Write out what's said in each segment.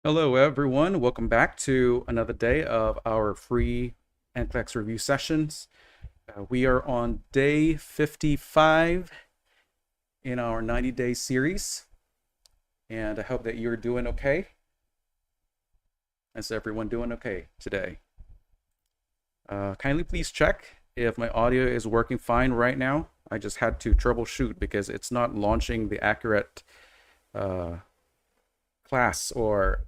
Hello, everyone. Welcome back to another day of our free NCLEX review sessions. We are on day 55 in our 90-day series, and I hope that you're doing okay. Is everyone doing okay today? Kindly please check if my audio is working fine right now. I just had to troubleshoot because it's not launching the accurate class or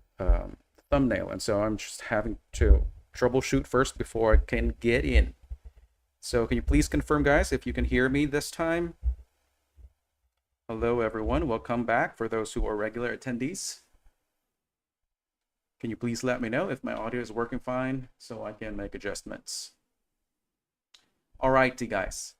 thumbnail, and so I'm just having to troubleshoot first before I can get in. So can you please confirm, guys, if you can hear me this time? Hello, everyone. Welcome back for those who are regular attendees. Can you please let me know if my audio is working fine so I can make adjustments? All righty, guys.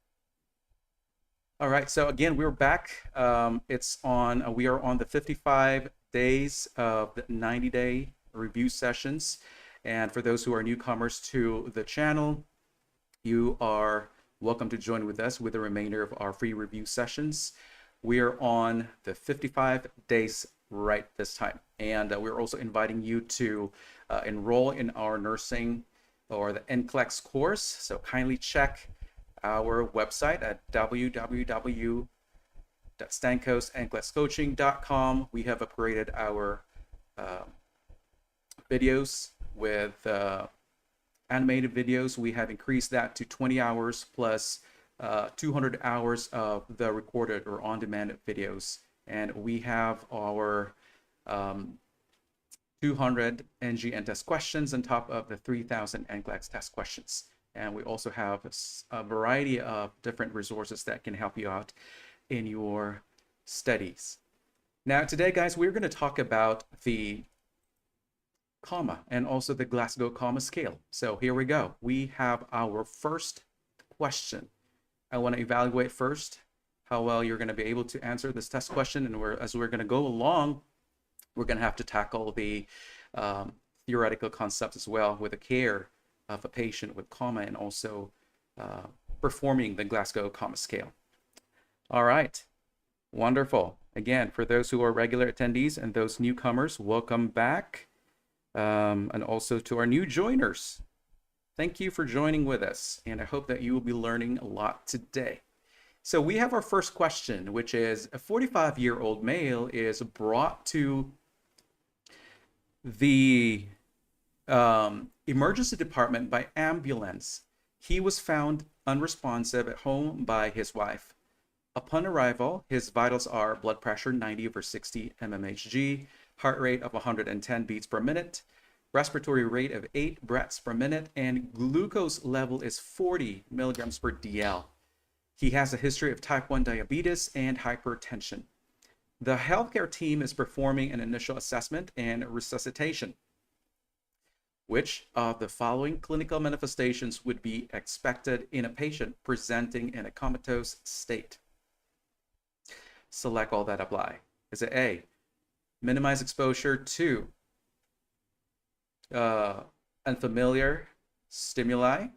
All right, so again, we're back. We are on the 55 days of the 90-day review sessions. And for those who are newcomers to the channel, you are welcome to join with us with the remainder of our free review sessions. We are on the 55 days right this time. And we're also inviting you to enroll in our nursing or the NCLEX course. So kindly check our website at www.stancoast.com. We have upgraded our videos with animated videos. We have increased that to 20 hours plus 200 hours of the recorded or on-demand videos. And we have our 200 NG and test questions on top of the 3,000 NCLEX test questions. And we also have a variety of different resources that can help you out in your studies. Now, today, guys, we're going to talk about the Coma and also the Glasgow Coma Scale. So here we go. We have our first question. I want to evaluate first how well you're going to be able to answer this test question. And as we're going to go along, we're going to have to tackle the theoretical concepts as well with the care of a patient with coma and also performing the Glasgow Coma Scale. All right, wonderful. Again, for those who are regular attendees and those newcomers, welcome back. And also to our new joiners, thank you for joining with us. And I hope that you will be learning a lot today. So we have our first question, which is a 45-year-old male is brought to the emergency department by ambulance. He was found unresponsive at home by his wife. Upon arrival, his vitals are blood pressure 90/60 mmHg, heart rate of 110 beats per minute, respiratory rate of 8 breaths per minute, and glucose level is 40 milligrams per DL. He has a history of type 1 diabetes and hypertension. The healthcare team is performing an initial assessment and resuscitation. Which of the following clinical manifestations would be expected in a patient presenting in a comatose state? Select all that apply. Is it A, minimize exposure to unfamiliar stimuli?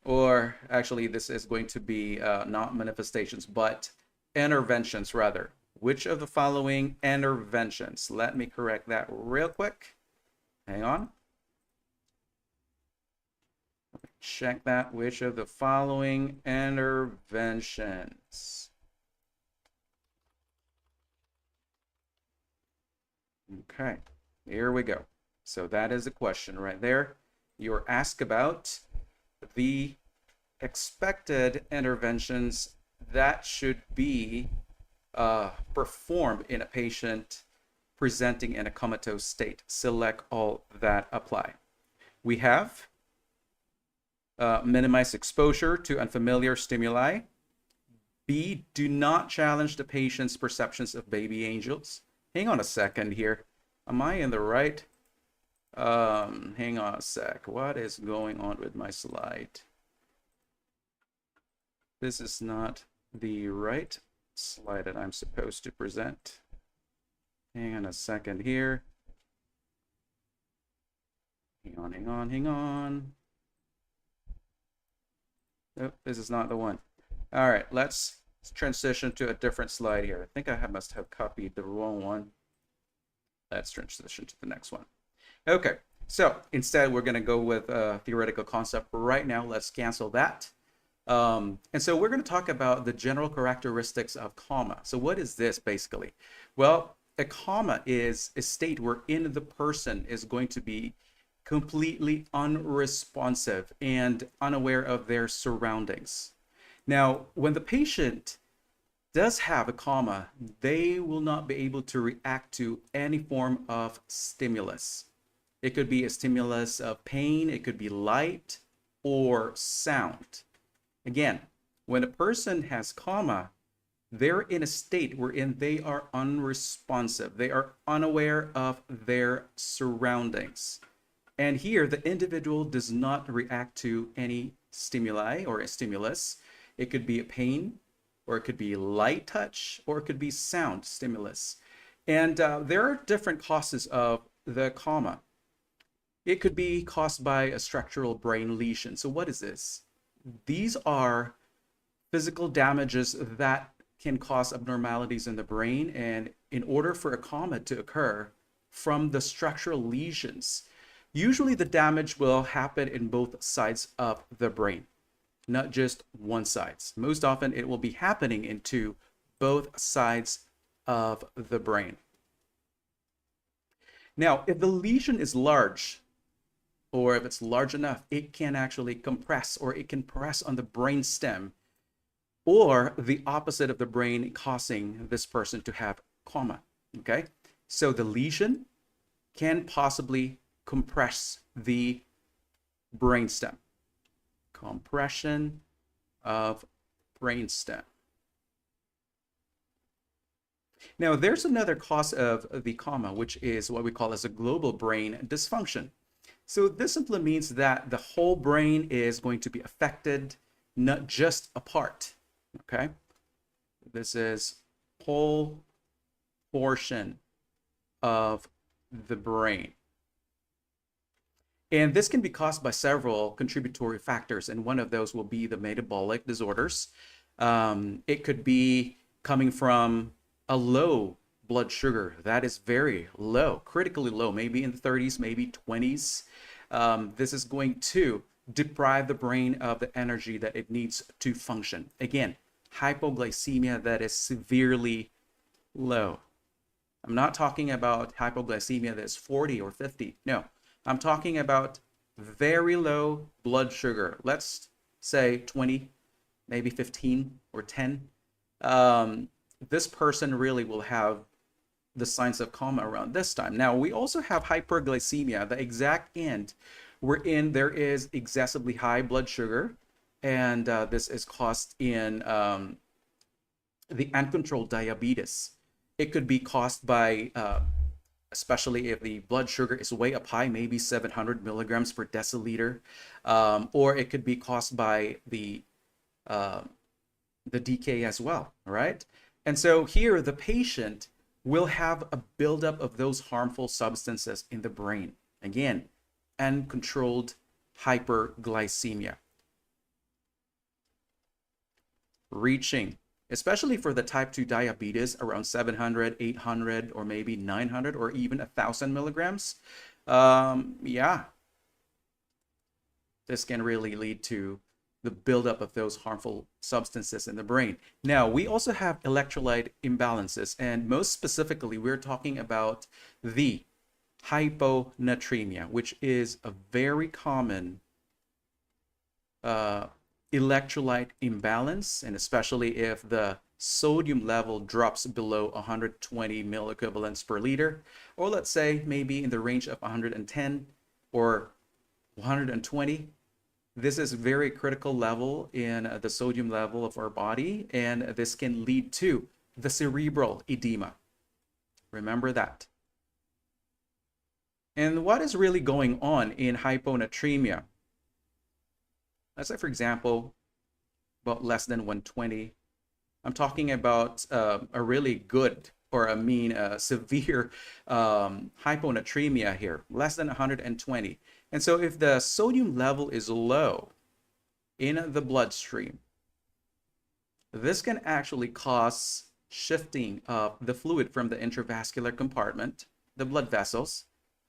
Or actually, this is going to be not manifestations, but interventions rather. Which of the following interventions? Let me correct that real quick. Hang on. Let me check that. Which of the following interventions? Okay, here we go. So that is the question right there. You're asked about the expected interventions that should be performed in a patient presenting in a comatose state. Select all that apply. We have minimize exposure to unfamiliar stimuli. B, do not challenge the patient's perceptions of baby angels. Hang on a second here. Am I in the right? Hang on a sec. What is going on with my slide? This is not the right slide that I'm supposed to present. Hang on a second here. Hang on. Nope, this is not the one. All right, let's transition to a different slide here. I think I must have copied the wrong one. Let's transition to the next one. Okay, so instead we're going to go with a theoretical concept right now. Let's cancel that. And so we're going to talk about the general characteristics of coma. So what is this basically? Well, a coma is a state wherein the person is going to be completely unresponsive and unaware of their surroundings. Now, when the patient does have a coma, they will not be able to react to any form of stimulus. It could be a stimulus of pain, it could be light or sound. Again, when a person has coma, they're in a state wherein they are unresponsive. They are unaware of their surroundings. And here, the individual does not react to any stimuli or a stimulus. It could be a pain, or it could be light touch, or it could be sound stimulus. And there are different causes of the coma. It could be caused by a structural brain lesion. So what is this? These are physical damages that can cause abnormalities in the brain. And in order for a coma to occur from the structural lesions, usually the damage will happen in both sides of the brain, not just one side. Most often it will be happening into both sides of the brain. Now, if the lesion is large, or if it's large enough, it can actually compress, or it can press on the brain stem, or the opposite of the brain, causing this person to have coma. Okay, so the lesion can possibly compress the brainstem. Compression of brainstem. Now, there's another cause of the coma, which is what we call as a global brain dysfunction. So this simply means that the whole brain is going to be affected, not just a part. Okay, this is whole portion of the brain. And this can be caused by several contributory factors, and one of those will be the metabolic disorders. It could be coming from a low blood sugar that is very low, critically low, maybe in the 30s, maybe 20s. This is going to deprive the brain of the energy that it needs to function. Again, hypoglycemia that is severely low. I'm not talking about hypoglycemia that's 40 or 50. No, I'm talking about very low blood sugar. Let's say 20, maybe 15 or 10. This person really will have the signs of coma around this time. Now, we also have hyperglycemia, the exact end wherein there is excessively high blood sugar, and this is caused in the uncontrolled diabetes. It could be caused by, especially if the blood sugar is way up high, maybe 700 milligrams per deciliter, or it could be caused by the decay as well, all right? And so here, the patient will have a buildup of those harmful substances in the brain. Again, uncontrolled hyperglycemia. Reaching, especially for the type 2 diabetes, around 700, 800, or maybe 900, or even 1,000 milligrams. Yeah, this can really lead to the buildup of those harmful substances in the brain. Now, we also have electrolyte imbalances, and most specifically, we're talking about the hyponatremia, which is a very common electrolyte imbalance, and especially if the sodium level drops below 120 milliequivalents per liter, or let's say maybe in the range of 110 or 120. This is a very critical level in the sodium level of our body, and this can lead to the cerebral edema. Remember that. And what is really going on in hyponatremia? Let's say, for example, about less than 120. I'm talking about a really good, or I mean severe hyponatremia here, less than 120. And so if the sodium level is low in the bloodstream, this can actually cause shifting of the fluid from the intravascular compartment the blood vessels.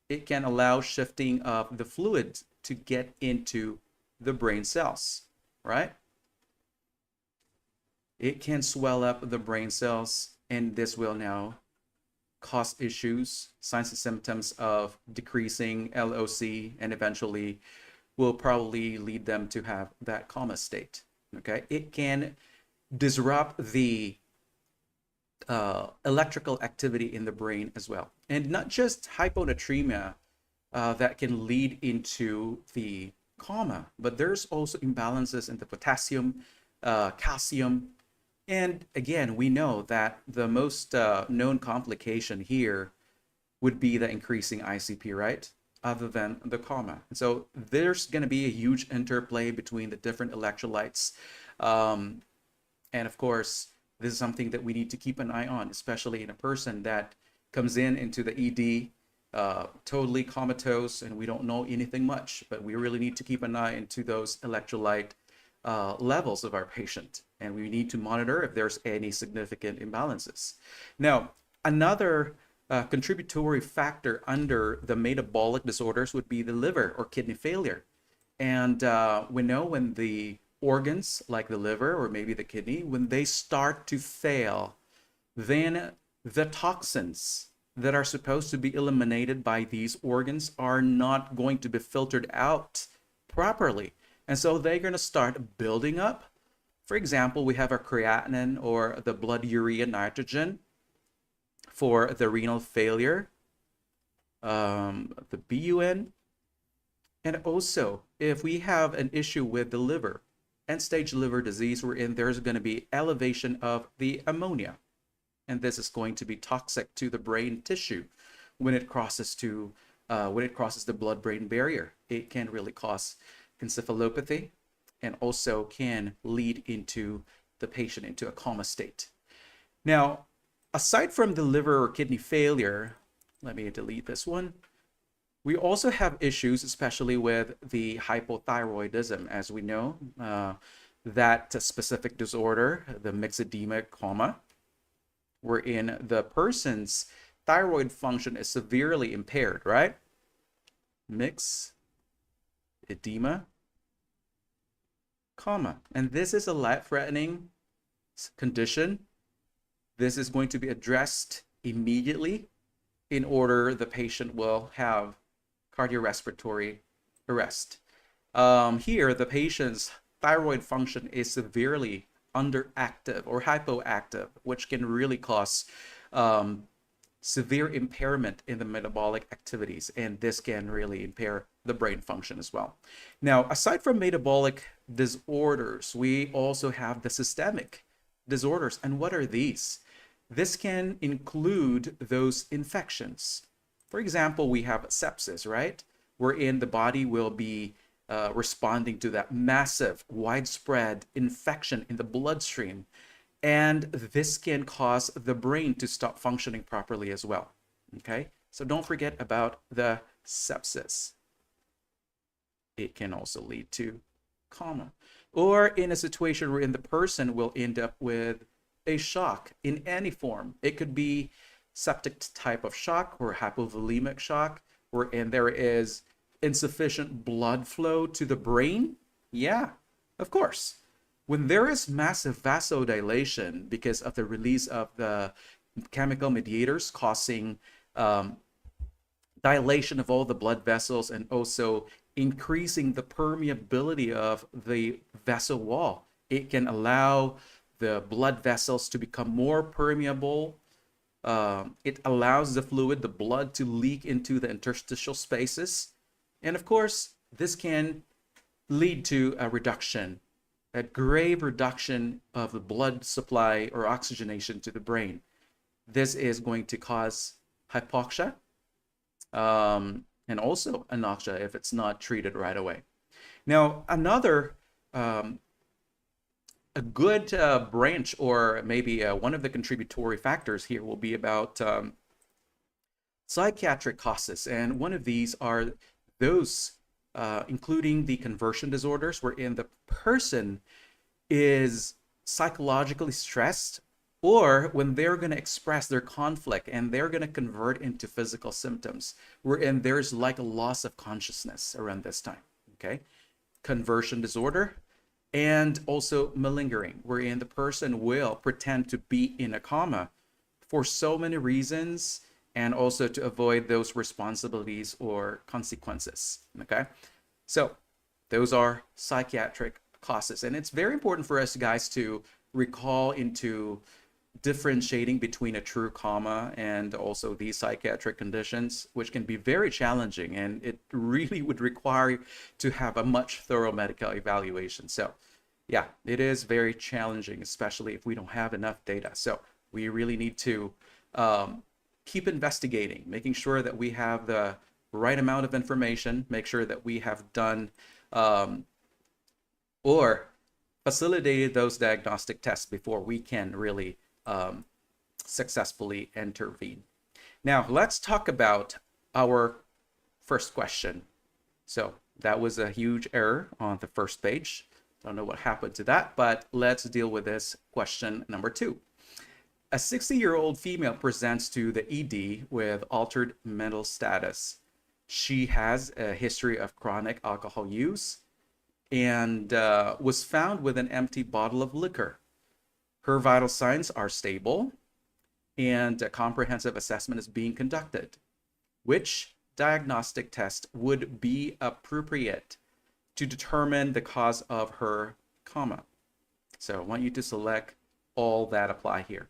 It can allow shifting of the fluid to get into the brain cells, right? It can swell up the brain cells, and this will now cause issues, signs and symptoms of decreasing LOC, and eventually will probably lead them to have that coma state. Okay, it can disrupt the electrical activity in the brain as well, and not just hyponatremia that can lead into the coma, but there's also imbalances in the potassium, calcium, and again, we know that the most known complication here would be the increasing ICP, right? Other than the coma. And so there's going to be a huge interplay between the different electrolytes. And of course, this is something that we need to keep an eye on, especially in a person that comes into the ED totally comatose and we don't know anything much, but we really need to keep an eye into those electrolyte levels of our patient, and we need to monitor if there's any significant imbalances. Now, another contributory factor under the metabolic disorders would be the liver or kidney failure. And we know when the organs like the liver or maybe the kidney, when they start to fail, then the toxins that are supposed to be eliminated by these organs are not going to be filtered out properly. And so they're going to start building up. For example, we have our creatinine or the blood urea nitrogen for the renal failure, the BUN. And also, if we have an issue with the liver, end-stage liver disease, wherein there's going to be elevation of the ammonia. And this is going to be toxic to the brain tissue when it crosses the blood-brain barrier. It can really cause encephalopathy and also can lead into the patient into a coma state. Now, aside from the liver or kidney failure, let me delete this one. We also have issues, especially with the hypothyroidism, as we know, that specific disorder, the myxedema coma, wherein the person's thyroid function is severely impaired, right? Myxedema coma. And this is a life-threatening condition. This is going to be addressed immediately in order the patient will have cardiorespiratory arrest. Here, the patient's thyroid function is severely underactive or hypoactive, which can really cause severe impairment in the metabolic activities, and this can really impair the brain function as well. Now, aside from metabolic disorders, we also have the systemic disorders. And what are these? This can include those infections. For example, we have sepsis, right? Wherein the body will be responding to that massive, widespread infection in the bloodstream. And this can cause the brain to stop functioning properly as well. Okay? So don't forget about the sepsis. It can also lead to coma. Or in a situation wherein the person will end up with a shock in any form. It could be septic type of shock or hypovolemic shock, wherein there is insufficient blood flow to the brain. Yeah, of course. When there is massive vasodilation because of the release of the chemical mediators causing dilation of all the blood vessels and also increasing the permeability of the vessel wall, it can allow the blood vessels to become more permeable. It allows the fluid, the blood, to leak into the interstitial spaces. And of course, this can lead to a reduction, a grave reduction of the blood supply or oxygenation to the brain. This is going to cause hypoxia and also anoxia if it's not treated right away. Now, another a good branch, or maybe one of the contributory factors here, will be about psychiatric causes. And one of these are those including the conversion disorders, wherein the person is psychologically stressed or when they're going to express their conflict and they're going to convert into physical symptoms, wherein there's like a loss of consciousness around this time. Okay, conversion disorder, and also malingering, wherein the person will pretend to be in a coma for so many reasons, and also to avoid those responsibilities or consequences. Okay, so those are psychiatric causes, and it's very important for us guys to recall into differentiating between a true coma and also these psychiatric conditions, which can be very challenging, and it really would require to have a much thorough medical evaluation. So yeah, it is very challenging, especially if we don't have enough data. So we really need to keep investigating, making sure that we have the right amount of information, make sure that we have done or facilitated those diagnostic tests before we can really successfully intervene. Now, let's talk about our first question. So that was a huge error on the first page. Don't know what happened to that, but let's deal with this question number 2. A 60-year-old female presents to the ED with altered mental status. She has a history of chronic alcohol use and was found with an empty bottle of liquor. Her vital signs are stable, and a comprehensive assessment is being conducted. Which diagnostic test would be appropriate to determine the cause of her coma? So I want you to select all that apply here.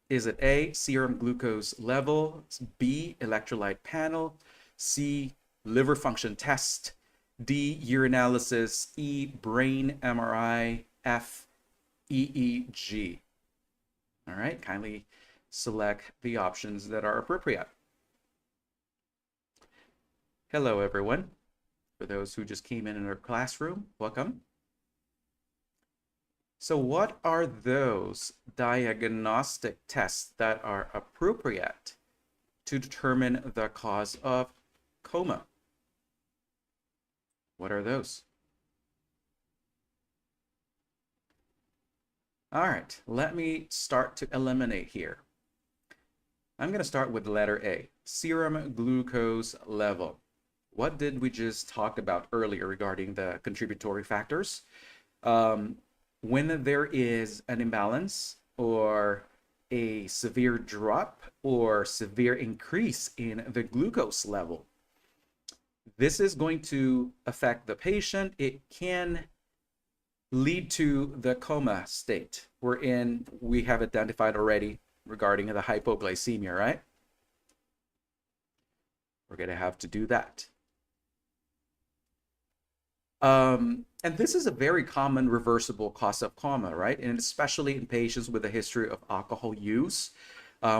Is it A, serum glucose level, B, electrolyte panel, C, liver function test, D, urinalysis, E, brain MRI, F, EEG? All right, kindly select the options that are appropriate. Hello, everyone. For those who just came in our classroom, welcome. So what are those diagnostic tests that are appropriate to determine the cause of coma? What are those? All right, let me start to eliminate here. I'm going to start with the letter A, serum glucose level. What did we just talk about earlier regarding the contributory factors? When there is an imbalance or a severe drop or severe increase in the glucose level, this is going to affect the patient. It can lead to the coma state, wherein we have identified already regarding the hypoglycemia, right? We're going to have to do that. And this is a very common reversible cause of coma, right? And especially in patients with a history of alcohol use,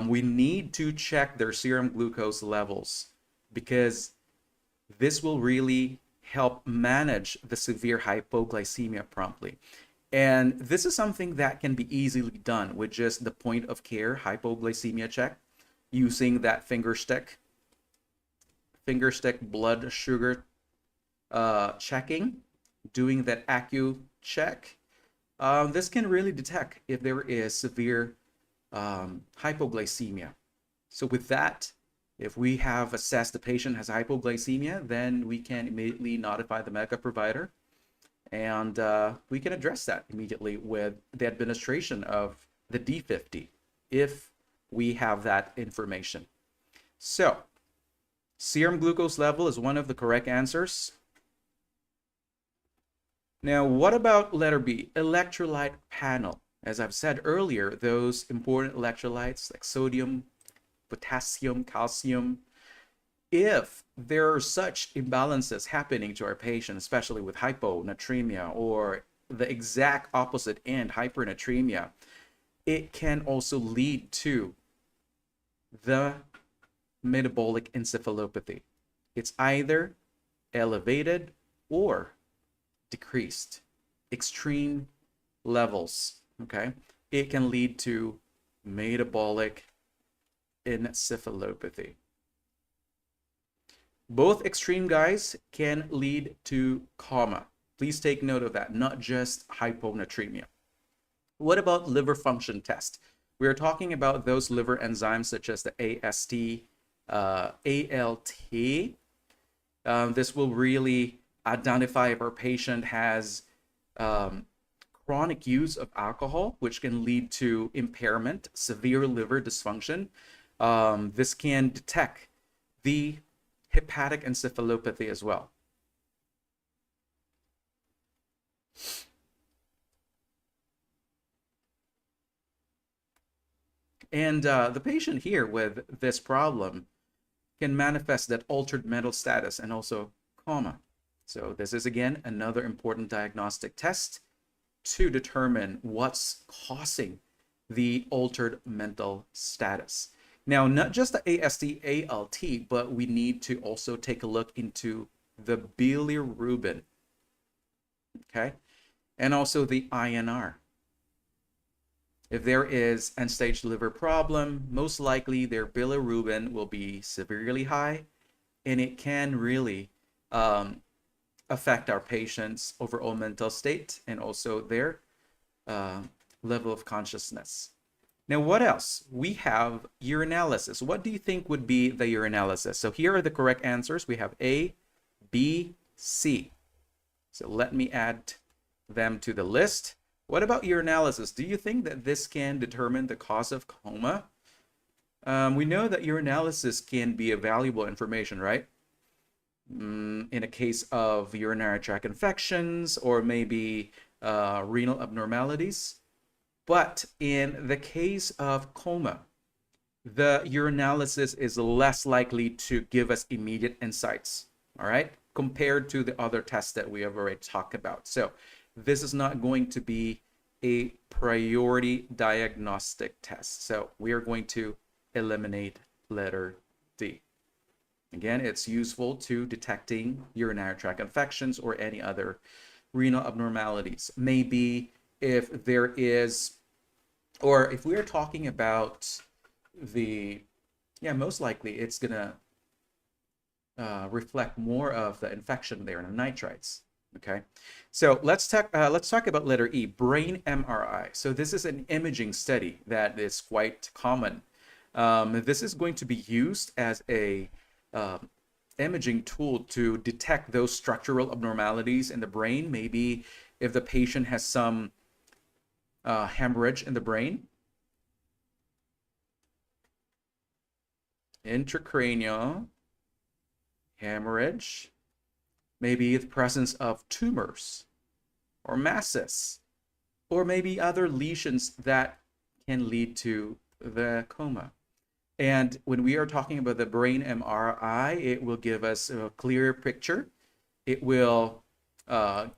we need to check their serum glucose levels, because this will really help manage the severe hypoglycemia promptly. And this is something that can be easily done with just the point of care hypoglycemia check, using that finger stick blood sugar checking, doing that ACU check. This can really detect if there is severe hypoglycemia. So with that, if we have assessed the patient has hypoglycemia, then we can immediately notify the medical provider, and we can address that immediately with the administration of the D50 if we have that information. So serum glucose level is one of the correct answers. Now, what about letter B, electrolyte panel? As I've said earlier, those important electrolytes like sodium, potassium, calcium, if there are such imbalances happening to our patient, especially with hyponatremia or the exact opposite end, hypernatremia, it can also lead to the metabolic encephalopathy. It's either elevated or decreased, extreme levels, okay? It can lead to metabolic encephalopathy. Both extreme, guys, can lead to coma. Please take note of that, not just hyponatremia. What about liver function test? We're talking about those liver enzymes such as the AST, ALT. This will really identify if our patient has chronic use of alcohol, which can lead to impairment, severe liver dysfunction. This can detect the hepatic encephalopathy as well. And the patient here with this problem can manifest that altered mental status and also coma. So this is again another important diagnostic test to determine what's causing the altered mental status. Now, not just the AST, ALT, but we need to also take a look into the bilirubin, okay? And also the INR. If there is end-stage liver problem, most likely their bilirubin will be severely high, and it can really affect our patient's overall mental state and also their level of consciousness. Now, what else? We have urinalysis. What do you think would be the urinalysis? So here are the correct answers. We have A, B, C. So let me add them to the list. What about urinalysis? Do you think that this can determine the cause of coma? We know that urinalysis can be a valuable information, right? In a case of urinary tract infections or maybe renal abnormalities. But in the case of coma, the urinalysis is less likely to give us immediate insights, all right, compared to the other tests that we have already talked about. So this is not going to be a priority diagnostic test. So we are going to eliminate letter D. Again, it's useful to detecting urinary tract infections or any other renal abnormalities. Maybe if there is, or if we are talking about most likely it's gonna reflect more of the infection there in the nitrites. Okay, so let's talk about letter E, brain MRI. So this is an imaging study that is quite common. This is going to be used as a imaging tool to detect those structural abnormalities in the brain. Maybe if the patient has some hemorrhage in the brain, intracranial hemorrhage, maybe the presence of tumors or masses, or maybe other lesions that can lead to the coma. And when we are talking about the brain MRI, it will give us a clearer picture. It will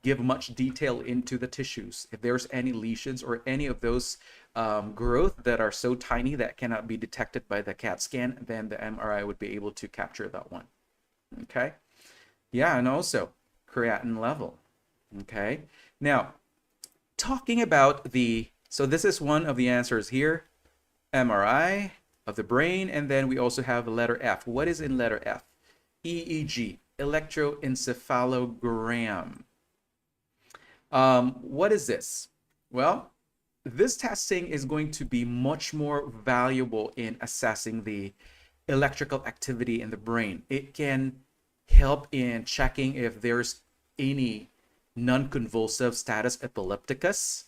give much detail into the tissues. If there's any lesions or any of those growth that are so tiny that cannot be detected by the CAT scan, then the MRI would be able to capture that one. Okay. Yeah, and also creatinine level. Okay. Now, talking about so this is one of the answers here, MRI of the brain, and then we also have letter F. What is in letter F? EEG, electroencephalogram. What is this? Well, this testing is going to be much more valuable in assessing the electrical activity in the brain. It can help in checking if there's any non-convulsive status epilepticus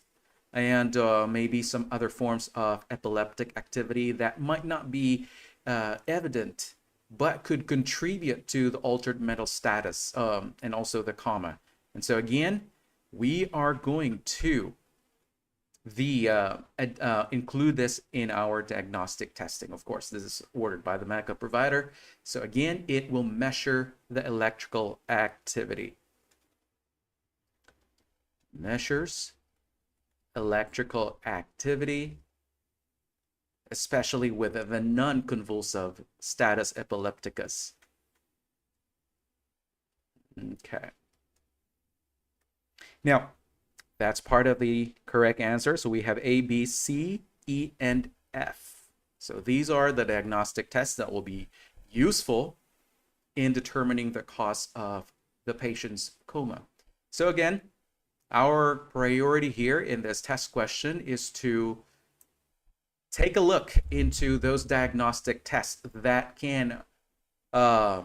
and maybe some other forms of epileptic activity that might not be evident but could contribute to the altered mental status and also the coma. And so again, we are going to include this in our diagnostic testing. Of course, this is ordered by the medical provider. So again, it will measure the electrical activity. Measures electrical activity, especially with the non-convulsive status epilepticus. Okay. Now, that's part of the correct answer. So we have A, B, C, E, and F. So these are the diagnostic tests that will be useful in determining the cause of the patient's coma. So again, our priority here in this test question is to take a look into those diagnostic tests that can uh,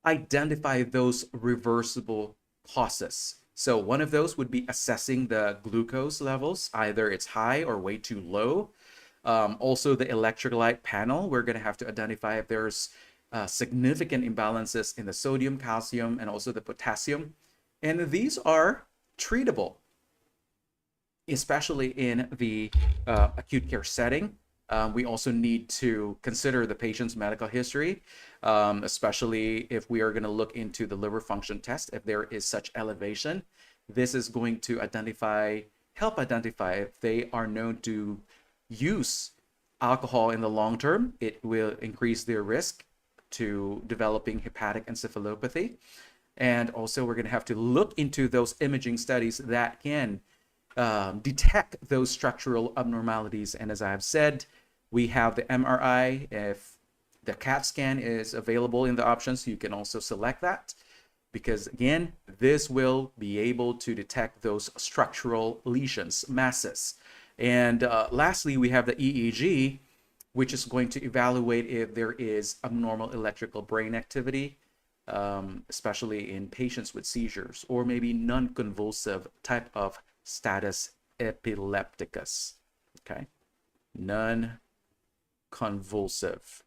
identify those reversible causes. So one of those would be assessing the glucose levels, either it's high or way too low. Also the electrolyte panel, we're going to have to identify if there's significant imbalances in the sodium, calcium, and also the potassium. And these are treatable, especially in the acute care setting. We also need to consider the patient's medical history, especially if we are going to look into the liver function test. If there is such elevation, this is going to help identify if they are known to use alcohol in the long term. It will increase their risk to developing hepatic encephalopathy. And also we're going to have to look into those imaging studies that can detect those structural abnormalities. And as I have said, we have the MRI. If the CAT scan is available in the options, you can also select that, because again, this will be able to detect those structural lesions, masses. And lastly, we have the EEG, which is going to evaluate if there is abnormal electrical brain activity, especially in patients with seizures or maybe non-convulsive type of status epilepticus. Okay, non-convulsive.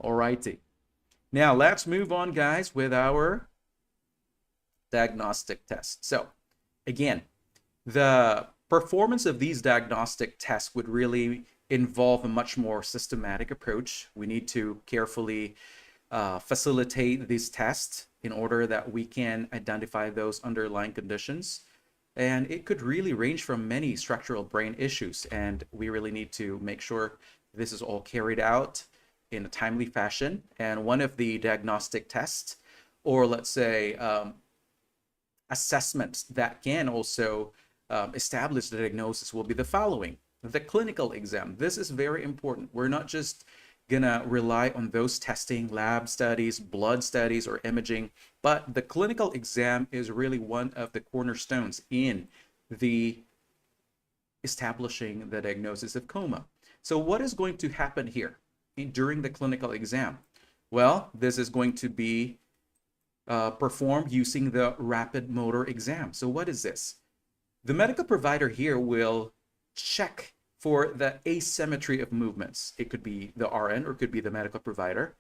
Alrighty. Now let's move on, guys, with our diagnostic test. So again, the performance of these diagnostic tests would really involve a much more systematic approach. We need to carefully facilitate these tests in order that we can identify those underlying conditions. And it could really range from many structural brain issues. And we really need to make sure this is all carried out in a timely fashion. And one of the diagnostic tests, or let's say assessments that can also establish the diagnosis, will be the following. The clinical exam. This is very important. We're not just gonna rely on those testing, lab studies, blood studies, or imaging, but the clinical exam is really one of the cornerstones in the establishing the diagnosis of coma. So what is going to happen here during the clinical exam? Well, this is going to be performed using the rapid motor exam. So what is this? The medical provider here will check for the asymmetry of movements. It could be the RN or it could be the medical provider.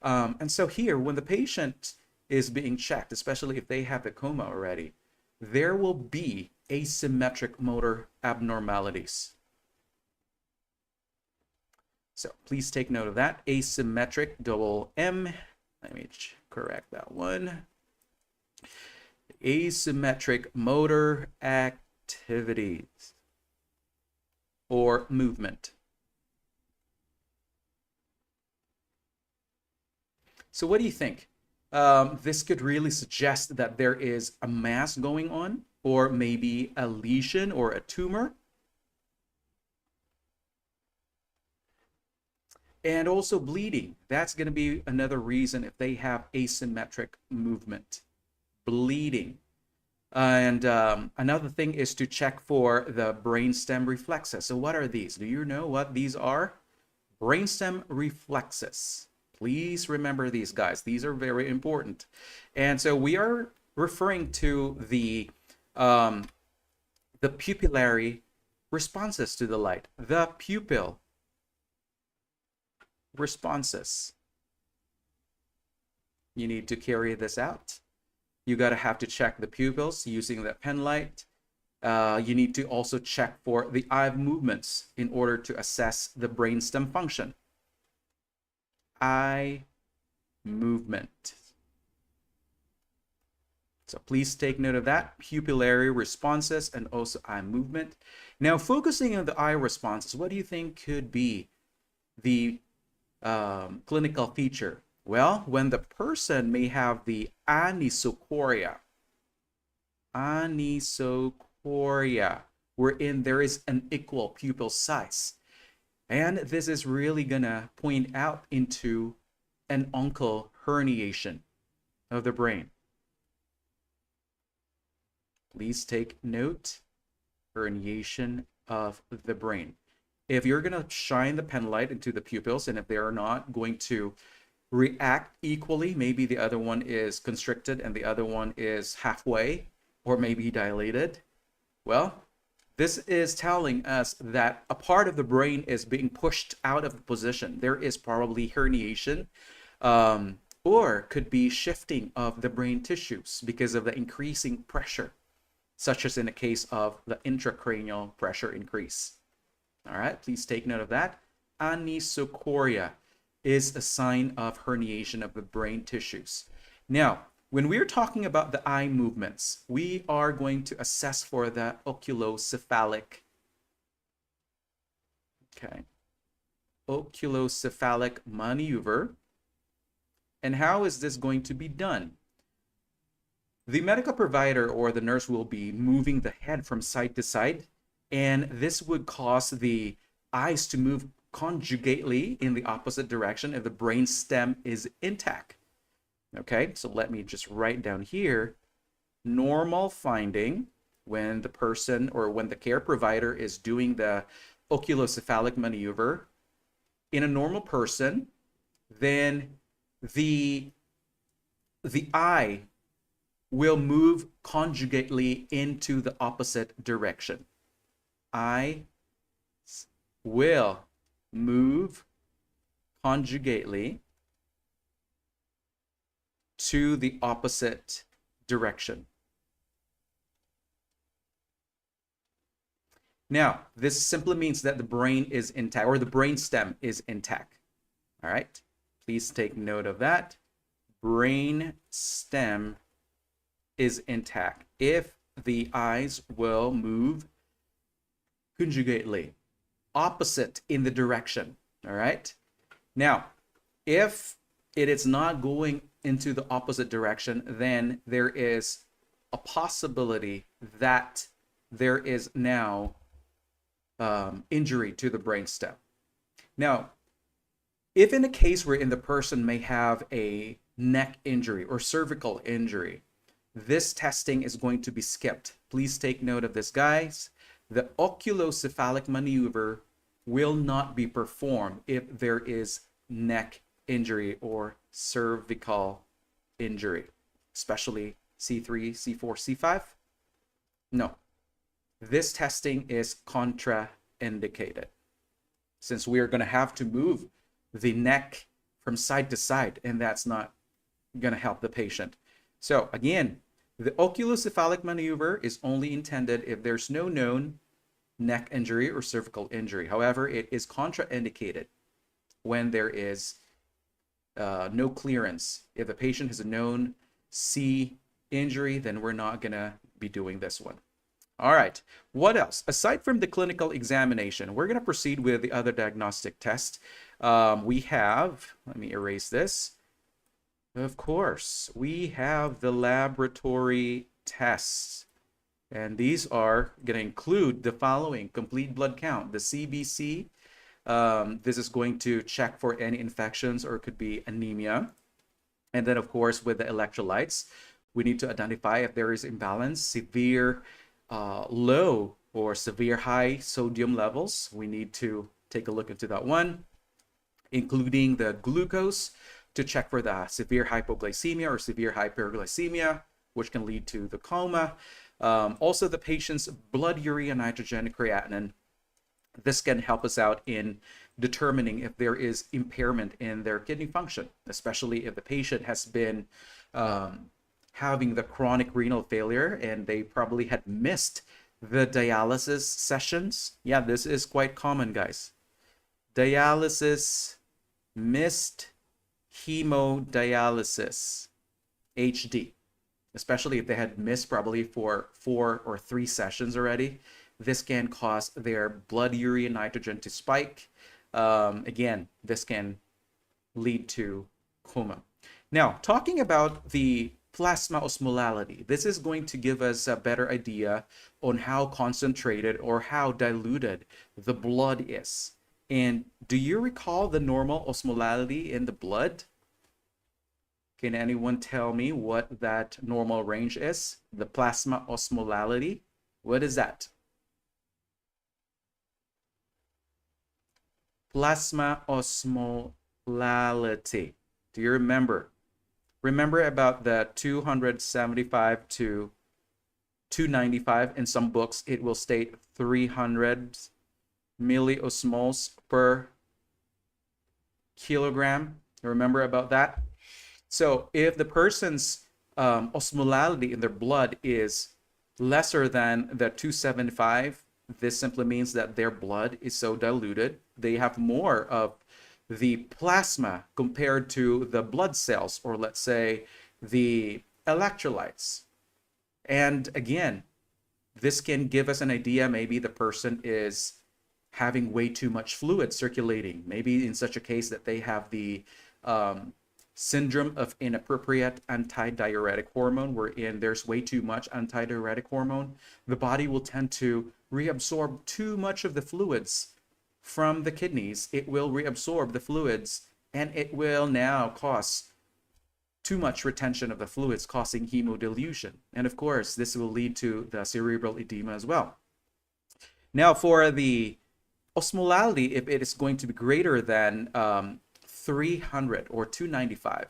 And so here, when the patient is being checked, especially if they have the coma already, there will be asymmetric motor abnormalities. So please take note of that. Asymmetric, double M. Let me correct that one. Asymmetric motor activities or movement. So what do you think? This could really suggest that there is a mass going on, or maybe a lesion or a tumor. And also bleeding. That's going to be another reason if they have asymmetric movement. Bleeding. And another thing is to check for the brainstem reflexes. So what are these? Do you know what these are? Brainstem reflexes. Please remember these, guys. These are very important. And so we are referring to the pupillary responses to the light. The pupil responses. You need to carry this out. You gotta have to check the pupils using the pen light. You need to also check for the eye movements in order to assess the brainstem function. Eye movement. So please take note of that. Pupillary responses and also eye movement. Now focusing on the eye responses, what do you think could be the clinical feature? Well, when the person may have the anisocoria, wherein there is an equal pupil size. And this is really gonna point out into an uncal herniation of the brain. Please take note, herniation of the brain. If you're going to shine the pen light into the pupils, and if they are not going to react equally, maybe the other one is constricted and the other one is halfway, or maybe dilated, well, this is telling us that a part of the brain is being pushed out of position. There is probably herniation, or could be shifting of the brain tissues because of the increasing pressure, such as in the case of the intracranial pressure increase. All right, please take note of that. Anisocoria is a sign of herniation of the brain tissues. Now, when we're talking about the eye movements, we are going to assess for the oculocephalic. Okay. Oculocephalic maneuver. And how is this going to be done? The medical provider or the nurse will be moving the head from side to side, and this would cause the eyes to move conjugately in the opposite direction if the brain stem is intact. Okay, so let me just write down here, normal finding when the person or when the care provider is doing the oculocephalic maneuver in a normal person, then the eye will move conjugately into the opposite direction. Eye will move conjugately to the opposite direction. Now, this simply means that the brain is intact, or the brain stem is intact. All right, please take note of that. Brain stem is intact if the eyes will move conjugately, opposite in the direction. All right, now, if it is not going into the opposite direction, then there is a possibility that there is now injury to the brainstem. Now, if in a case wherein the person may have a neck injury or cervical injury, this testing is going to be skipped. Please take note of this, guys. The oculocephalic maneuver will not be performed if there is neck injury or cervical injury, especially C3, C4, C5. No, this testing is contraindicated since we are going to have to move the neck from side to side, and that's not going to help the patient. So again, the oculocephalic maneuver is only intended if there's no known neck injury or cervical injury. However, it is contraindicated when there is no clearance. If the patient has a known C injury, then we're not going to be doing this one. All right, what else? Aside from the clinical examination, we're going to proceed with the other diagnostic test. We have, let me erase this. Of course, we have the laboratory tests. And these are going to include the following: complete blood count, the CBC. This is going to check for any infections or it could be anemia. And then, of course, with the electrolytes, we need to identify if there is imbalance, severe low or severe high sodium levels. We need to take a look into that one, including the glucose to check for the severe hypoglycemia or severe hyperglycemia, which can lead to the coma. Also, the patient's blood urea nitrogen creatinine. This can help us out in determining if there is impairment in their kidney function, especially if the patient has been having the chronic renal failure and they probably had missed the dialysis sessions. Yeah, this is quite common, guys. Dialysis, missed hemodialysis, HD, especially if they had missed probably for 4 or 3 sessions already. This can cause their blood urea nitrogen to spike. Again, this can lead to coma. Now, talking about the plasma osmolality, this is going to give us a better idea on how concentrated or how diluted the blood is. And do you recall the normal osmolality in the blood? Can anyone tell me what that normal range is? The plasma osmolality. What is that? Plasma osmolality. Do you remember? Remember about the 275 to 295. In some books, it will state 300 milliosmoles per kilogram. Remember about that? So if the person's osmolality in their blood is lesser than the 275, this simply means that their blood is so diluted, they have more of the plasma compared to the blood cells, or let's say the electrolytes. And again, this can give us an idea. Maybe the person is having way too much fluid circulating. Maybe in such a case that they have the syndrome of inappropriate antidiuretic hormone, wherein there's way too much antidiuretic hormone. The body will tend to reabsorb too much of the fluids from the kidneys. It will reabsorb the fluids, and it will now cause too much retention of the fluids, causing hemodilution. And of course, this will lead to the cerebral edema as well. Now, for the osmolality, if it is going to be greater than 300 or 295,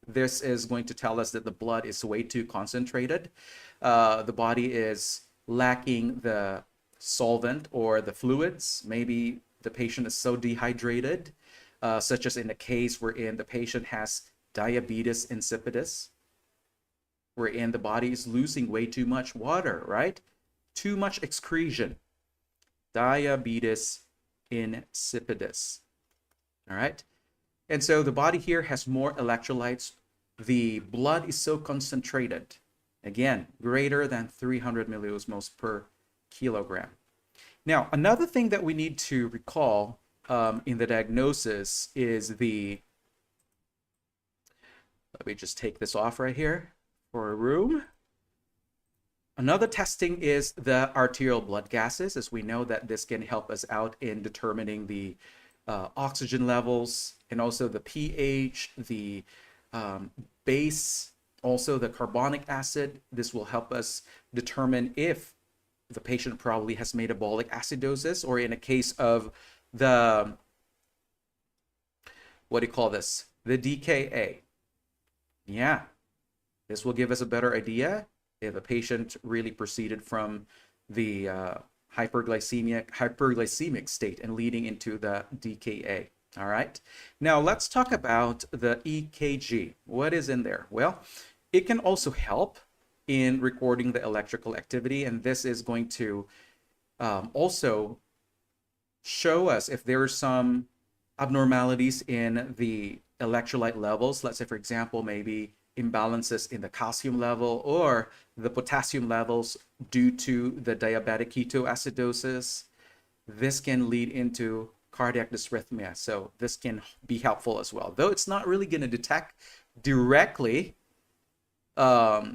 this is going to tell us that the blood is way too concentrated. The body is lacking the solvent or the fluids. Maybe the patient is so dehydrated, such as in a case wherein the patient has diabetes insipidus, wherein the body is losing way too much water, right? Too much excretion. Diabetes insipidus. All right. And so the body here has more electrolytes. The blood is so concentrated. Again, greater than 300 milliosmoles per kilogram. Now, another thing that we need to recall in the diagnosis is the, let me just take this off right here for a room. Another testing is the arterial blood gases, as we know that this can help us out in determining the oxygen levels, and also the pH, the base, also the carbonic acid. This will help us determine if the patient probably has metabolic acidosis, or in a case of the, what do you call this? The DKA. Yeah, this will give us a better idea if a patient really proceeded from the hyperglycemic state and leading into the DKA. All right. Now let's talk about the EKG. What is in there? Well, it can also help in recording the electrical activity, and this is going to also show us if there are some abnormalities in the electrolyte levels. Let's say, for example, maybe imbalances in the calcium level or the potassium levels due to the diabetic ketoacidosis. This can lead into cardiac dysrhythmia. So this can be helpful as well, though it's not really going to detect directly or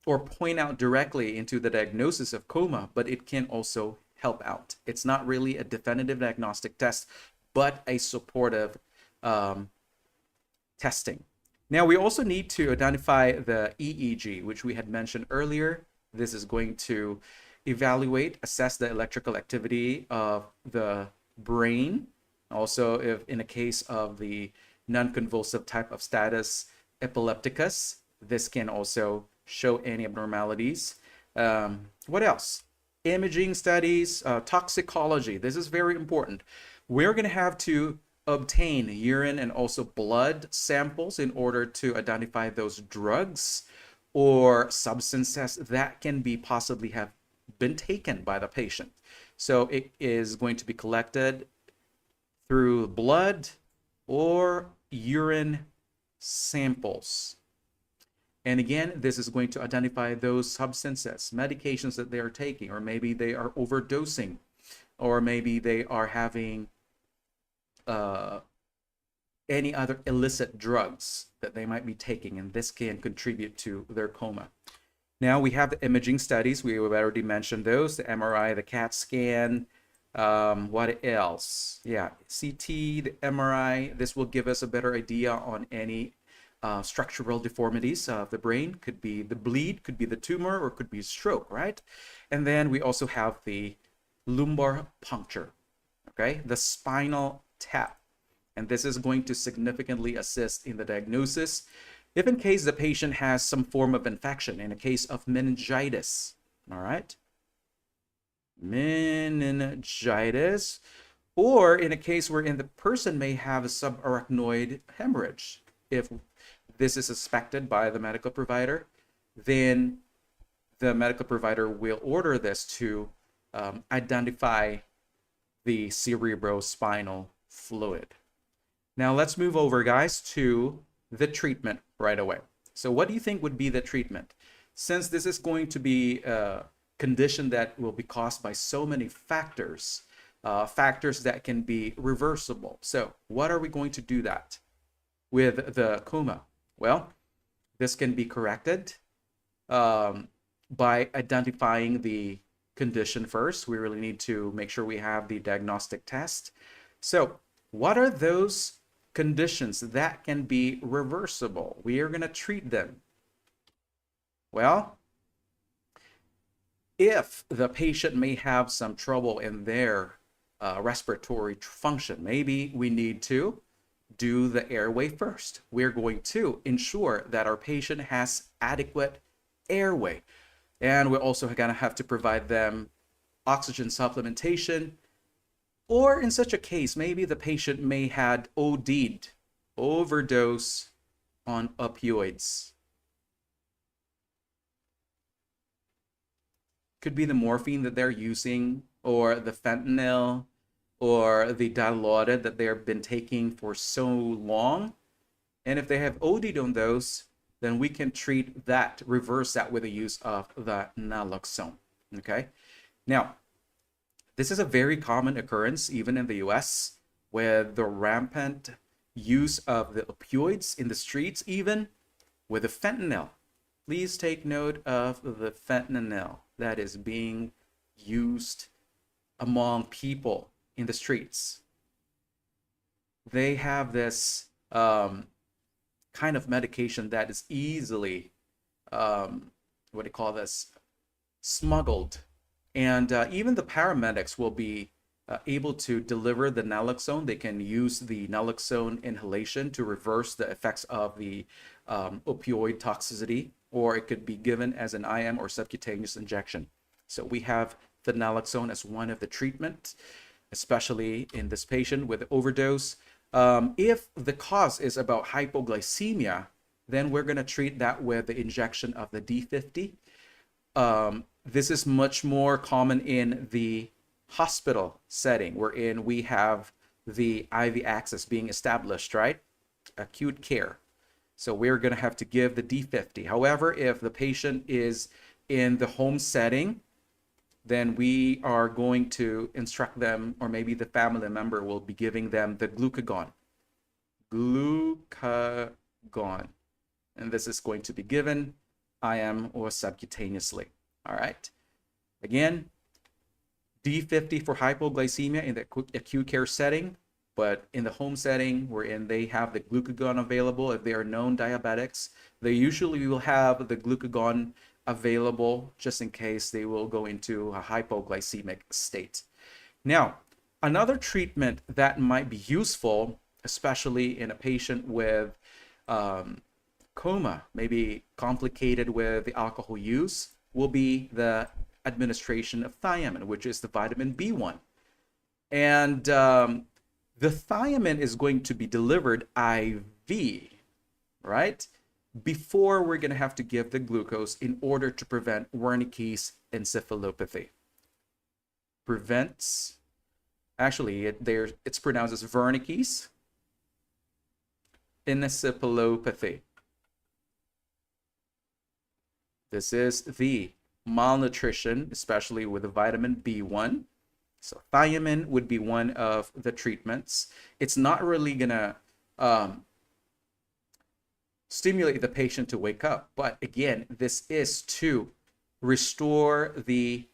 point out directly into the diagnosis of coma, but it can also help out. It's not really a definitive diagnostic test, but a supportive testing. Now, we also need to identify the EEG, which we had mentioned earlier. This is going to evaluate, assess the electrical activity of the brain. Also, if in a case of the non-convulsive type of status epilepticus, this can also show any abnormalities. What else? Imaging studies, toxicology. This is very important. We're going to have to obtain urine and also blood samples in order to identify those drugs or substances that can be possibly have been taken by the patient. So it is going to be collected through blood or urine samples. And again, this is going to identify those substances, medications that they are taking, or maybe they are overdosing, or maybe they are having any other illicit drugs that they might be taking, and this can contribute to their coma. Now we have the imaging studies. We have already mentioned those, the MRI, the CAT scan. What else? Yeah, CT, the MRI. This will give us a better idea on any structural deformities of the brain. Could be the bleed, could be the tumor, or could be a stroke, right? And then we also have the lumbar puncture, okay? The spinal tap. And this is going to significantly assist in the diagnosis if in case the patient has some form of infection, in a case of meningitis, all right? Meningitis, or in a case wherein the person may have a subarachnoid hemorrhage. If this is suspected by the medical provider, then the medical provider will order this to identify the cerebrospinal fluid. Now let's move over, guys, to the treatment right away. So what do you think would be the treatment? Since this is going to be a condition that will be caused by so many factors, factors that can be reversible. So what are we going to do that with the coma? Well, this can be corrected by identifying the condition first. We really need to make sure we have the diagnostic test. So what are those conditions that can be reversible? We are going to treat them. Well, if the patient may have some trouble in their respiratory function, maybe we need to do the airway first. We're going to ensure that our patient has adequate airway. And we're also going to have to provide them oxygen supplementation. Or in such a case, maybe the patient may had OD'd, overdose on opioids. Could be the morphine that they're using, or the fentanyl, or the dilaudid that they've been taking for so long. And if they have OD'd on those, then we can treat that, reverse that with the use of the naloxone, okay? Now, this is a very common occurrence, even in the US, with the rampant use of the opioids in the streets, even with the fentanyl. Please take note of the fentanyl that is being used among people in the streets. They have this kind of medication that is easily, what do you call this, smuggled. And even the paramedics will be able to deliver the naloxone. They can use the naloxone inhalation to reverse the effects of the opioid toxicity, or it could be given as an IM or subcutaneous injection. So we have the naloxone as one of the treatment, especially in this patient with overdose. If the cause is about hypoglycemia, then we're going to treat that with the injection of the D50. This is much more common in the hospital setting, wherein we have the IV access being established, right? Acute care. So we're going to have to give the D50. However, if the patient is in the home setting, then we are going to instruct them, or maybe the family member will be giving them the glucagon. Glucagon. And this is going to be given IM or subcutaneously. All right. Again, D50 for hypoglycemia in the acute care setting, but in the home setting wherein they have the glucagon available, if they are known diabetics, they usually will have the glucagon available just in case they will go into a hypoglycemic state. Now, another treatment that might be useful, especially in a patient with coma, maybe complicated with the alcohol use, will be the administration of thiamine, which is the vitamin B1. And the thiamine is going to be delivered IV, right? Before we're going to have to give the glucose in order to prevent Wernicke's encephalopathy. Prevents, actually, it's pronounced as Wernicke's encephalopathy. This is the malnutrition, especially with the vitamin B1. So thiamine would be one of the treatments. It's not really gonna stimulate the patient to wake up, but again, this is to restore the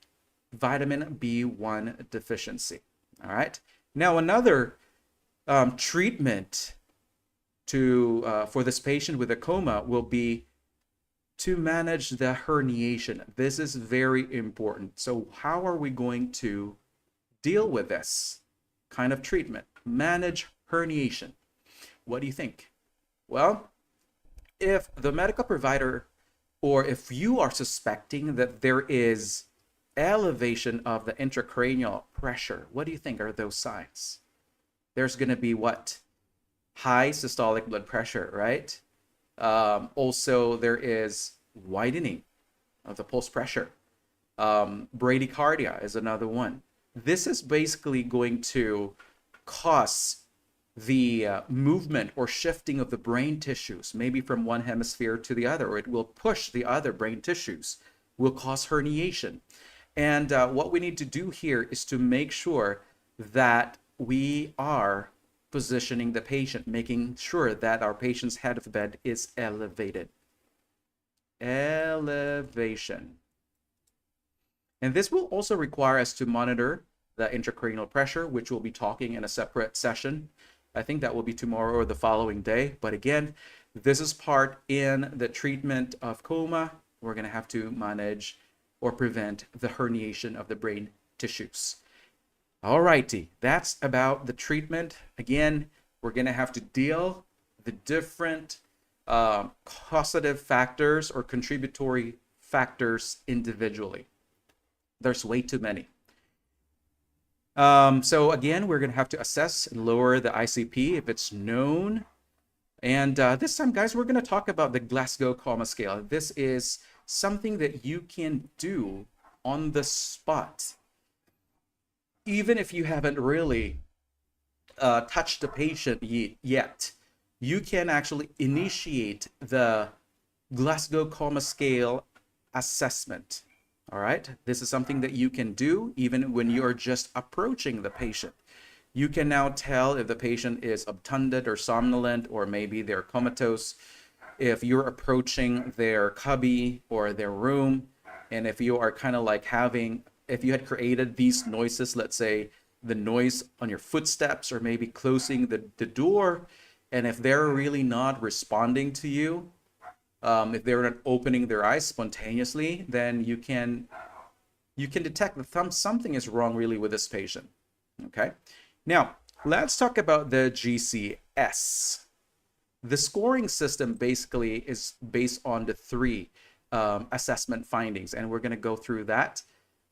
vitamin B1 deficiency. All right. Now another treatment for this patient with a coma will be to manage the herniation. This is very important. So how are we going to deal with this kind of treatment? Manage herniation. What do you think? Well, if the medical provider, or if you are suspecting that there is elevation of the intracranial pressure, what do you think are those signs? There's going to be what? High systolic blood pressure, right? Also, there is widening of the pulse pressure. Bradycardia is another one. This is basically going to cause the movement or shifting of the brain tissues, maybe from one hemisphere to the other, or it will push the other brain tissues, will cause herniation. And what we need to do here is to make sure that we are positioning the patient, making sure that our patient's head of the bed is elevated. Elevation. And this will also require us to monitor the intracranial pressure, which we'll be talking in a separate session. I think that will be tomorrow or the following day. But again, this is part in the treatment of coma. We're going to have to manage or prevent the herniation of the brain tissues. All righty, that's about the treatment. Again, we're going to have to deal the different causative factors or contributory factors individually. There's way too many. So again, we're going to have to assess and lower the ICP if it's known. And this time, guys, we're going to talk about the Glasgow Coma Scale. This is something that you can do on the spot, even if you haven't really touched the patient yet. You can actually initiate the Glasgow Coma Scale assessment. All right, this is something that you can do even when you are just approaching the patient. You can now tell if the patient is obtunded or somnolent, or maybe they're comatose. If you're approaching their cubby or their room, and if you are kind of like if you had created these noises, let's say the noise on your footsteps or maybe closing the door, and if they're really not responding to you, if they're not opening their eyes spontaneously, then you can detect that something is wrong really with this patient. Okay, now let's talk about the GCS. The scoring system basically is based on the 3 assessment findings, and we're going to go through that.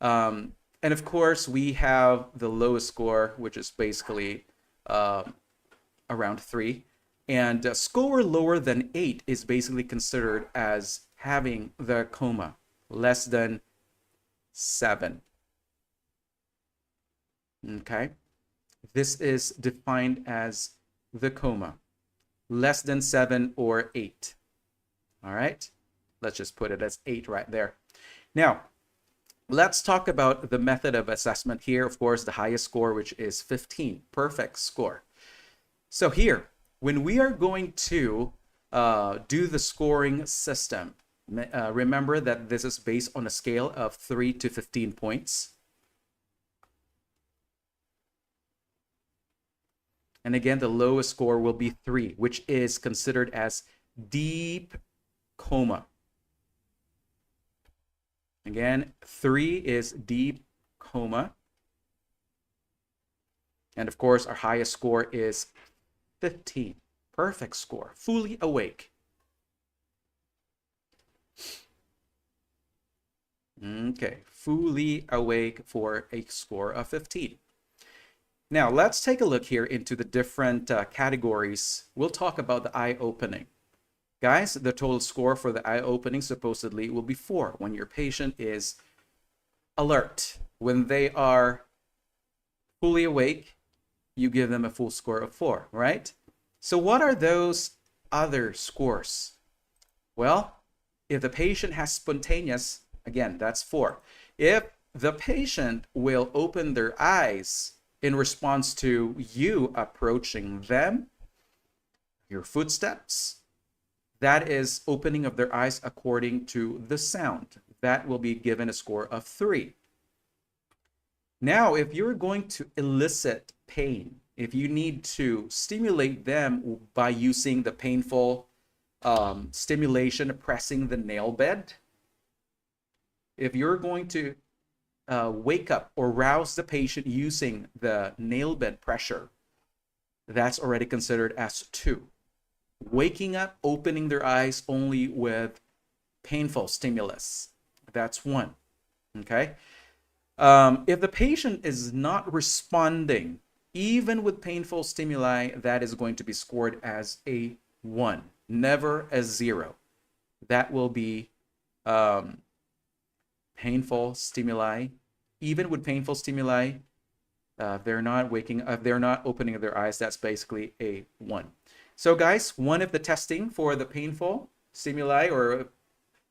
And of course, we have the lowest score, which is basically around 3. And a score lower than 8 is basically considered as having the coma. Less than 7. Okay, this is defined as the coma. Less than 7 or 8. All right, let's just put it as 8 right there. Now, let's talk about the method of assessment here. Of course, the highest score, which is 15, perfect score. So here, when we are going to do the scoring system, remember that this is based on a scale of 3 to 15 points. And again, the lowest score will be 3, which is considered as deep coma. Again, 3 is deep coma. And of course, our highest score is 15. Perfect score. Fully awake. Okay, fully awake for a score of 15. Now, let's take a look here into the different categories. We'll talk about the eye opening. Guys, the total score for the eye opening supposedly will be 4 when your patient is alert. When they are fully awake, you give them a full score of 4, right? So what are those other scores? Well, if the patient has spontaneous, again, that's 4. If the patient will open their eyes in response to you approaching them, your footsteps, that is opening of their eyes according to the sound. That will be given a score of 3. Now, if you're going to elicit pain, if you need to stimulate them by using the painful stimulation, pressing the nail bed, if you're going to wake up or rouse the patient using the nail bed pressure, that's already considered as 2. Waking up, opening their eyes only with painful stimulus, that's 1. Okay. If the patient is not responding, even with painful stimuli, that is going to be scored as a 1, never a 0. That will be painful stimuli. Even with painful stimuli, they're not waking up, they're not opening their eyes, that's basically a 1. So guys, one of the testing for the painful stimuli, or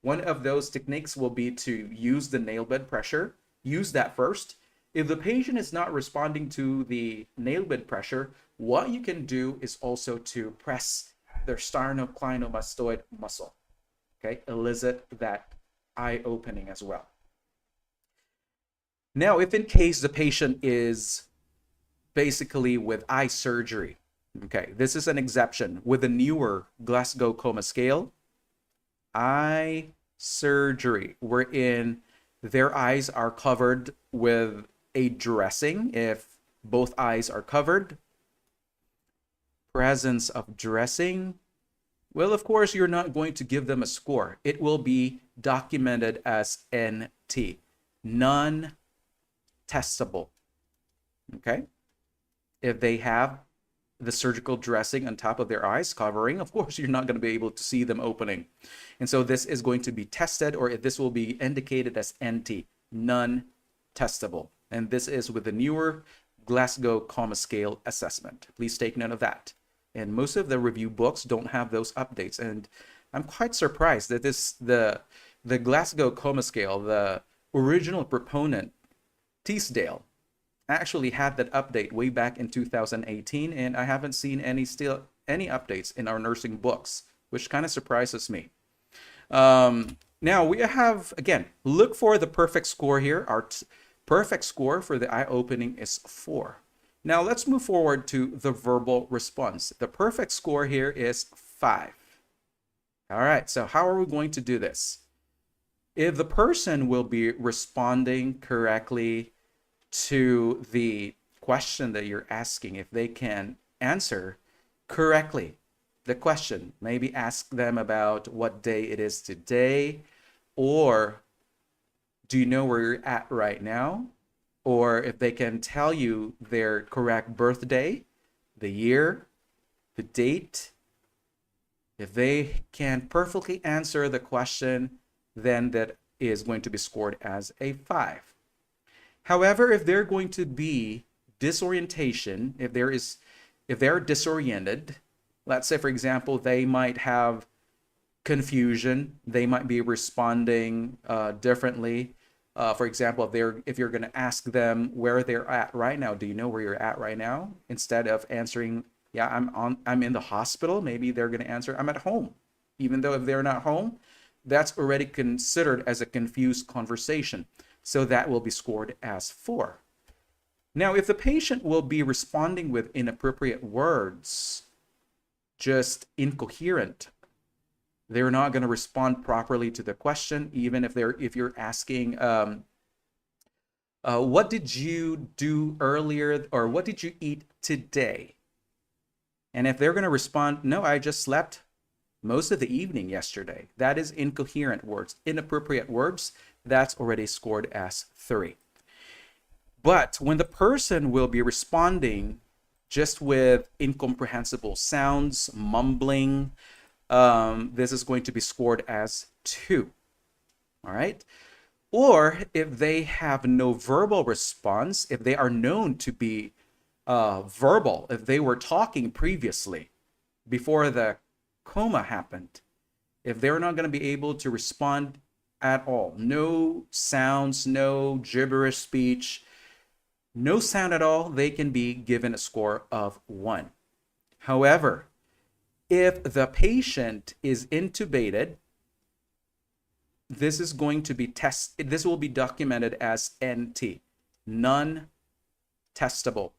one of those techniques, will be to use the nail bed pressure. Use that first. If the patient is not responding to the nail bed pressure, what you can do is also to press their sternocleidomastoid muscle. Okay, elicit that eye opening as well. Now, if in case the patient is basically with eye surgery, okay, this is an exception. With the newer Glasgow Coma Scale, eye surgery, wherein their eyes are covered with a dressing. If both eyes are covered, presence of dressing, well, of course, you're not going to give them a score. It will be documented as NT, non-testable. Okay? If they have the surgical dressing on top of their eyes covering, of course, you're not going to be able to see them opening. And so this is going to be tested, or this will be indicated as NT, non-testable. And this is with the newer Glasgow Coma Scale assessment. Please take note of that. And most of the review books don't have those updates. And I'm quite surprised that the Glasgow Coma Scale, the original proponent, Teasdale, actually had that update way back in 2018, and I haven't seen any updates in our nursing books, which kind of surprises me. Now we have, again, look for the perfect score here. Our perfect score for the eye opening is 4. Now let's move forward to the verbal response. The perfect score here is 5. All right, so how are we going to do this? If the person will be responding correctly to the question that you're asking, if they can answer correctly the question, maybe ask them about what day it is today, or do you know where you're at right now? Or if they can tell you their correct birthday, the year, the date, if they can perfectly answer the question, then that is going to be scored as a 5. However, if they're going to be disorientation, if they're disoriented, let's say, for example, they might have confusion, they might be responding differently. For example, if you're going to ask them where they're at right now, do you know where you're at right now? Instead of answering, yeah, I'm in the hospital, maybe they're going to answer, I'm at home. Even though if they're not home, that's already considered as a confused conversation. So that will be scored as 4. Now, if the patient will be responding with inappropriate words, just incoherent, they're not going to respond properly to the question, even if you're asking, what did you do earlier, or what did you eat today? And if they're going to respond, no, I just slept most of the evening yesterday, that is incoherent words, inappropriate words. That's already scored as 3. But when the person will be responding just with incomprehensible sounds, mumbling, this is going to be scored as 2. All right. Or if they have no verbal response, if they are known to be verbal, if they were talking previously before the coma happened, if they're not going to be able to respond at all, no sounds, no gibberish speech, no sound at all, they can be given a score of 1. However, if the patient is intubated, this is going to be this will be documented as NT, non-testable.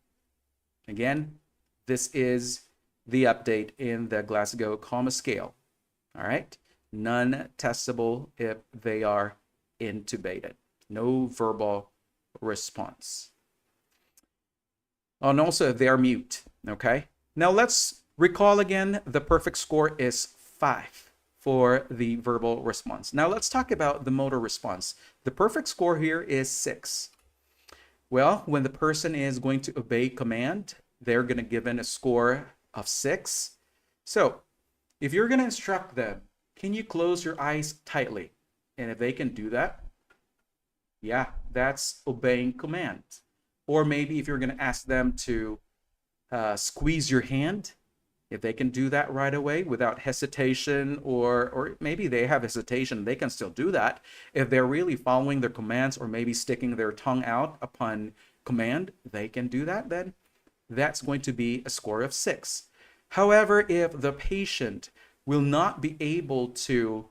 Again, this is the update in the Glasgow Coma Scale. All right, non-testable if they are intubated. No verbal response. And also if they are mute. Okay, now let's recall again, the perfect score is 5 for the verbal response. Now let's talk about the motor response. The perfect score here is 6. Well, when the person is going to obey command, they're going to give in a score of 6. So if you're going to instruct them, can you close your eyes tightly? And if they can do that, yeah, that's obeying command. Or maybe if you're going to ask them to squeeze your hand, if they can do that right away without hesitation, or maybe they have hesitation, they can still do that. If they're really following their commands or maybe sticking their tongue out upon command, they can do that, then that's going to be a score of 6. However, if the patient will not be able to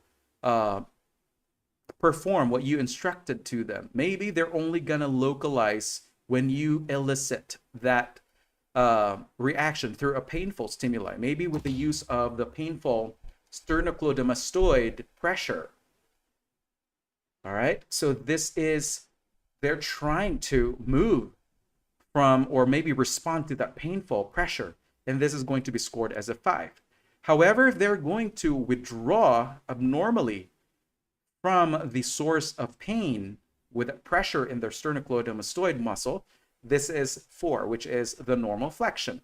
perform what you instructed to them, maybe they're only going to localize when you elicit that reaction through a painful stimuli, maybe with the use of the painful sternocleidomastoid pressure. All right, so this is, they're trying to move from or maybe respond to that painful pressure, and this is going to be scored as a 5. However, if they're going to withdraw abnormally from the source of pain with pressure in their sternocleidomastoid muscle, this is 4, which is the normal flexion.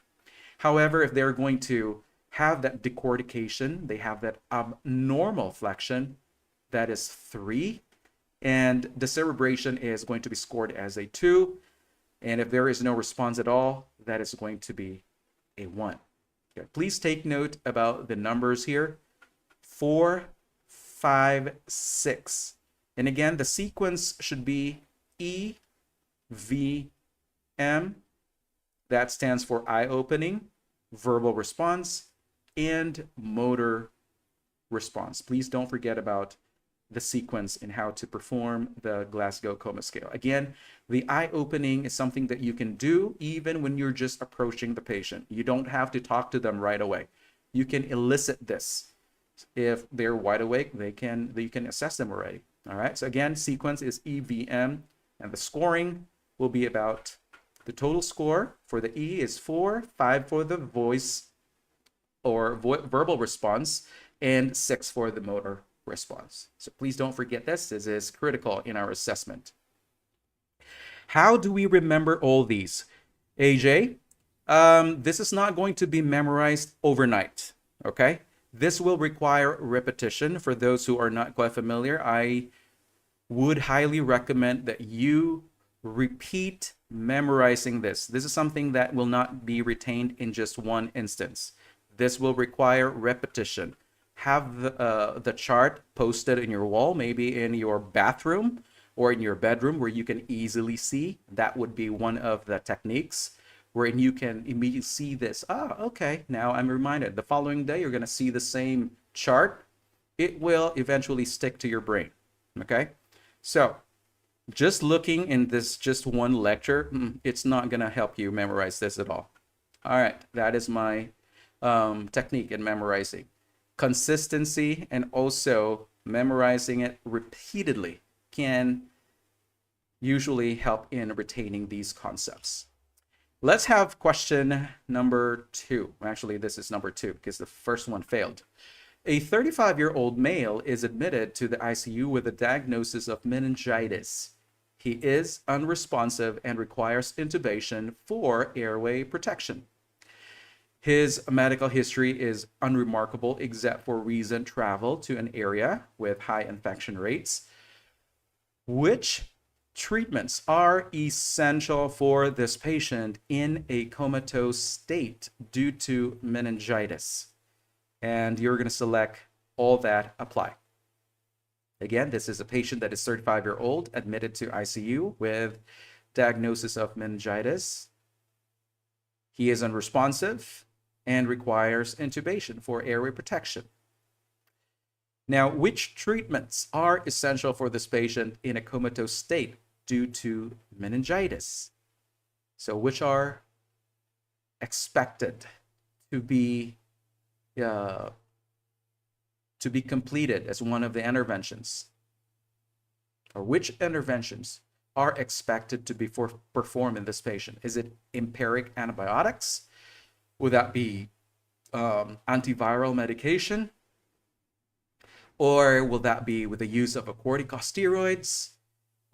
However, if they're going to have that decortication, they have that abnormal flexion, that is 3. And decerebration is going to be scored as a 2. And if there is no response at all, that is going to be a 1. Okay, please take note about the numbers here. 4, 5, 6. And again, the sequence should be E, V, M. That stands for eye opening, verbal response, and motor response. Please don't forget about the sequence and how to perform the Glasgow Coma Scale. Again, the eye opening is something that you can do even when you're just approaching the patient. You don't have to talk to them right away. You can elicit this. If they're wide awake, you can assess them already. All right, so again, sequence is EVM, and the scoring will be about, the total score for the E is 4, 5 for the voice or verbal response, and 6 for the motor response. So please don't forget this. This is critical in our assessment. How do we remember all these? AJ, this is not going to be memorized overnight, okay? This will require repetition. For those who are not quite familiar, I would highly recommend that you repeat memorizing this. This is something that will not be retained in just one instance. This will require repetition. Have the chart posted in your wall, maybe in your bathroom or in your bedroom where you can easily see. That would be one of the techniques wherein you can immediately see this. Ah, okay, now I'm reminded. The following day, you're going to see the same chart. It will eventually stick to your brain, okay? So just looking in this just one lecture, it's not going to help you memorize this at all. All right, that is my technique in memorizing. Consistency and also memorizing it repeatedly can usually help in retaining these concepts. Let's have question number 2. Actually, this is number 2 because the first one failed. A 35-year-old male is admitted to the ICU with a diagnosis of meningitis. He is unresponsive and requires intubation for airway protection. His medical history is unremarkable except for recent travel to an area with high infection rates. Which treatments are essential for this patient in a comatose state due to meningitis? And you're going to select all that apply. Again, this is a patient that is 35-year-old, admitted to ICU with diagnosis of meningitis. He is unresponsive and requires intubation for airway protection. Now, which treatments are essential for this patient in a comatose state due to meningitis? So which are expected to be completed as one of the interventions? Or which interventions are expected to be performed in this patient? Is it empiric antibiotics? Would that be antiviral medication? Or will that be with the use of corticosteroids?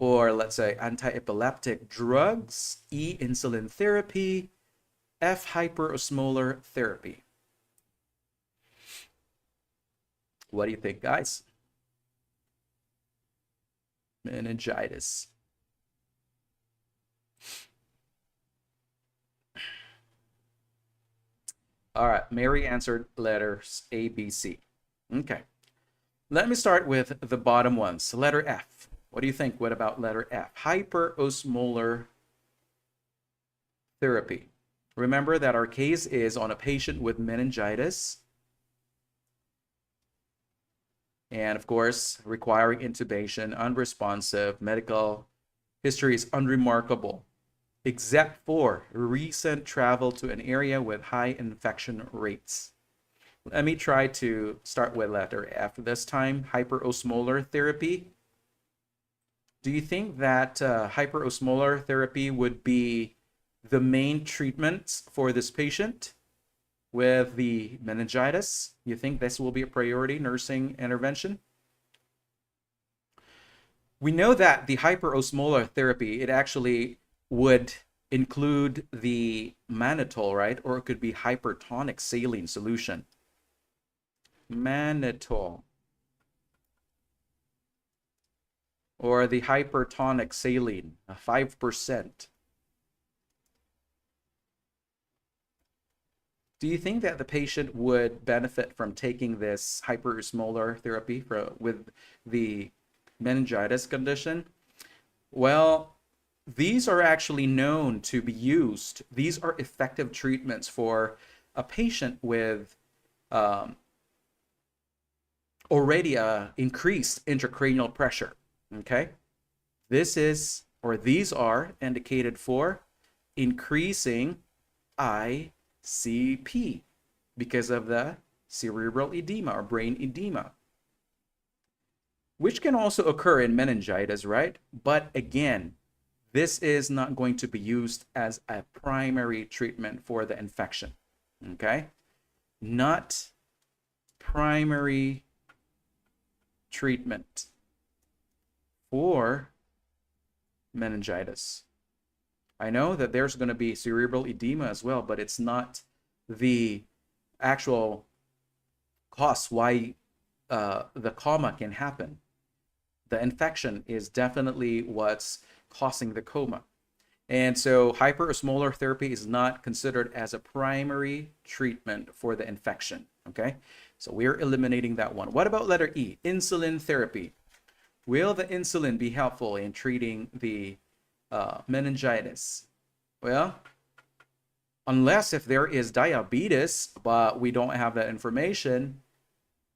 Or let's say anti-epileptic drugs, E, insulin therapy, F, hyperosmolar therapy? What do you think, guys? Meningitis. All right, Mary answered letters A, B, C. Okay, let me start with the bottom ones. Letter F. What do you think? What about letter F? Hyperosmolar therapy. Remember that our case is on a patient with meningitis. And of course, requiring intubation, unresponsive, medical history is unremarkable, except for recent travel to an area with high infection rates. Let me try to start with letter F this time, hyperosmolar therapy. Do you think that hyperosmolar therapy would be the main treatment for this patient with the meningitis? You think this will be a priority nursing intervention? We know that the hyperosmolar therapy, it actually would include the mannitol, right? Or it could be hypertonic saline solution. Mannitol. Or the hypertonic saline, 5%. Do you think that the patient would benefit from taking this hyperosmolar therapy with the meningitis condition? Well, these are actually known to be used. These are effective treatments for a patient with already increased intracranial pressure. Okay, these are indicated for increasing ICP because of the cerebral edema or brain edema, which can also occur in meningitis, right? But again, this is not going to be used as a primary treatment for the infection. Okay, not primary treatment for meningitis. I know that there's going to be cerebral edema as well, but it's not the actual cause why the coma can happen. The infection is definitely what's causing the coma. And so hyperosmolar therapy is not considered as a primary treatment for the infection. Okay, so we're eliminating that one. What about letter E, insulin therapy? Will the insulin be helpful in treating the meningitis? Well, unless if there is diabetes, but we don't have that information,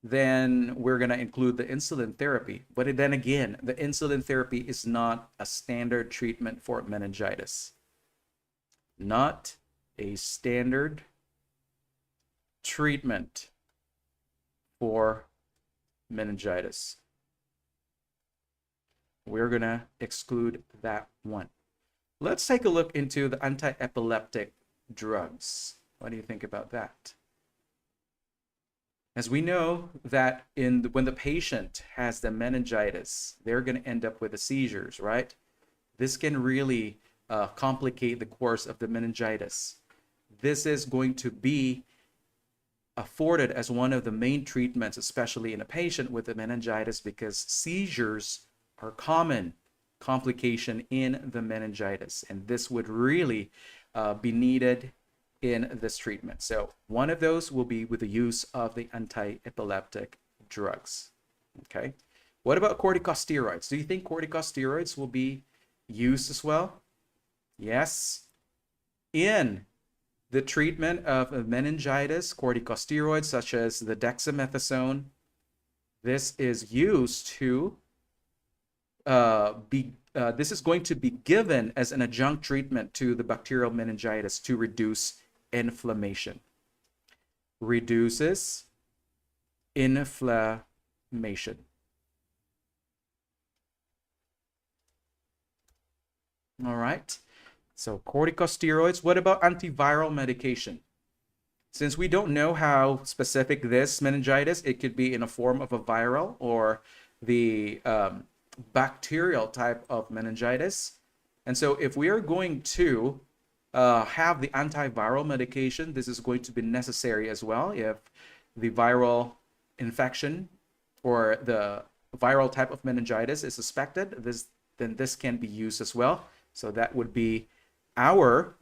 then we're going to include the insulin therapy. But then again, the insulin therapy is not a standard treatment for meningitis. Not a standard treatment for meningitis. We're going to exclude that one. Let's take a look into the anti-epileptic drugs. What do you think about that? As we know that when the patient has the meningitis, they're going to end up with the seizures, right? This can really complicate the course of the meningitis. This is going to be afforded as one of the main treatments, especially in a patient with the meningitis, because seizures are common complication in the meningitis, and this would really be needed in this treatment. So one of those will be with the use of the anti-epileptic drugs. Okay, what about corticosteroids? Do you think corticosteroids will be used as well? Yes, in the treatment of meningitis, corticosteroids such as the dexamethasone, this is used to this is going to be given as an adjunct treatment to the bacterial meningitis to reduce inflammation. Reduces inflammation. All right. So corticosteroids. What about antiviral medication? Since we don't know how specific this meningitis, it could be in a form of a viral or the bacterial type of meningitis. And so if we are going to have the antiviral medication, this is going to be necessary as well. If the viral infection or the viral type of meningitis is suspected, then this can be used as well. So that would be our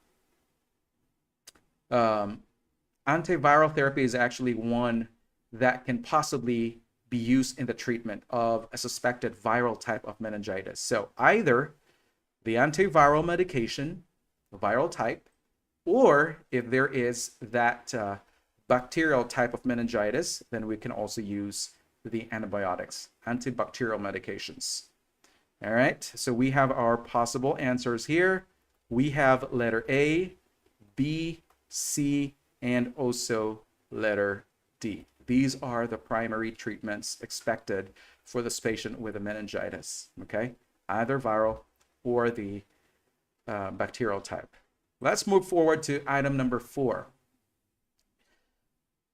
antiviral therapy is actually one that can possibly be used in the treatment of a suspected viral type of meningitis. So either the antiviral medication, viral type, or if there is that bacterial type of meningitis, then we can also use the antibiotics, antibacterial medications. All right, so we have our possible answers here. We have letter A, B, C, and also letter D. These are the primary treatments expected for this patient with a meningitis, okay? Either viral or the bacterial type. Let's move forward to item number 4.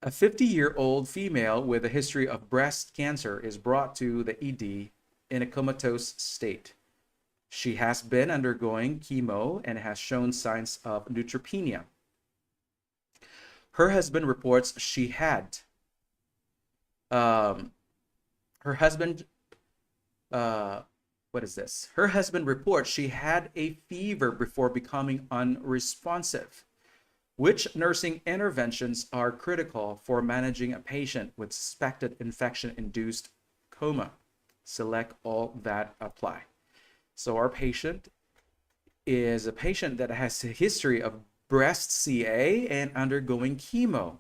A 50-year-old female with a history of breast cancer is brought to the ED in a comatose state. She has been undergoing chemo and has shown signs of neutropenia. Her husband reports she had Her husband reports she had a fever before becoming unresponsive. Which nursing interventions are critical for managing a patient with suspected infection-induced coma? Select all that apply. So our patient is a patient that has a history of breast CA and undergoing chemo,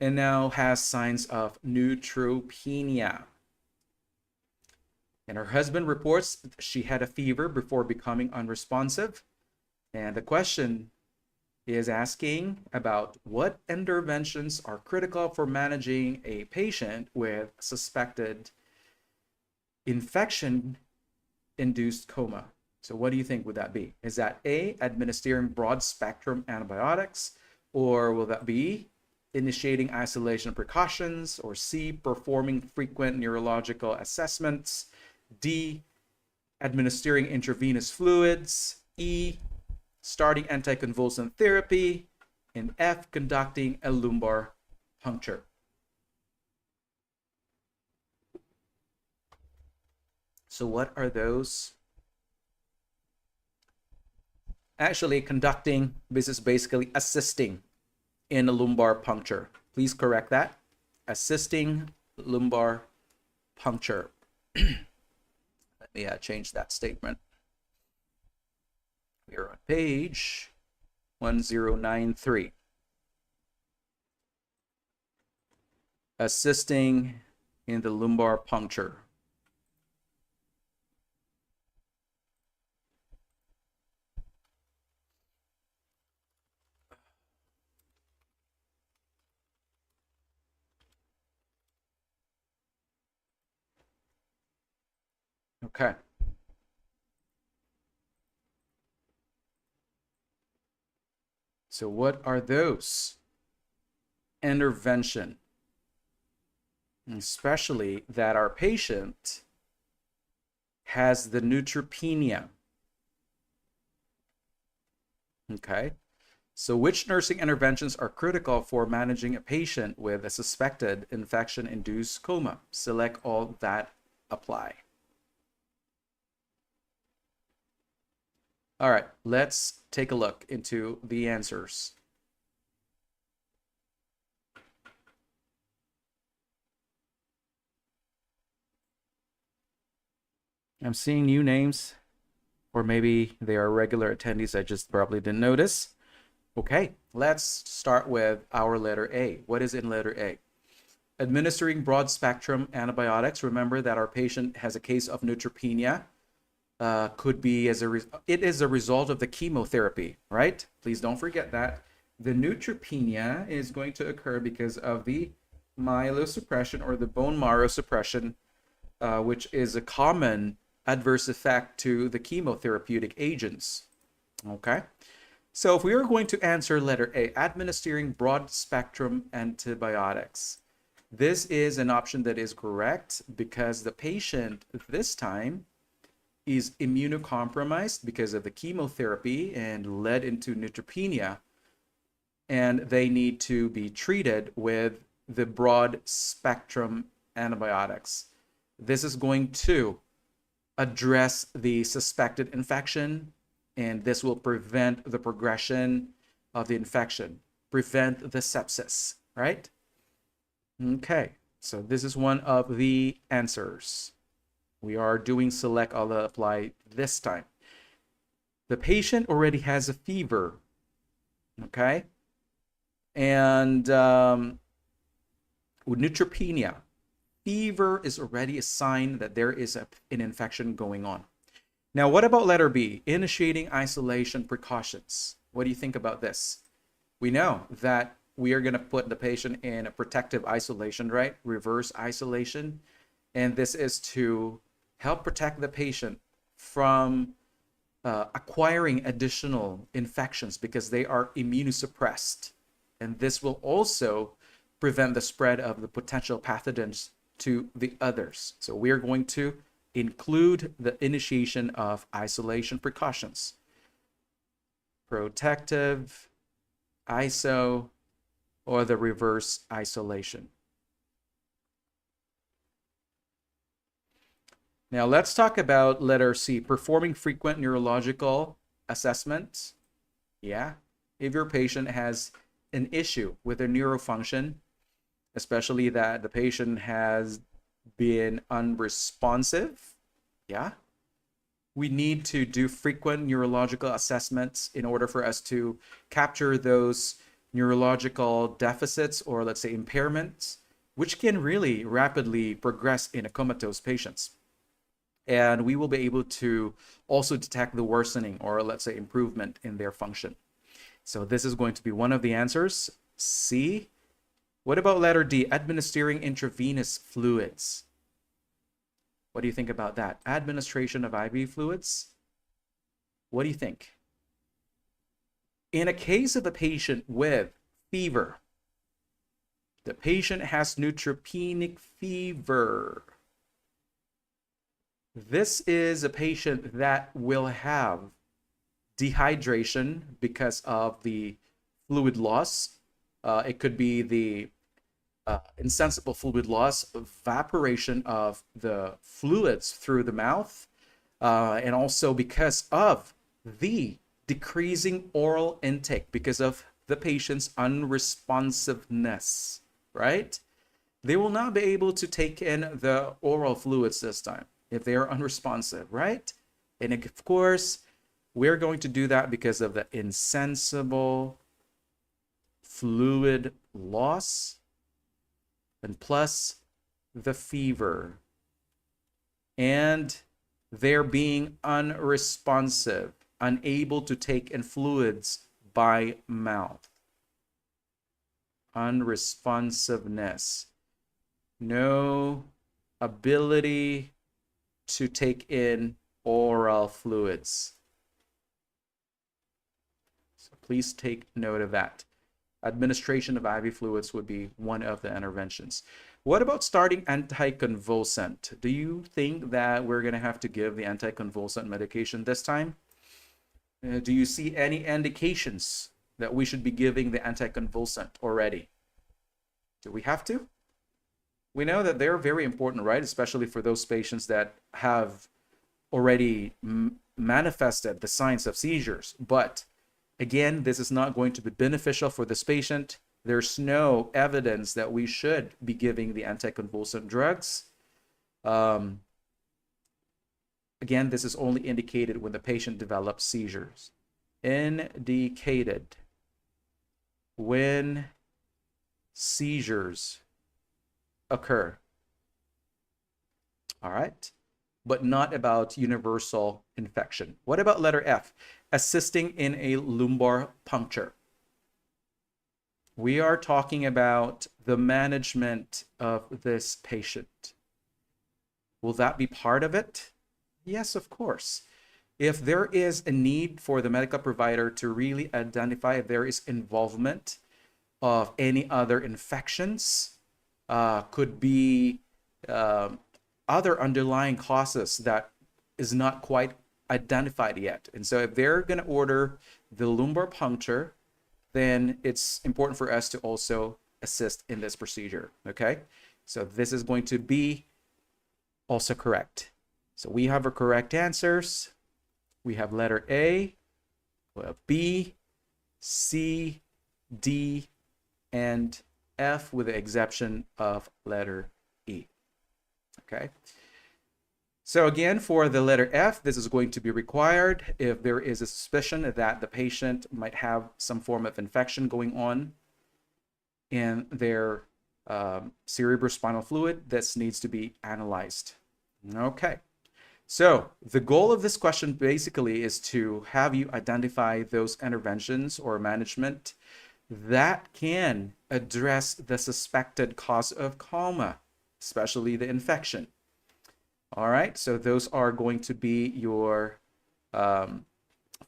and now has signs of neutropenia. And her husband reports she had a fever before becoming unresponsive. And the question is asking about what interventions are critical for managing a patient with suspected infection-induced coma. So what do you think would that be? Is that A, administering broad-spectrum antibiotics, or will that be initiating isolation precautions, or C, performing frequent neurological assessments, D, administering intravenous fluids, E, starting anticonvulsant therapy, and F, conducting a lumbar puncture? So what are those? Actually, conducting, this is basically assisting in a lumbar puncture. Please correct that. Assisting lumbar puncture. Let me change that statement. We are on page 1093. Assisting in the lumbar puncture. Okay. So what are those? Intervention. Especially that our patient has the neutropenia. Okay. So which nursing interventions are critical for managing a patient with a suspected infection-induced coma? Select all that apply. All right, let's take a look into the answers. I'm seeing new names, or maybe they are regular attendees I just probably didn't notice. Okay, let's start with our letter A. What is in letter A? Administering broad-spectrum antibiotics. Remember that our patient has a case of neutropenia. Could be it is a result of the chemotherapy, right? Please don't forget that. The neutropenia is going to occur because of the myelosuppression or the bone marrow suppression, which is a common adverse effect to the chemotherapeutic agents. Okay, so if we are going to answer letter A, administering broad spectrum antibiotics, this is an option that is correct because the patient this time is immunocompromised because of the chemotherapy and led into neutropenia, and they need to be treated with the broad spectrum antibiotics. This is going to address the suspected infection, and this will prevent the progression of the infection, prevent the sepsis, right? Okay, so this is one of the answers. We are doing select all apply this time. The patient already has a fever, okay? And with neutropenia, fever is already a sign that there is an infection going on. Now, what about letter B, initiating isolation precautions? What do you think about this? We know that we are going to put the patient in a protective isolation, right? Reverse isolation. And this is to help protect the patient from acquiring additional infections because they are immunosuppressed. And this will also prevent the spread of the potential pathogens to the others. So we are going to include the initiation of isolation precautions. Protective, ISO, or the reverse isolation. Now let's talk about letter C, performing frequent neurological assessments. Yeah, if your patient has an issue with their neurofunction, especially that the patient has been unresponsive, yeah, we need to do frequent neurological assessments in order for us to capture those neurological deficits or let's say impairments, which can really rapidly progress in a comatose patients. And we will be able to also detect the worsening or let's say improvement in their function. So this is going to be one of the answers, C. What about letter D, administering intravenous fluids? What do you think about that? Administration of IV fluids? What do you think? In a case of a patient with fever, the patient has neutropenic fever. This is a patient that will have dehydration because of the fluid loss. It could be the insensible fluid loss, evaporation of the fluids through the mouth, and also because of the decreasing oral intake because of the patient's unresponsiveness, right? They will not be able to take in the oral fluids this time if they are unresponsive, right? And of course, we're going to do that because of the insensible fluid loss and plus the fever and they're being unresponsive, unable to take in fluids by mouth. Unresponsiveness. No ability to take in oral fluids. So please take note of that. Administration of IV fluids would be one of the interventions. What about starting anticonvulsant? Do you think that we're going to have to give the anticonvulsant medication this time? Do you see any indications that we should be giving the anticonvulsant already? Do we have to? We know that they're very important, right? Especially for those patients that have already manifested the signs of seizures. But again, this is not going to be beneficial for this patient. There's no evidence that we should be giving the anticonvulsant drugs. Again, this is only indicated when the patient develops seizures. Indicated when seizures occur. All right, but not about universal infection. What about letter F? Assisting in a lumbar puncture. We are talking about the management of this patient. Will that be part of it? Yes, of course. If there is a need for the medical provider to really identify if there is involvement of any other infections, could be other underlying causes that is not quite identified yet. And so if they're going to order the lumbar puncture, then it's important for us to also assist in this procedure. Okay, so this is going to be also correct. So we have our correct answers. We have letter A, we have B, C, D, and F, with the exception of letter E. Okay. So again, for the letter F, this is going to be required if there is a suspicion that the patient might have some form of infection going on in their cerebrospinal fluid. This needs to be analyzed. Okay. So the goal of this question basically is to have you identify those interventions or management that can address the suspected cause of coma, especially the infection. All right, so those are going to be your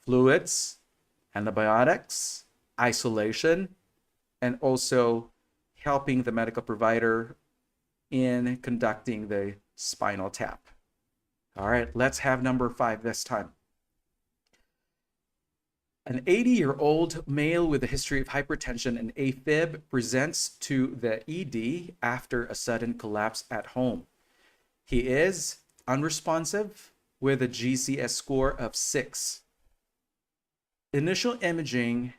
fluids, antibiotics, isolation, and also helping the medical provider in conducting the spinal tap. All right, let's have number 5 this time. An 80-year-old male with a history of hypertension and AFib presents to the ED after a sudden collapse at home. He is unresponsive with a GCS score of 6. Initial imaging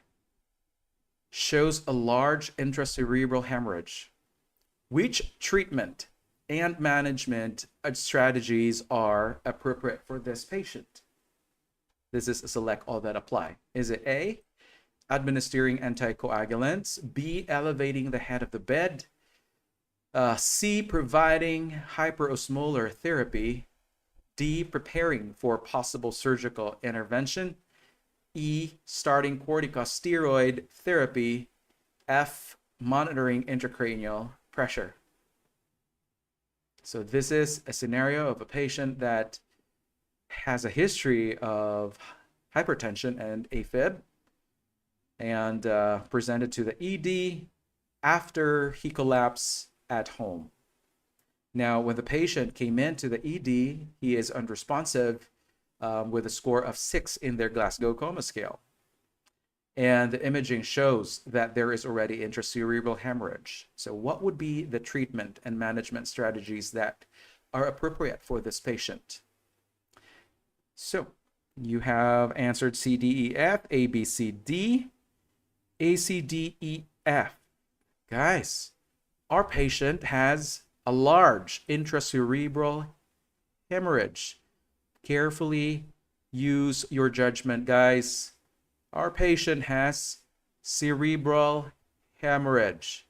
shows a large intracerebral hemorrhage. Which treatment and management strategies are appropriate for this patient? This is a select all that apply. Is it A, administering anticoagulants, B, elevating the head of the bed, C, providing hyperosmolar therapy, D, preparing for possible surgical intervention, E, starting corticosteroid therapy, F, monitoring intracranial pressure? So this is a scenario of a patient that has a history of hypertension and AFib and presented to the ED after he collapsed at home. Now, when the patient came into the ED, he is unresponsive with a score of 6 in their Glasgow Coma Scale. And the imaging shows that there is already intracerebral hemorrhage. So what would be the treatment and management strategies that are appropriate for this patient? So you have answered C, D, E, F, A, B, C, D, A, C, D, E, F. Guys, our patient has a large intracerebral hemorrhage. Carefully use your judgment, guys. Our patient has cerebral hemorrhage.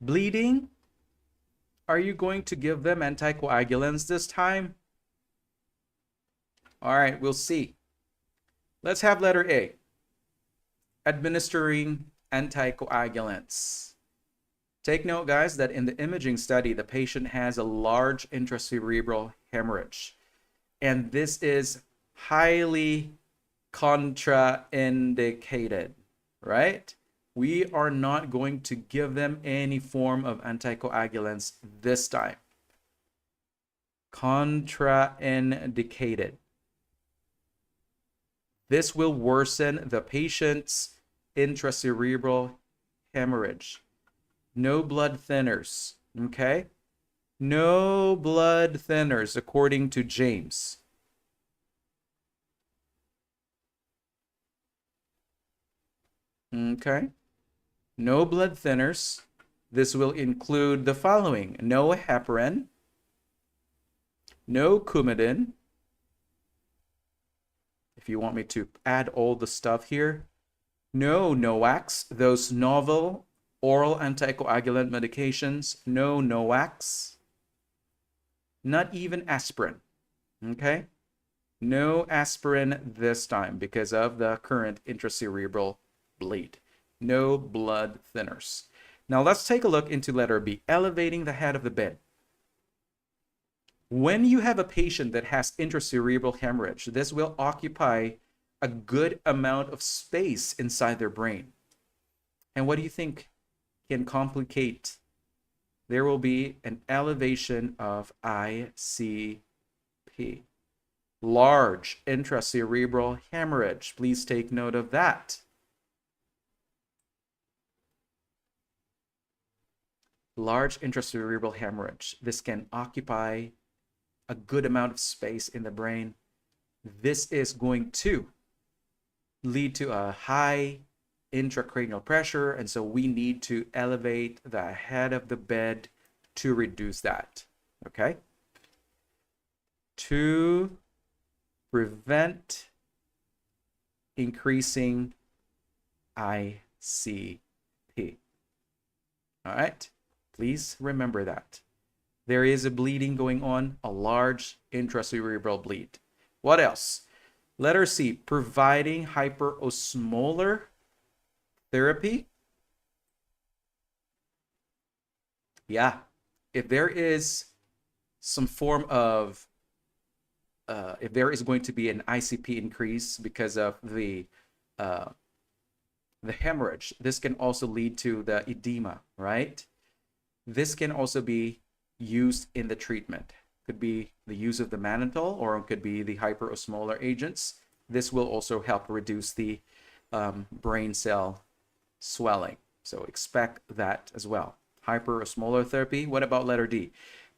Bleeding? Are you going to give them anticoagulants this time? All right, we'll see. Let's have letter A. Administering anticoagulants. Take note, guys, that in the imaging study, the patient has a large intracerebral hemorrhage. And this is highly contraindicated, right? We are not going to give them any form of anticoagulants this time. Contraindicated. This will worsen the patient's intracerebral hemorrhage. No blood thinners, okay? No blood thinners, according to James. Okay? No blood thinners. This will include the following: no heparin, no Coumadin. If you want me to add all the stuff here, no NOACs, those novel oral anticoagulant medications, no NOACs. Not even aspirin. Okay? No aspirin this time because of the current intracerebral bleed. No blood thinners. Now let's take a look into letter B, elevating the head of the bed. When you have a patient that has intracerebral hemorrhage, this will occupy a good amount of space inside their brain. And what do you think can complicate? There will be an elevation of ICP. Large intracerebral hemorrhage. Please take note of that. Large intracerebral hemorrhage. This can occupy a good amount of space in the brain. This is going to lead to a high intracranial pressure, and so we need to elevate the head of the bed to reduce that. Okay? To prevent increasing ICP. All right? Please remember that. There is a bleeding going on, a large intracerebral bleed. What else? Letter C, providing hyperosmolar therapy. Yeah, if there is some form of, if there is going to be an ICP increase because of the hemorrhage, this can also lead to the edema, right? This can also be used in the treatment. Could be the use of the mannitol, or it could be the hyperosmolar agents. This will also help reduce the brain cell swelling. So expect that as well. Hyperosmolar therapy. What about letter D?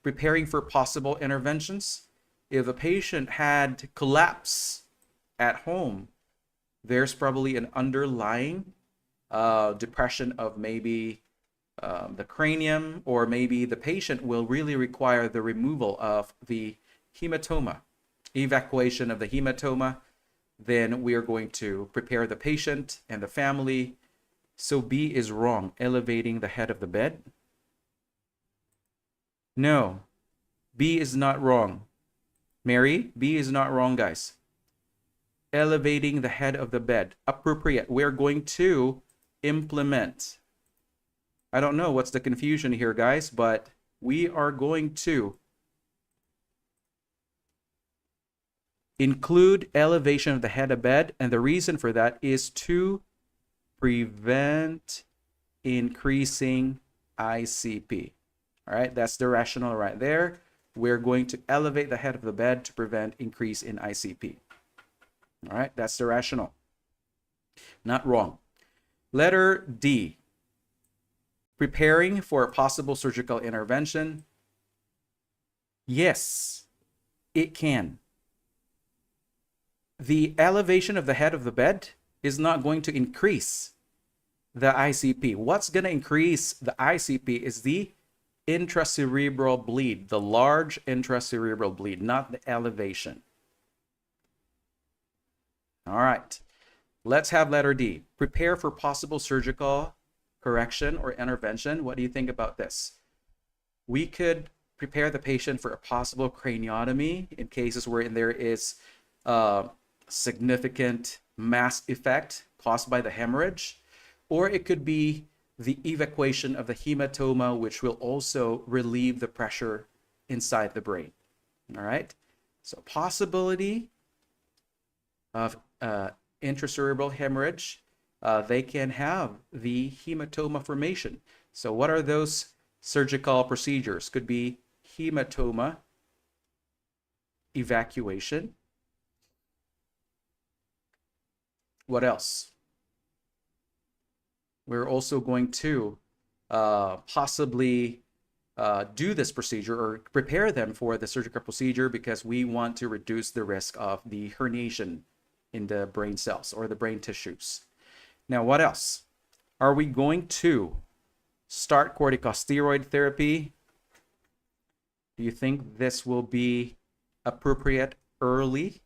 Preparing for possible interventions. If a patient had collapse at home, there's probably an underlying depression of maybe the cranium, or maybe the patient will really require the removal of the hematoma, evacuation of the hematoma. Then we are going to prepare the patient and the family. So B is wrong, elevating the head of the bed. No, B is not wrong. Mary, B is not wrong, guys. Elevating the head of the bed, appropriate. We're going to implement. I don't know what's the confusion here, guys, but we are going to include elevation of the head of bed, and the reason for that is to prevent increasing ICP. All right, that's the rationale right there. We're going to elevate the head of the bed to prevent increase in ICP. All right, that's the rationale. Not wrong. Letter D. Preparing for a possible surgical intervention. Yes, it can. The elevation of the head of the bed is not going to increase the ICP. What's going to increase the ICP is the intracerebral bleed, the large intracerebral bleed, not the elevation. All right, let's have letter D. Prepare for possible surgical correction or intervention. What do you think about this? We could prepare the patient for a possible craniotomy in cases where there is significant mass effect caused by the hemorrhage, or it could be the evacuation of the hematoma, which will also relieve the pressure inside the brain. All right, so possibility of intracerebral hemorrhage. They can have the hematoma formation. So what are those surgical procedures? Could be hematoma evacuation. What else? We're also going to possibly do this procedure or prepare them for the surgical procedure because we want to reduce the risk of the herniation in the brain cells or the brain tissues. Now, what else? Are we going to start corticosteroid therapy? Do you think this will be appropriate early?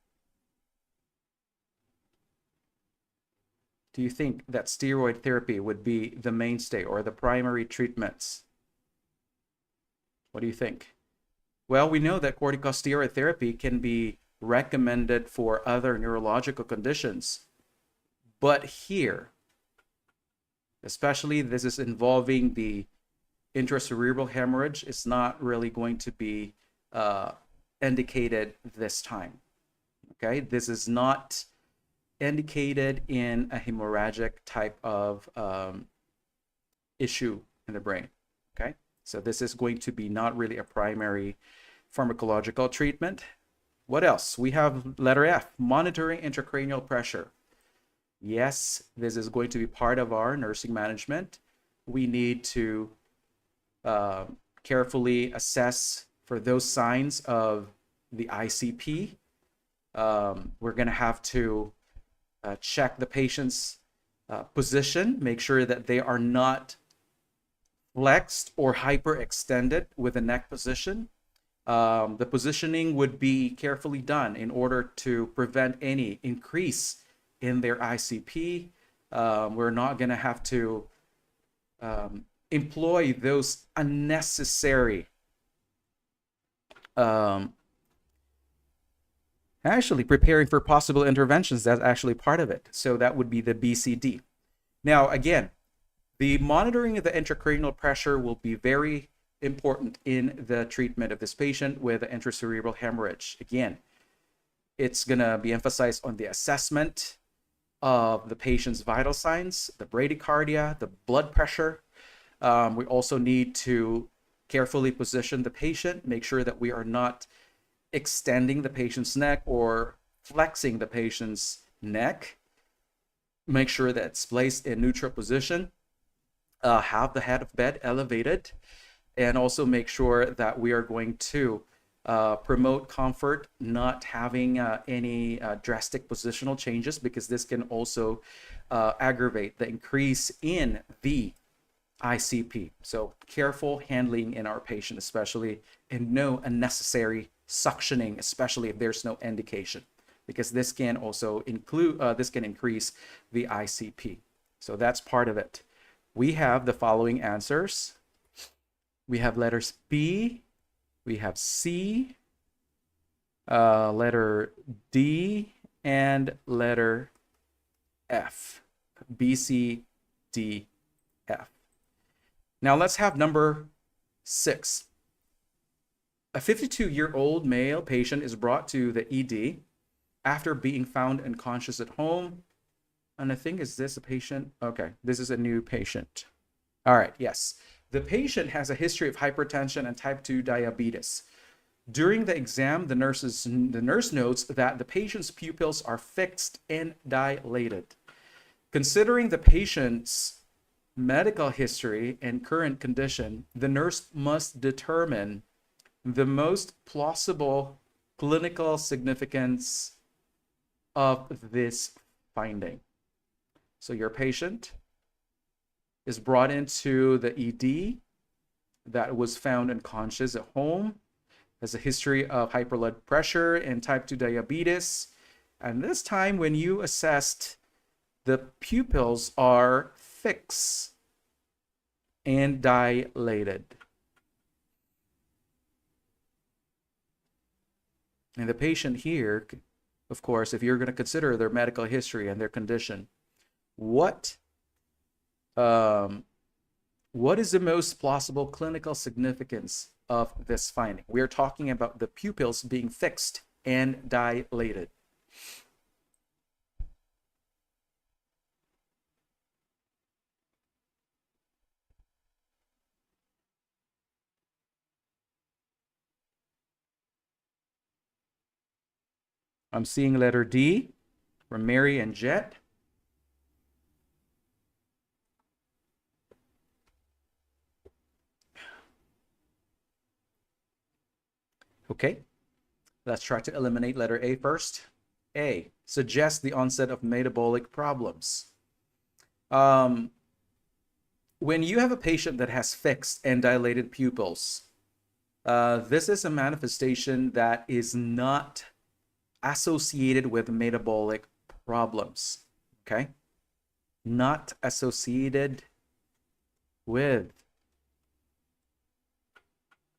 Do you think that steroid therapy would be the mainstay or the primary treatments? What do you think? Well, we know that corticosteroid therapy can be recommended for other neurological conditions. But here, especially this is involving the intracerebral hemorrhage, it's not really going to be indicated this time. Okay, this is not indicated in a hemorrhagic type of issue in the brain. Okay, so this is going to be not really a primary pharmacological treatment. What else? We have letter F, monitoring intracranial pressure. Yes, this is going to be part of our nursing management. We need to carefully assess for those signs of the ICP. We're going to have to check the patient's position, make sure that they are not flexed or hyperextended with the neck position. The positioning would be carefully done in order to prevent any increase in their ICP. We're not going to have to employ those unnecessary actually preparing for possible interventions. That's actually part of it. So that would be the BCD. Now, again, the monitoring of the intracranial pressure will be very important in the treatment of this patient with intracerebral hemorrhage. Again, it's going to be emphasized on the assessment of the patient's vital signs, the bradycardia, the blood pressure. We also need to carefully position the patient, make sure that we are not extending the patient's neck or flexing the patient's neck. Make sure that it's placed in neutral position. Have the head of bed elevated, and also make sure that we are going to promote comfort, not having any drastic positional changes, because this can also aggravate the increase in the ICP. So careful handling in our patient, especially, and no unnecessary suctioning, especially if there's no indication, because this can also include, this can increase the ICP. So that's part of it. We have the following answers. We have letters B, we have C, letter D, and letter F. B, C, D, F. Now let's have number 6. A 52-year-old male patient is brought to the ED after being found unconscious at home. And I think, is this a patient? Okay, this is a new patient. All right, yes. The patient has a history of hypertension and type 2 diabetes. During the exam, the nurse notes that the patient's pupils are fixed and dilated. Considering the patient's medical history and current condition, the nurse must determine the most plausible clinical significance of this finding. So your patient is brought into the ED that was found unconscious at home, has a history of high blood pressure and type 2 diabetes. And this time when you assessed, the pupils are fixed and dilated. And the patient here, of course, if you're going to consider their medical history and their condition, what is the most plausible clinical significance of this finding? We are talking about the pupils being fixed and dilated. I'm seeing letter D from Mary and Jet. Okay, let's try to eliminate letter A first. A, suggests the onset of metabolic problems. When you have a patient that has fixed and dilated pupils, this is a manifestation that is not associated with metabolic problems, okay? Not associated with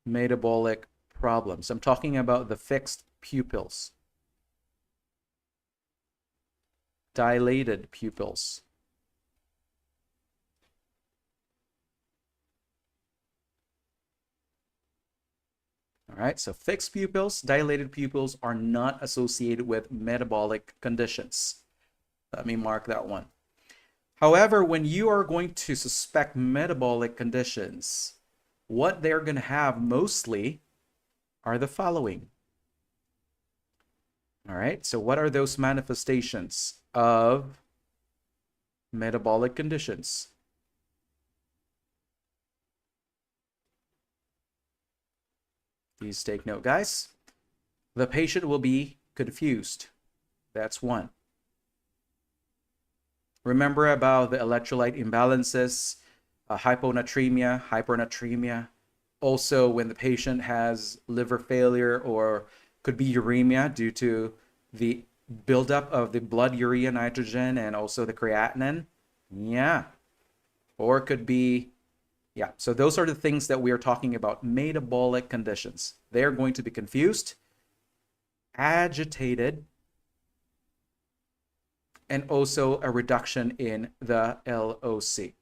metabolic problems. I'm talking about the fixed pupils, dilated pupils. All right, so fixed pupils, dilated pupils are not associated with metabolic conditions. Let me mark that one. However, when you are going to suspect metabolic conditions, what they're going to have mostly are the following. All right, so what are those manifestations of metabolic conditions? Please take note, guys. The patient will be confused. That's one. Remember about the electrolyte imbalances, hyponatremia, hypernatremia. Also, when the patient has liver failure or could be uremia due to the buildup of the blood urea nitrogen and also the creatinine. Yeah. Or it could be, yeah. So those are the things that we are talking about, metabolic conditions. They're going to be confused, agitated, and also a reduction in the LOC.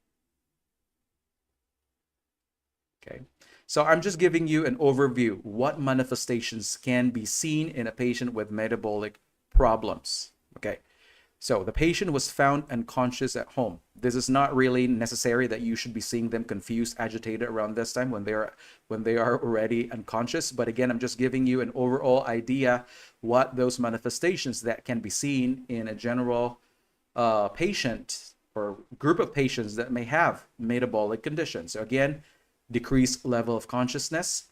Okay. So I'm just giving you an overview, what manifestations can be seen in a patient with metabolic problems. Okay. So the patient was found unconscious at home. This is not really necessary that you should be seeing them confused, agitated around this time when they are already unconscious. But again, I'm just giving you an overall idea what those manifestations that can be seen in a general patient or group of patients that may have metabolic conditions. So again, decreased level of consciousness.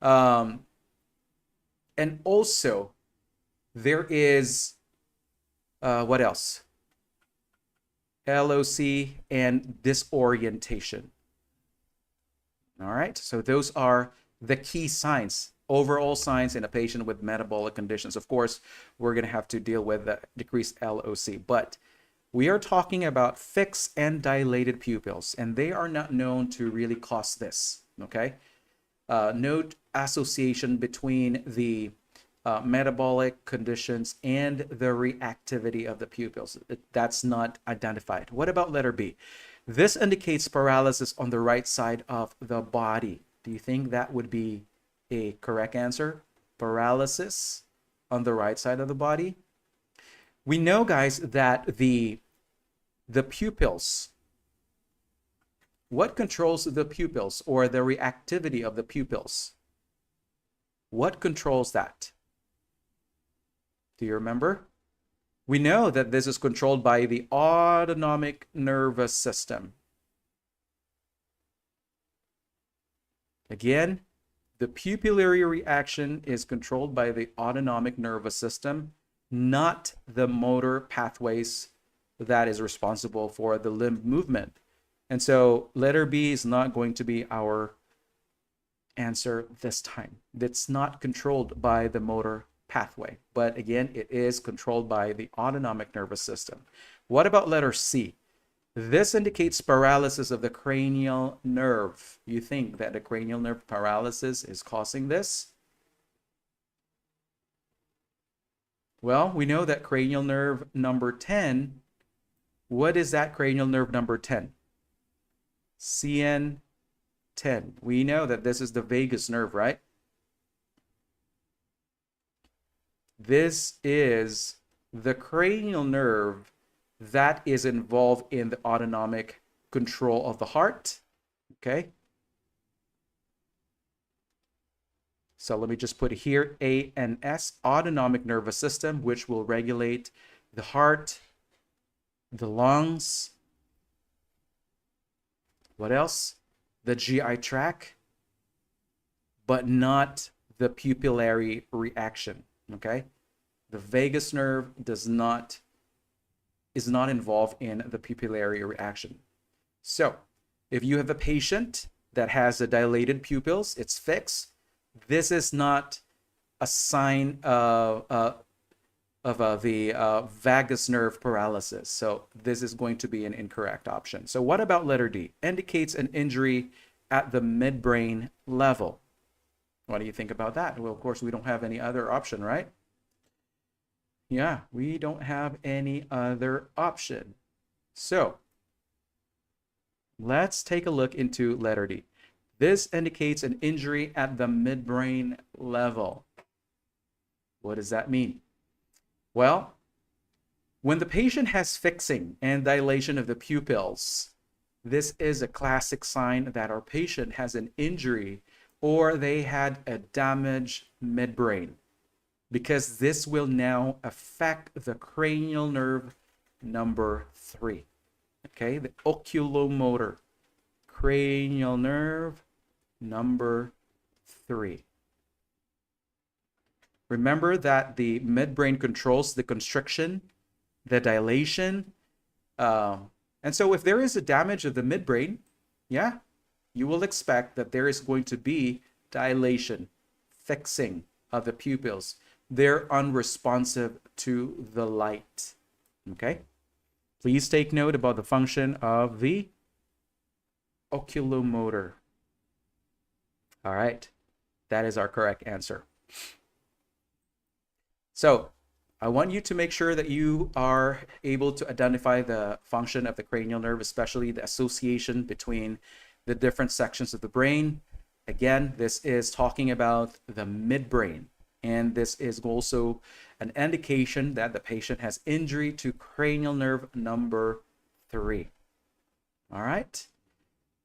And also, there is, what else? LOC and disorientation. All right, so those are the key signs, overall signs in a patient with metabolic conditions. Of course, we're going to have to deal with the decreased LOC, but we are talking about fixed and dilated pupils, and they are not known to really cause this, okay? Note association between the metabolic conditions and the reactivity of the pupils. That's not identified. What about letter B? This indicates paralysis on the right side of the body. Do you think that would be a correct answer? Paralysis on the right side of the body? We know, guys, that the pupils, what controls the pupils or the reactivity of the pupils? What controls that? Do you remember? We know that this is controlled by the autonomic nervous system. Again, the pupillary reaction is controlled by the autonomic nervous system, not the motor pathways that is responsible for the limb movement. And so letter B is not going to be our answer this time. It's not controlled by the motor pathway, but again, it is controlled by the autonomic nervous system. What about letter C? This indicates paralysis of the cranial nerve. You think that the cranial nerve paralysis is causing this? Well, we know that cranial nerve number 10. What is that cranial nerve number 10? CN10. We know that this is the vagus nerve, right? This is the cranial nerve that is involved in the autonomic control of the heart. Okay. So let me just put it here, ANS, autonomic nervous system, which will regulate the heart, the lungs. What else? The GI tract, but not the pupillary reaction. Okay, the vagus nerve is not involved in the pupillary reaction. So if you have a patient that has a dilated pupils, it's fixed. This is not a sign of the vagus nerve paralysis. So this is going to be an incorrect option. So what about letter D? Indicates an injury at the midbrain level. What do you think about that? Well, of course, we don't have any other option, right? Yeah, we don't have any other option. So let's take a look into letter D. This indicates an injury at the midbrain level. What does that mean? Well, when the patient has fixing and dilation of the pupils, this is a classic sign that our patient has an injury or they had a damaged midbrain, because this will now affect the cranial nerve number 3. Okay, the oculomotor cranial nerve number 3. Remember that the midbrain controls the constriction, the dilation. And so if there is a damage of the midbrain, yeah, you will expect that there is going to be dilation, fixing of the pupils. They're unresponsive to the light. Okay? Please take note about the function of the oculomotor. All right. That is our correct answer. So I want you to make sure that you are able to identify the function of the cranial nerve, especially the association between the different sections of the brain. Again, this is talking about the midbrain, and this is also an indication that the patient has injury to cranial nerve number 3. All right?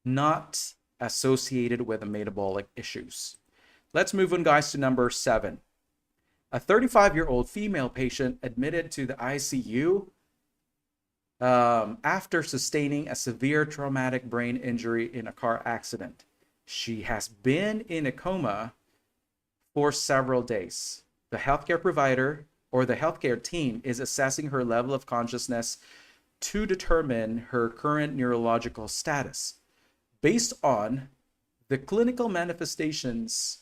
Not associated with the metabolic issues. Let's move on, guys, to number 7. A 35-year-old female patient admitted to the ICU after sustaining a severe traumatic brain injury in a car accident. She has been in a coma for several days. The healthcare provider or the healthcare team is assessing her level of consciousness to determine her current neurological status. Based on the clinical manifestations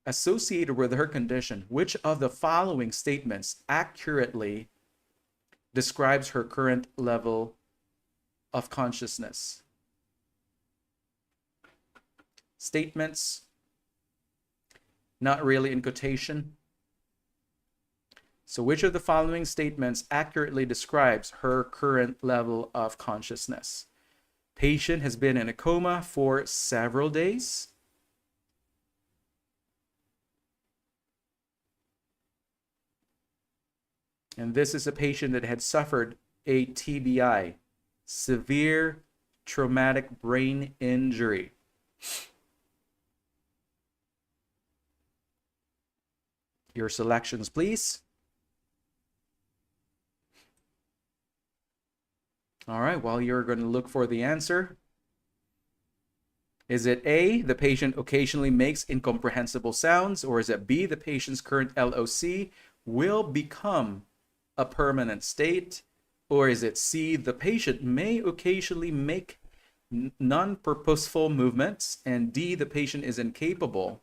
associated with her condition, which of the following statements accurately describes her current level of consciousness? Statements not really in quotation. So which of the following statements accurately describes her current level of consciousness? Patient has been in a coma for several days. And this is a patient that had suffered a TBI, severe traumatic brain injury. Your selections, please. All right, well, you're going to look for the answer. Is it A, the patient occasionally makes incomprehensible sounds, or is it B, the patient's current LOC will become a permanent state, or is it C, the patient may occasionally make non-purposeful movements, and D, the patient is incapable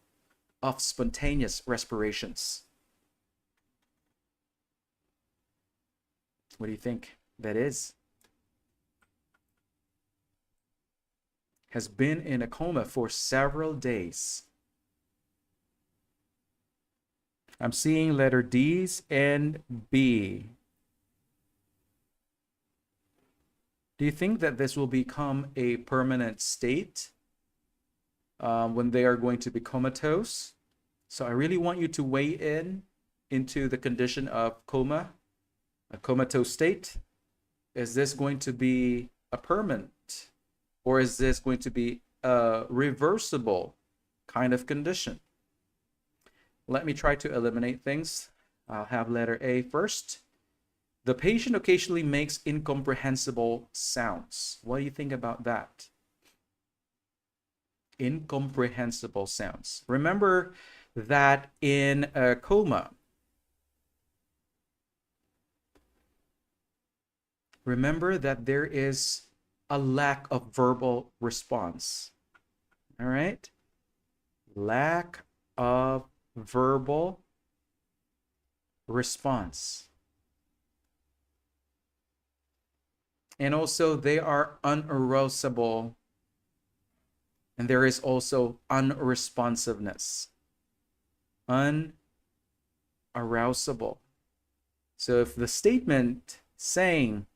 of spontaneous respirations? What do you think that is? Has been in a coma for several days. I'm seeing letter D's and B. Do you think that this will become a permanent state when they are going to be comatose? So I really want you to weigh in into the condition of coma, a comatose state. Is this going to be a permanent, or is this going to be a reversible kind of condition? Let me try to eliminate things. I'll have letter A first. The patient occasionally makes incomprehensible sounds. What do you think about that? Incomprehensible sounds. Remember that in a coma, remember that there is a lack of verbal response. All right? Lack of verbal response. And also they are unarousable And there is also unresponsiveness, unarousable. So if the statement saying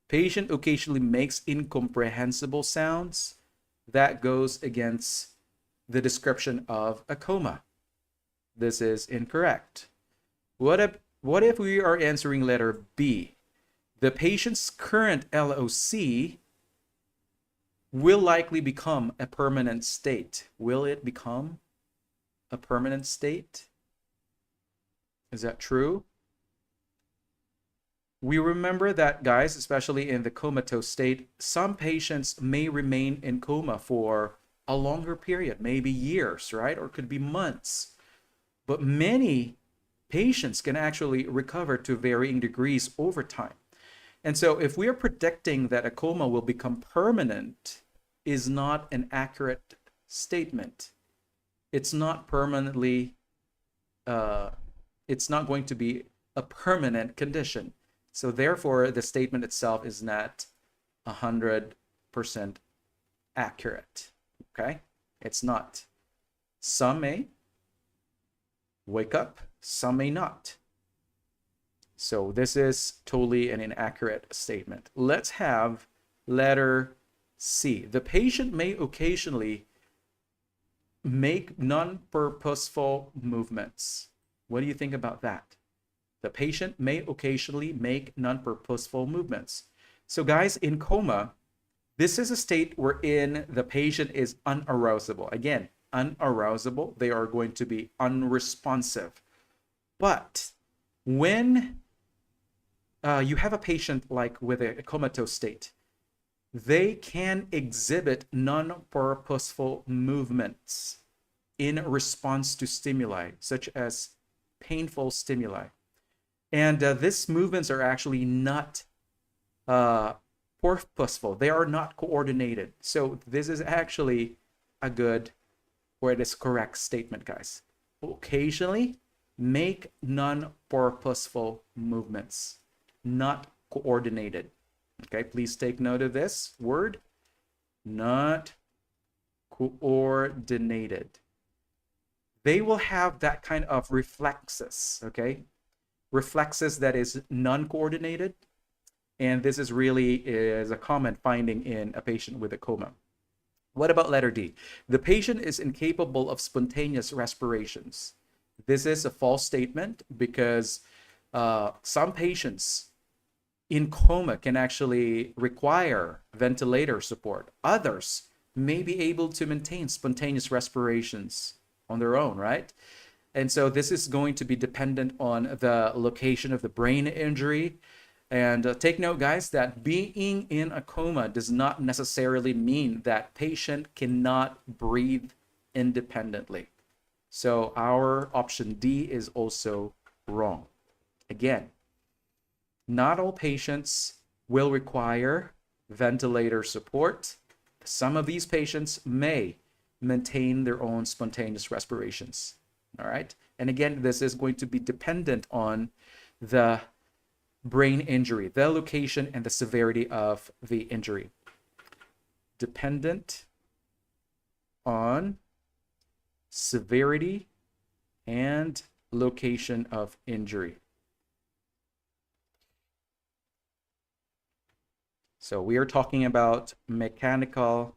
patient occasionally makes incomprehensible sounds, that goes against the description of a coma. This is incorrect. What if we are answering letter B? The patient's current LOC will likely become a permanent state. Will it become a permanent state? Is that true? We remember that, guys, especially in the comatose state, some patients may remain in coma for a longer period, maybe years, right? Or it could be months. But many patients can actually recover to varying degrees over time. And so if we are predicting that a coma will become permanent, is not an accurate statement. It's not permanently, it's not going to be a permanent condition. So therefore, the statement itself is not 100% accurate, okay? It's not. Some may wake up, some may not. So this is totally an inaccurate statement. Let's have letter C. The patient may occasionally make non-purposeful movements. What do you think about that? The patient may occasionally make non-purposeful movements. So guys, in coma, this is a state wherein the patient is unarousable. Again, unarousable. They are going to be unresponsive. But when you have a patient like with a comatose state, they can exhibit non-purposeful movements in response to stimuli, such as painful stimuli. And these movements are actually not purposeful. They are not coordinated. So this is actually a good, or it is correct statement, guys. Occasionally make non-purposeful movements, not coordinated. Okay, please take note of this word, not coordinated. They will have that kind of reflexes, okay? Reflexes that is non-coordinated. And this is a common finding in a patient with a coma. What about letter D? The patient is incapable of spontaneous respirations. This is a false statement because some patients in coma can actually require ventilator support. Others may be able to maintain spontaneous respirations on their own, right? And so this is going to be dependent on the location of the brain injury. And take note, guys, that being in a coma does not necessarily mean that patient cannot breathe independently. So our option D is also wrong. Again, not all patients will require ventilator support. Some of these patients may maintain their own spontaneous respirations. All right. And again, this is going to be dependent on the brain injury, the location and the severity of the injury. Dependent on severity and location of injury. So we are talking about mechanical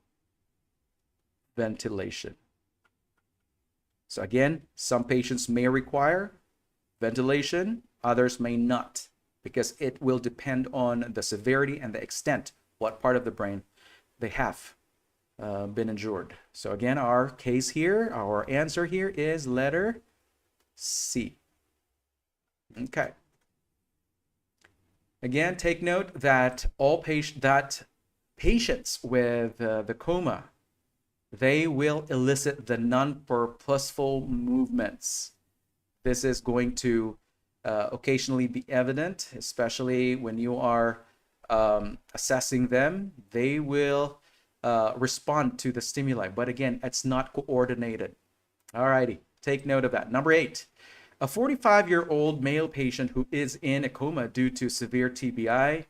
ventilation. So again, some patients may require ventilation, others may not, because it will depend on the severity and the extent, what part of the brain they have been injured. So again, our case here, our answer here is letter C. Okay. Again, take note that patients with the coma, they will elicit the non-purposeful movements. This is going to occasionally be evident, especially when you are assessing them. They will respond to the stimuli, but again, it's not coordinated. Alrighty, take note of that. Number 8, a 45-year-old male patient who is in a coma due to severe TBI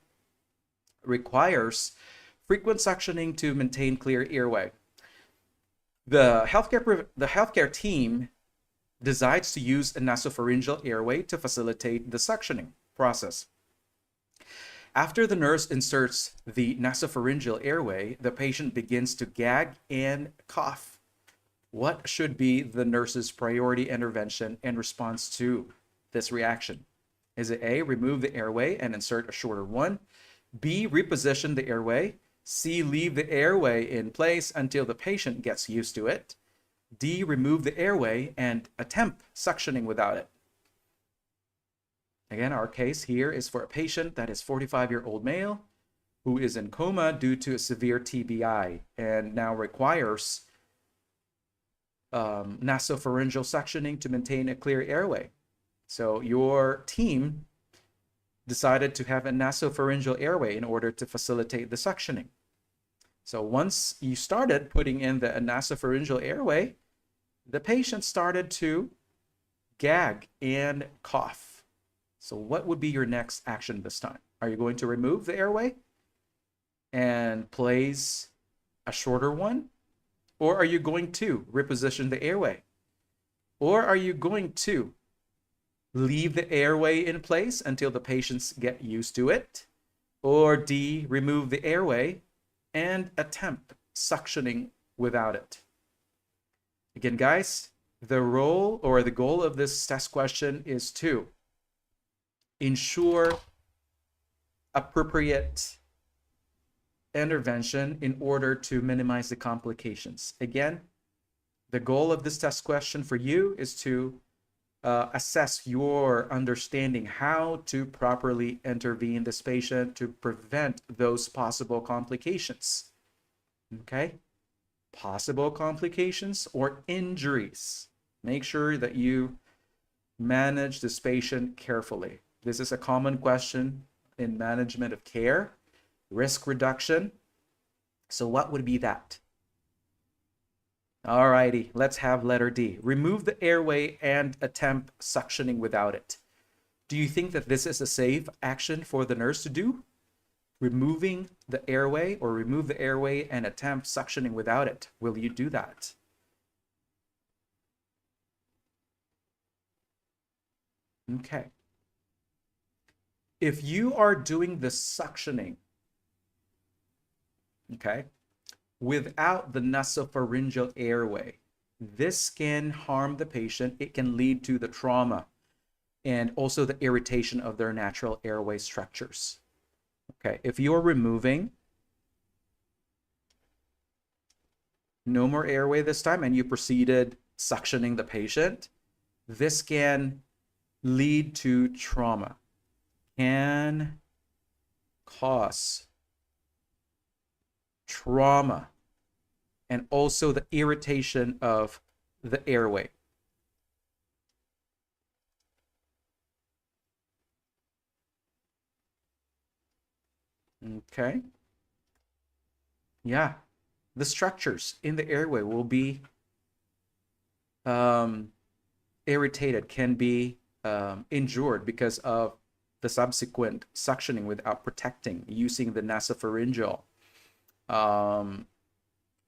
requires frequent suctioning to maintain clear airway. The healthcare team decides to use a nasopharyngeal airway to facilitate the suctioning process. After the nurse inserts the nasopharyngeal airway, the patient begins to gag and cough. What should be the nurse's priority intervention in response to this reaction? Is it A, remove the airway and insert a shorter one? B, reposition the airway? C, leave the airway in place until the patient gets used to it? D, remove the airway and attempt suctioning without it? Again, our case here is for a patient that is 45-year-old male who is in coma due to a severe TBI and now requires nasopharyngeal suctioning to maintain a clear airway. So your team decided to have a nasopharyngeal airway in order to facilitate the suctioning. So once you started putting in the nasopharyngeal airway, the patient started to gag and cough. So what would be your next action this time? Are you going to remove the airway and place a shorter one? Or are you going to reposition the airway? Or are you going to leave the airway in place until the patients get used to it? Or D, remove the airway and attempt suctioning without it? Again, guys, the role or the goal of this test question is to ensure appropriate intervention in order to minimize the complications. Again, the goal of this test question for you is to assess your understanding how to properly intervene this patient to prevent those possible complications. Okay? Possible complications or injuries. Make sure that you manage this patient carefully. This is a common question in management of care, risk reduction. So what would be that? Alrighty, let's have letter D. Remove the airway and attempt suctioning without it. Do you think that this is a safe action for the nurse to do? Removing the airway or remove the airway and attempt suctioning without it. Will you do that? Okay. If you are doing the suctioning, okay, without the nasopharyngeal airway, this can harm the patient. It can lead to the trauma and also the irritation of their natural airway structures. Okay, if you are removing, no more airway this time, and you proceeded suctioning the patient, this can lead to trauma, can cause trauma, and also the irritation of the airway. Okay. Yeah, the structures in the airway will be irritated, can be injured because of the subsequent suctioning without protecting using the nasopharyngeal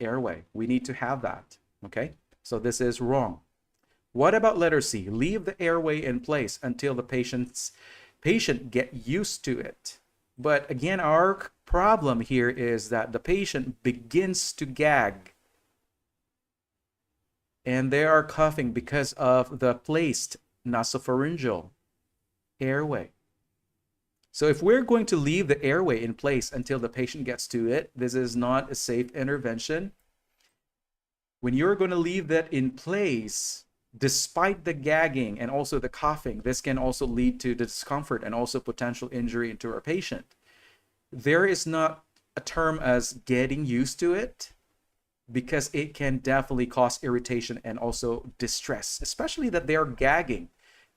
airway. We need to have that. Okay, so this is wrong. What about letter C? Leave the airway in place until the patient get used to it. But again, our problem here is that the patient begins to gag and they are coughing because of the placed nasopharyngeal airway. So if we're going to leave the airway in place until the patient gets to it, this is not a safe intervention. When you're going to leave that in place, despite the gagging and also the coughing, this can also lead to discomfort and also potential injury to our patient. There is not a term as getting used to it, because it can definitely cause irritation and also distress, especially that they're gagging.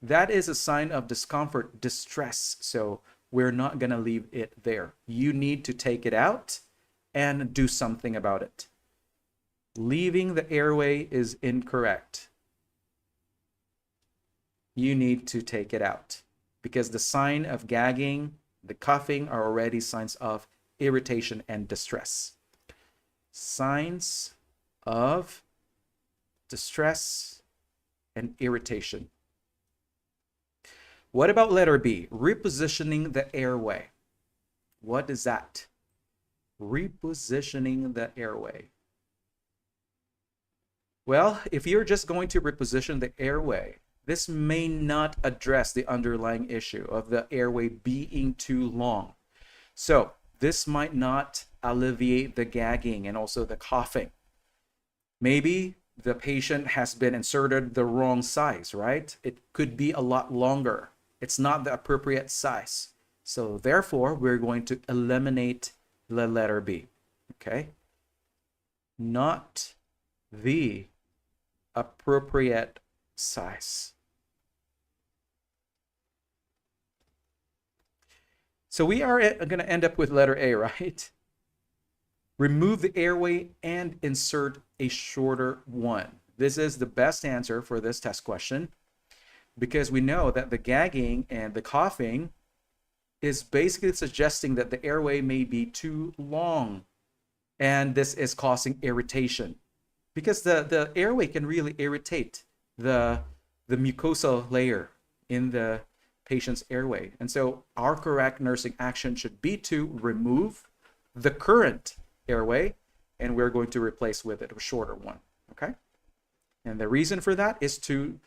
That is a sign of discomfort, distress. So we're not going to leave it there. You need to take it out and do something about it. Leaving the airway is incorrect. You need to take it out because the sign of gagging, the coughing are already signs of irritation and distress. Signs of distress, and irritation. What about letter B? Repositioning the airway. What is that? Repositioning the airway. Well, if you're just going to reposition the airway, this may not address the underlying issue of the airway being too long. So this might not alleviate the gagging and also the coughing. Maybe the patient has been inserted the wrong size, right? It could be a lot longer. It's not the appropriate size. So therefore, we're going to eliminate the letter B, okay? Not the appropriate size. So we are going to end up with letter A, right? Remove the airway and insert a shorter one. This is the best answer for this test question because we know that the gagging and the coughing is basically suggesting that the airway may be too long, and this is causing irritation because the airway can really irritate the mucosal layer in the patient's airway. And so our correct nursing action should be to remove the current airway, and we're going to replace with it a shorter one, okay? And the reason for that is to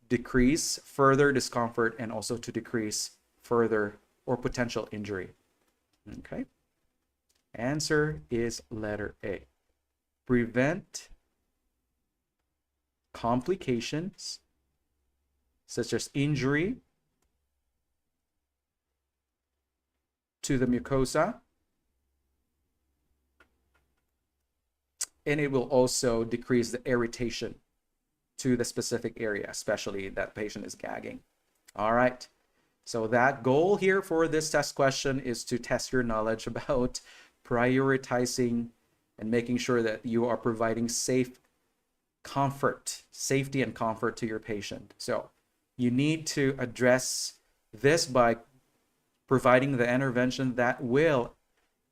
decrease further discomfort and also to decrease further or potential injury, okay? Answer is letter A. Prevent complications such as injury to the mucosa, and it will also decrease the irritation to the specific area, especially that patient is gagging. All right, so that goal here for this test question is to test your knowledge about prioritizing and making sure that you are providing safety and comfort to your patient. So you need to address this by providing the intervention that will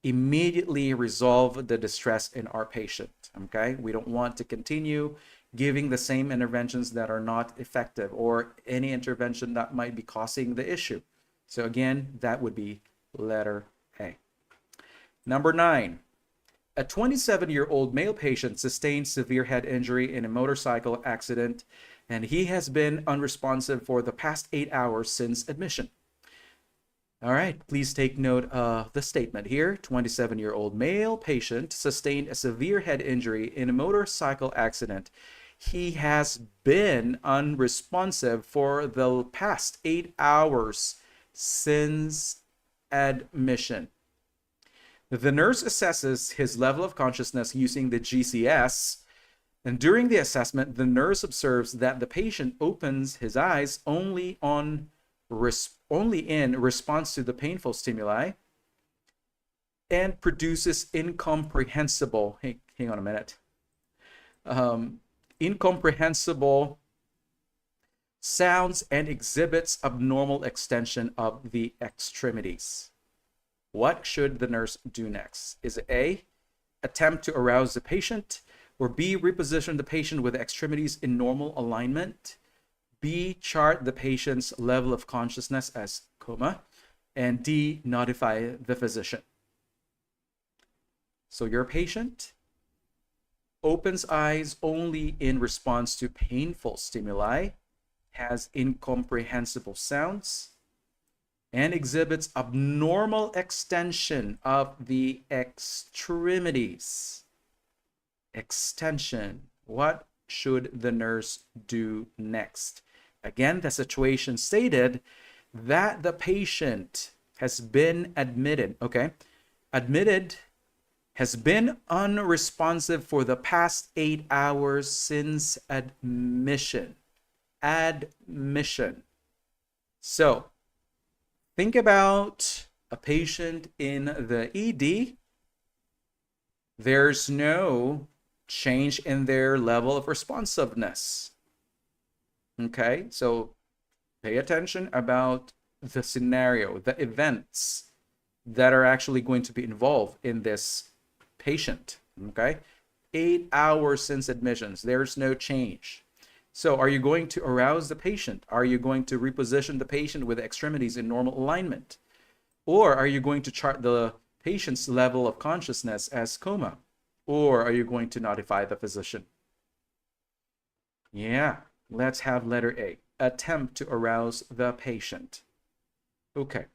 immediately resolve the distress in our patient, okay? We don't want to continue giving the same interventions that are not effective or any intervention that might be causing the issue. So again, that would be letter A. Number 9, a 27-year-old male patient sustained severe head injury in a motorcycle accident, and he has been unresponsive for the past 8 hours since admission. All right, please take note of the statement here. 27-year-old male patient sustained a severe head injury in a motorcycle accident. He has been unresponsive for the past 8 hours since admission. The nurse assesses his level of consciousness using the GCS, and during the assessment, the nurse observes that the patient opens his eyes only in response to the painful stimuli and produces incomprehensible, hang on a minute, incomprehensible sounds and exhibits abnormal extension of the extremities. What should the nurse do next? Is it A, attempt to arouse the patient, or B, reposition the patient with the extremities in normal alignment, B, chart the patient's level of consciousness as coma, and D, notify the physician? So your patient opens eyes only in response to painful stimuli, has incomprehensible sounds, and exhibits abnormal extension of the extremities. Extension. What should the nurse do next? Again, the situation stated that the patient has been admitted, okay? Admitted, has been unresponsive for the past 8 hours since admission. Admission. So, think about a patient in the ED. There's no change in their level of responsiveness. Okay, so pay attention about the scenario, the events that are actually going to be involved in this patient. Okay, 8 hours since admissions. There's no change. So are you going to arouse the patient? Are you going to reposition the patient with the extremities in normal alignment? Or are you going to chart the patient's level of consciousness as coma? Or are you going to notify the physician? Yeah, let's have letter A. Attempt to arouse the patient. Okay.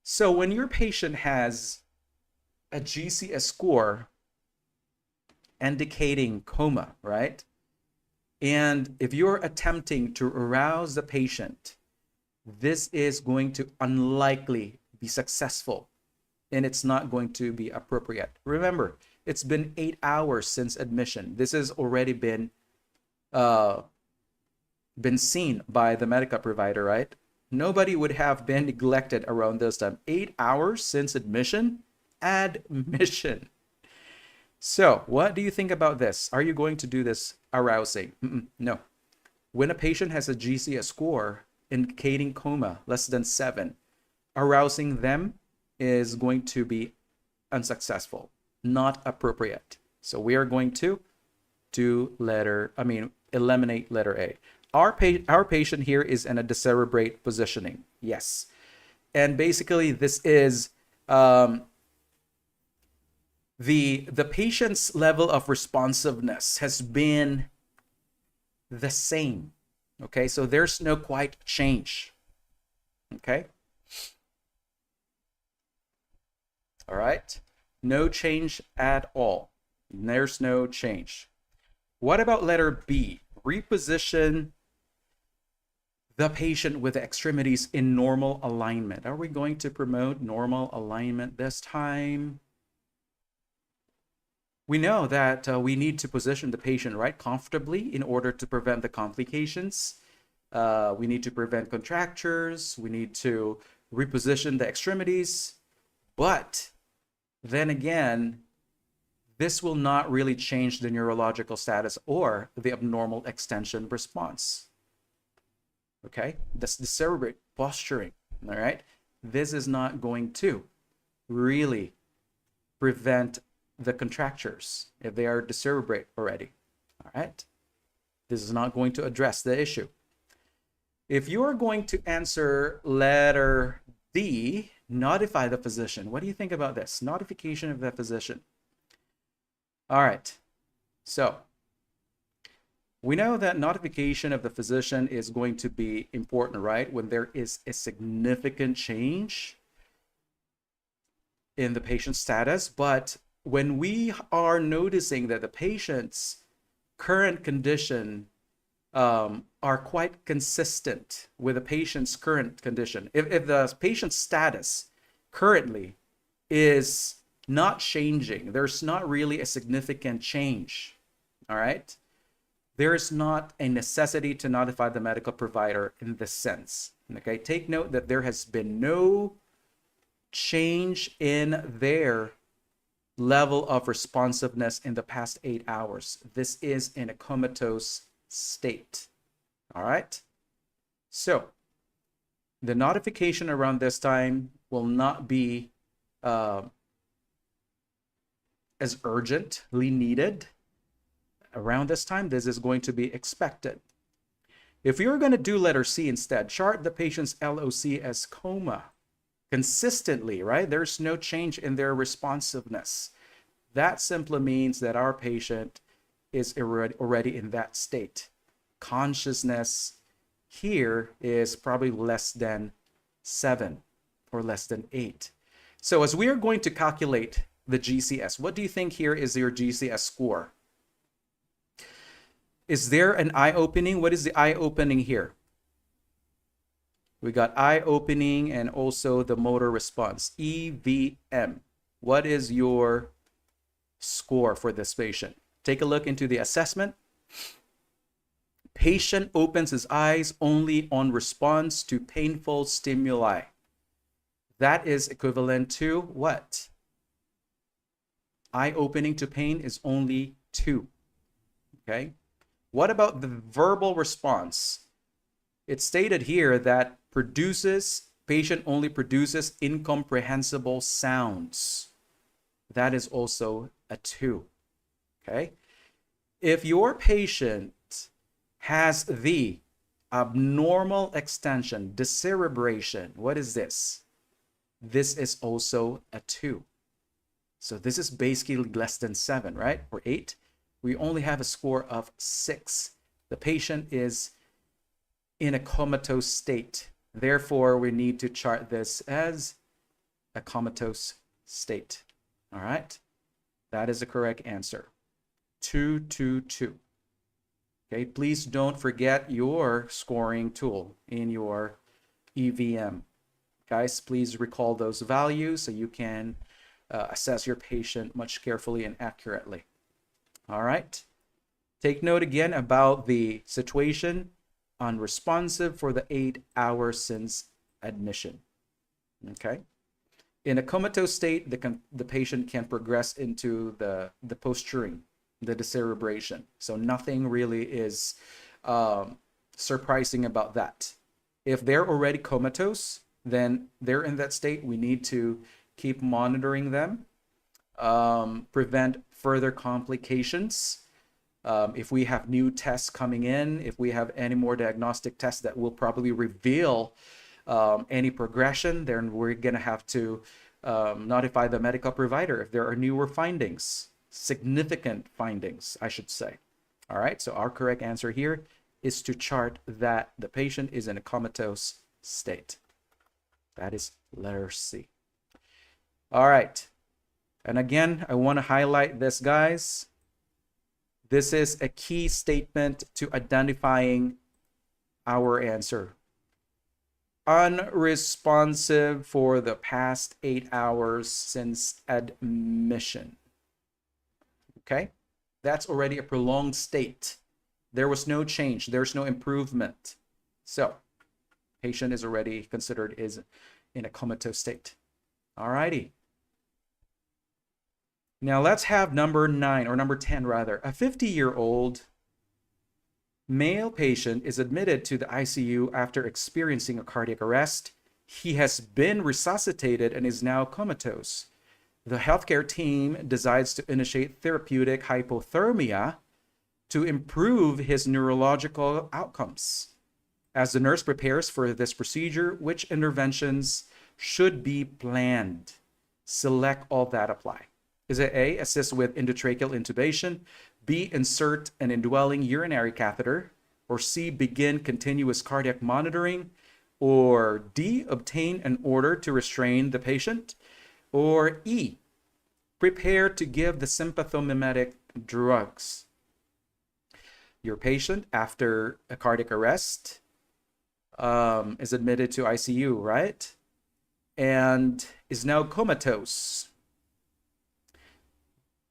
So when your patient has a GCS score indicating coma, right? And if you're attempting to arouse the patient, this is going to unlikely be successful and it's not going to be appropriate. Remember, it's been 8 hours since admission. This has already been seen by the medical provider, right? Nobody would have been neglected around this time. 8 hours since admission? Admission. So what do you think about this? Are you going to do this arousing? No. When a patient has a GCS score indicating coma less than 7, arousing them is going to be unsuccessful, not appropriate. So we are going to eliminate letter A. Our patient here is in a decerebrate positioning. Yes. And basically this is the patient's level of responsiveness has been the same. Okay, so there's no quite change. Okay. All right. No change at all. There's no change. What about letter B? Reposition the patient with the extremities in normal alignment. Are we going to promote normal alignment this time? We know that we need to position the patient right comfortably in order to prevent the complications. We need to prevent contractures. We need to reposition the extremities. But then again, this will not really change the neurological status or the abnormal extension response. Okay, that's decerebrate posturing. All right, this is not going to really prevent the contractures if they are decerebrate already. All right, this is not going to address the issue. If you are going to answer letter D, notify the physician. What do you think about this? Notification of the physician. All right, so we know that notification of the physician is going to be important, right? When there is a significant change in the patient's status. But when we are noticing that the patient's current condition are quite consistent with the patient's current condition, if the patient's status currently is not changing, there's not really a significant change, all right? There is not a necessity to notify the medical provider in this sense. Okay, take note that there has been no change in their level of responsiveness in the past 8 hours. This is in a comatose state. All right. So the notification around this time will not be as urgently needed. Around this time, this is going to be expected. If you're going to do letter C instead, chart the patient's LOC as coma consistently, right? There's no change in their responsiveness. That simply means that our patient is already in that state. Consciousness here is probably less than 7 or less than 8. So as we are going to calculate the GCS, what do you think here is your GCS score? Is there an eye opening? What is the eye opening here? We got eye opening and also the motor response, EVM. What is your score for this patient? Take a look into the assessment. Patient opens his eyes only on response to painful stimuli. That is equivalent to what? Eye opening to pain is only 2. Okay. What about the verbal response? It's stated here that patient only produces incomprehensible sounds. That is also a 2. Okay. If your patient has the abnormal extension, decerebration, what is this? This is also a 2. So this is basically less than 7, right? Or 8. We only have a score of 6. The patient is in a comatose state. Therefore, we need to chart this as a comatose state. All right? That is the correct answer. 2, 2, 2. Okay, please don't forget your scoring tool in your EVM. Guys, please recall those values so you can assess your patient much carefully and accurately. All right. Take note again about the situation unresponsive for the 8 hours since admission. Okay. In a comatose state, the patient can progress into the posturing, the decerebration. So nothing really is surprising about that. If they're already comatose, then they're in that state. We need to keep monitoring them, prevent further complications. If we have new tests coming in, if we have any more diagnostic tests that will probably reveal any progression, then we're going to have to notify the medical provider if there are newer findings, significant findings, I should say. All right, so our correct answer here is to chart that the patient is in a comatose state. That is letter C. All right, and again, I want to highlight this, guys. This is a key statement to identifying our answer. Unresponsive for the past 8 hours since admission. Okay, that's already a prolonged state. There was no change. There's no improvement. So, patient is already considered is in a comatose state. All righty. Now let's have number 9, or number 10 rather. A 50-year-old male patient is admitted to the ICU after experiencing a cardiac arrest. He has been resuscitated and is now comatose. The healthcare team decides to initiate therapeutic hypothermia to improve his neurological outcomes. As the nurse prepares for this procedure, which interventions should be planned? Select all that apply. Is it A, assist with endotracheal intubation, B, insert an indwelling urinary catheter, or C, begin continuous cardiac monitoring, or D, obtain an order to restrain the patient, or E, prepare to give the sympathomimetic drugs? Your patient, after a cardiac arrest, is admitted to ICU, right? And is now comatose.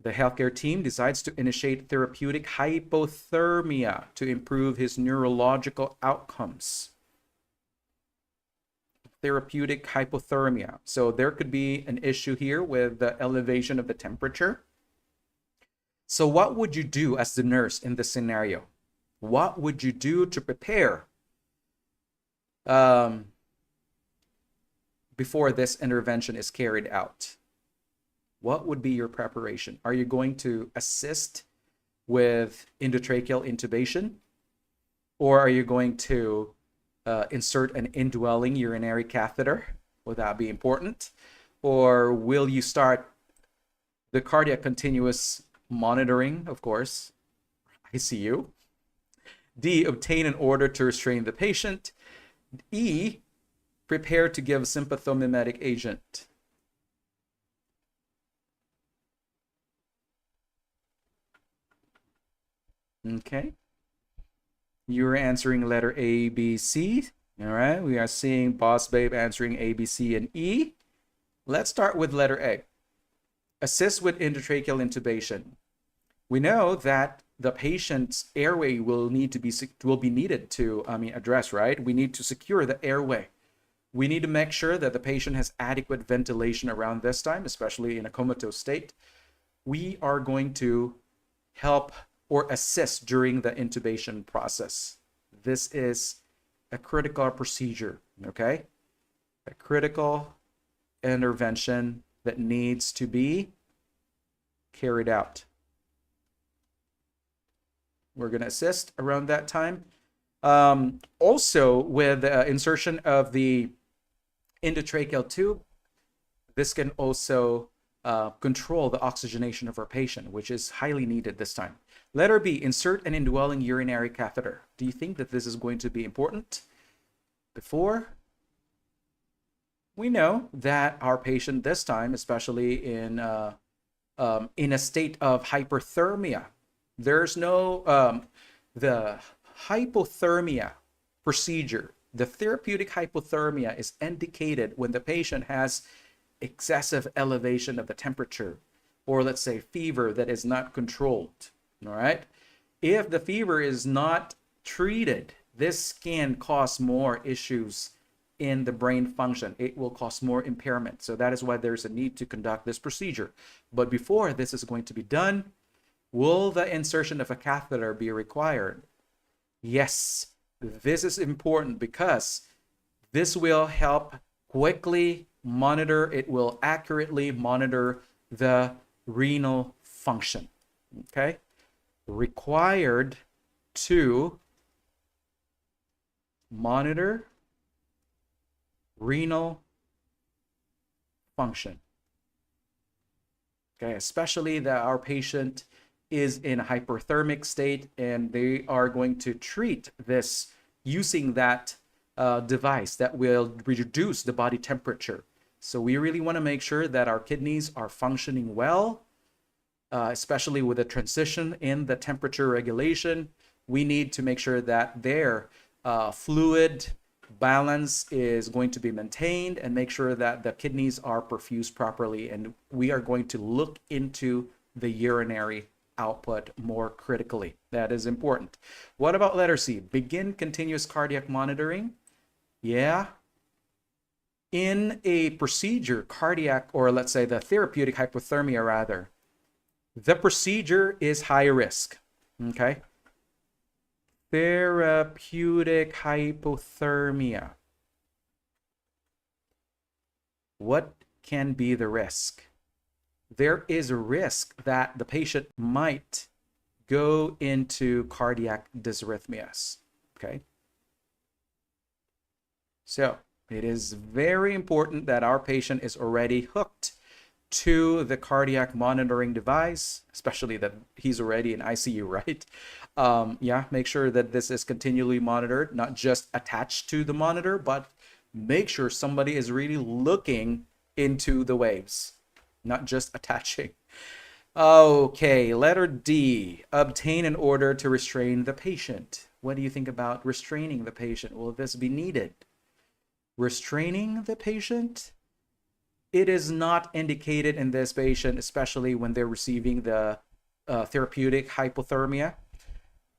The healthcare team decides to initiate therapeutic hypothermia to improve his neurological outcomes. Therapeutic hypothermia. So there could be an issue here with the elevation of the temperature. So what would you do as the nurse in this scenario? What would you do to prepare before this intervention is carried out? What would be your preparation? Are you going to assist with endotracheal intubation? Or are you going to insert an indwelling urinary catheter? Would that be important? Or will you start the cardiac continuous monitoring, of course, ICU? D, obtain an order to restrain the patient. E, prepare to give a sympathomimetic agent. Okay. You're answering letter A, B, C. All right. We are seeing Boss Babe answering A, B, C, and E. Let's start with letter A. Assist with endotracheal intubation. We know that the patient's airway will be needed to address, right? We need to secure the airway. We need to make sure that the patient has adequate ventilation around this time, especially in a comatose state. We are going to help or assist during the intubation process. This is a critical procedure, okay? A critical intervention that needs to be carried out. We're going to assist around that time. Also, with insertion of the endotracheal tube, this can also control the oxygenation of our patient, which is highly needed this time. Letter B, insert an indwelling urinary catheter. Do you think that this is going to be important? Before, we know that our patient this time, especially in a state of hyperthermia, there's no, the hypothermia procedure, the therapeutic hypothermia is indicated when the patient has excessive elevation of the temperature, or let's say fever that is not controlled. All right. If the fever is not treated, this can cause more issues in the brain function. It will cause more impairment. So that is why there's a need to conduct this procedure. But before this is going to be done, will the insertion of a catheter be required? Yes, this is important because this will help quickly monitor, it will accurately monitor the renal function. Okay? Required to monitor renal function. Okay, especially that our patient is in a hyperthermic state and they are going to treat this using that device that will reduce the body temperature. So we really want to make sure that our kidneys are functioning well, especially with the transition in the temperature regulation. We need to make sure that their fluid balance is going to be maintained and make sure that the kidneys are perfused properly. And we are going to look into the urinary output more critically. That is important. What about letter C? Begin continuous cardiac monitoring. Yeah. In a procedure, cardiac, or let's say the therapeutic hypothermia rather, the procedure is high risk. Okay. Therapeutic hypothermia. What can be the risk? There is a risk that the patient might go into cardiac dysrhythmias. Okay. So it is very important that our patient is already hooked to the cardiac monitoring device, especially that he's already in ICU, right? Yeah, make sure that this is continually monitored, not just attached to the monitor, but make sure somebody is really looking into the waves, not just attaching. Okay, letter D, obtain an order to restrain the patient. What do you think about restraining the patient? Will this be needed? Restraining the patient? It is not indicated in this patient, especially when they're receiving the therapeutic hypothermia.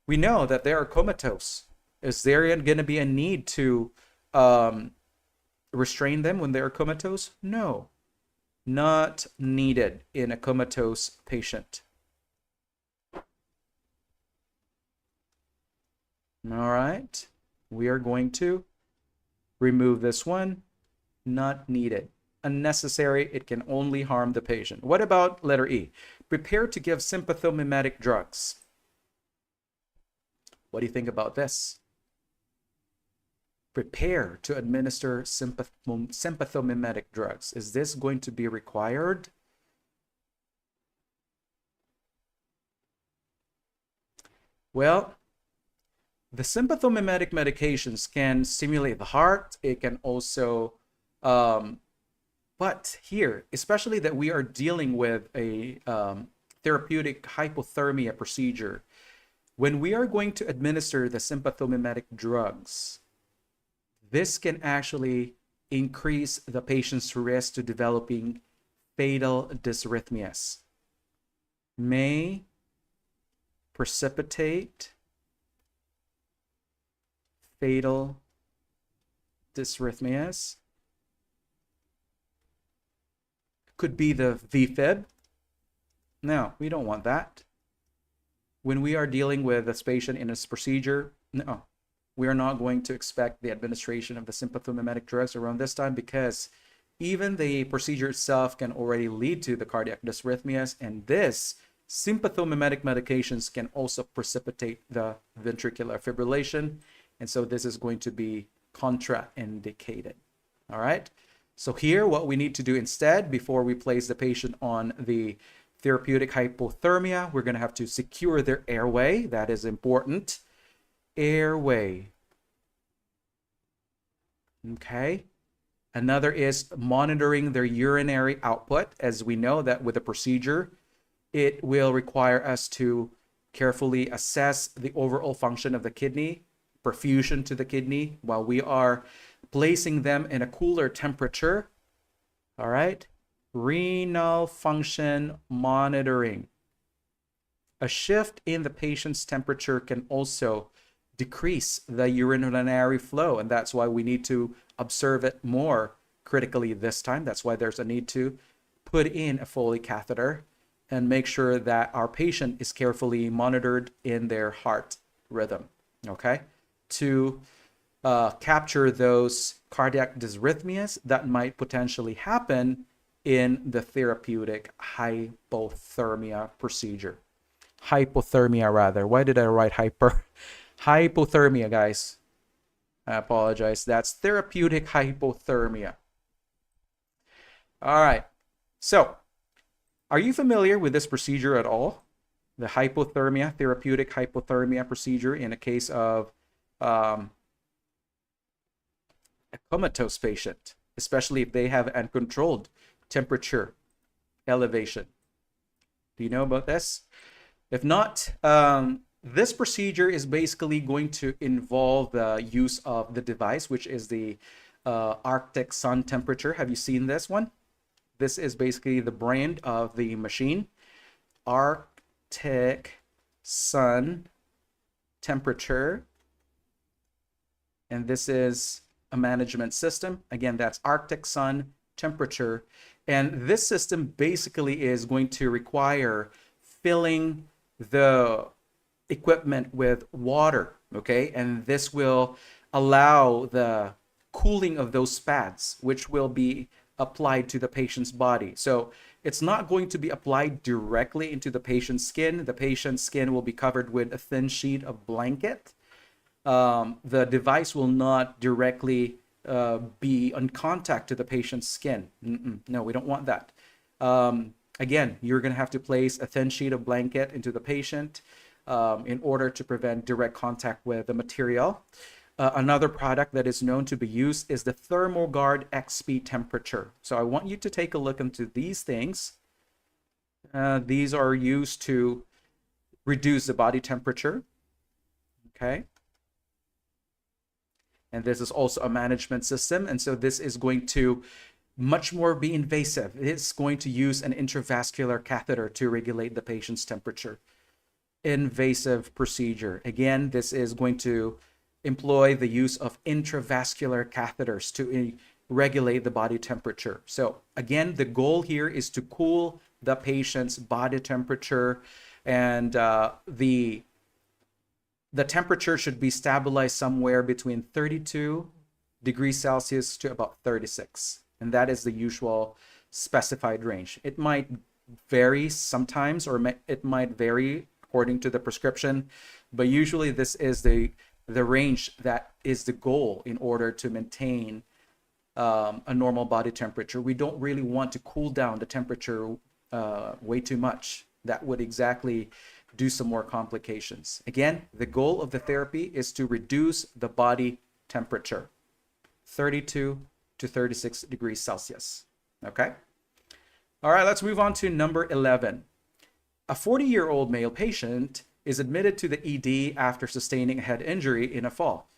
We know that they are comatose. Is there going to be a need to restrain them when they're comatose? No, not needed in a comatose patient. All right, we are going to remove this one. Not needed. Unnecessary. It can only harm the patient. What about letter E? Prepare to give sympathomimetic drugs. What do you think about this? Prepare to administer sympathomimetic drugs. Is this going to be required? Well, the sympathomimetic medications can stimulate the heart. It can also but here, especially that we are dealing with a therapeutic hypothermia procedure, when we are going to administer the sympathomimetic drugs, this can actually increase the patient's risk to developing fatal dysrhythmias. May precipitate fatal dysrhythmias. Could be the VFib. No, we don't want that. When we are dealing with this patient in this procedure, no, we are not going to expect the administration of the sympathomimetic drugs around this time, because even the procedure itself can already lead to the cardiac dysrhythmias, and this Sympathomimetic medications can also precipitate the ventricular fibrillation, and so this is going to be contraindicated. All right. So here, what we need to do instead, before we place the patient on the therapeutic hypothermia, we're going to have to secure their airway. That is important. Airway. Okay. Another is monitoring their urinary output. As we know that with a procedure, it will require us to carefully assess the overall function of the kidney, perfusion to the kidney, while we are placing them in a cooler temperature. All right. Renal function monitoring. A shift in the patient's temperature can also decrease the urinary flow, and that's why we need to observe it more critically this time. That's why there's a need to put in a Foley catheter and make sure that our patient is carefully monitored in their heart rhythm, okay, to capture those cardiac dysrhythmias that might potentially happen in the therapeutic hypothermia procedure. Hypothermia, rather. Why did I write hyper? Hypothermia, guys. I apologize. That's therapeutic hypothermia. All right. So, are you familiar with this procedure at all? The hypothermia, therapeutic hypothermia procedure in a case of a comatose patient, especially if they have uncontrolled temperature elevation. Do you know about this? If not, this procedure is basically going to involve the use of the device, which is the Arctic sun temperature. Have you seen this one? This is basically the brand of the machine. Arctic sun temperature. And this is a management system. Again, that's Arctic sun temperature. And this system basically is going to require filling the equipment with water, okay? And this will allow the cooling of those pads, which will be applied to the patient's body. So it's not going to be applied directly into the patient's skin. The patient's skin will be covered with a thin sheet of blanket. The device will not directly be on contact to the patient's skin. No, we don't want that. Again, you're going to have to place a thin sheet of blanket into the patient in order to prevent direct contact with the material. Another product that is known to be used is the ThermoGuard XP temperature. So I want you to take a look into these things. These are used to reduce the body temperature. Okay. And this is also a management system. And so this is going to much more be invasive. It's going to use an intravascular catheter to regulate the patient's temperature. Invasive procedure. Again, this is going to employ the use of intravascular catheters to regulate the body temperature. So again, the goal here is to cool the patient's body temperature, and the temperature should be stabilized somewhere between 32 degrees Celsius to about 36. And that is the usual specified range. It might vary sometimes, or it might vary according to the prescription, but usually this is the range that is the goal in order to maintain a normal body temperature. We don't really want to cool down the temperature way too much. That would exactly do some more complications. Again, the goal of the therapy is to reduce the body temperature, 32 to 36 degrees Celsius. Okay? All right, let's move on to number 11. A 40-year-old male patient is admitted to the ED after sustaining a head injury in a fall.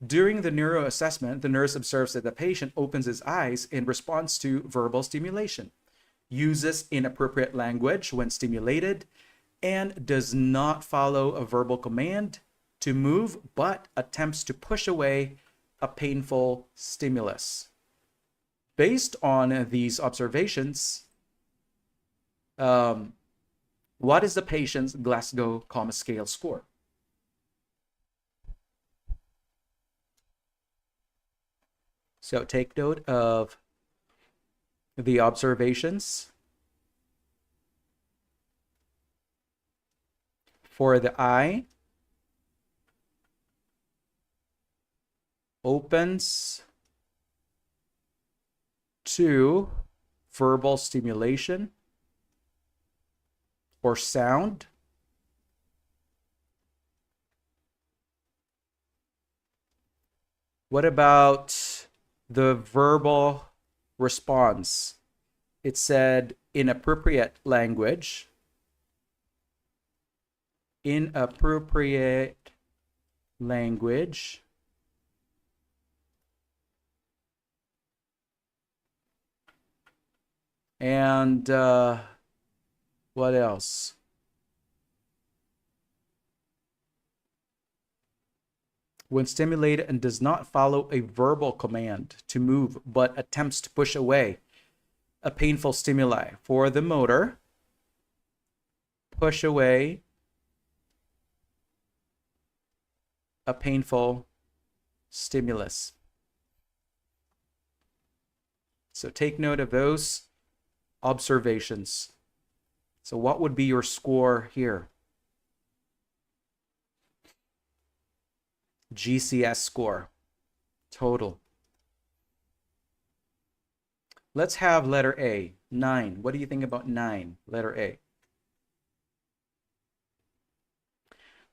During the neuro assessment, the nurse observes that the patient opens his eyes in response to verbal stimulation, uses inappropriate language when stimulated, and does not follow a verbal command to move, but attempts to push away a painful stimulus. Based on these observations, what is the patient's Glasgow Coma Scale score? So take note of the observations. For the eye, opens to verbal stimulation or sound. What about the verbal response? It said inappropriate language. Inappropriate language. And what else? When stimulated and does not follow a verbal command to move, but attempts to push away a painful stimuli. For the motor, push away a painful stimulus. So take note of those observations. So what would be your score here? GCS score, total. Let's have letter A, 9. What do you think about 9, letter A?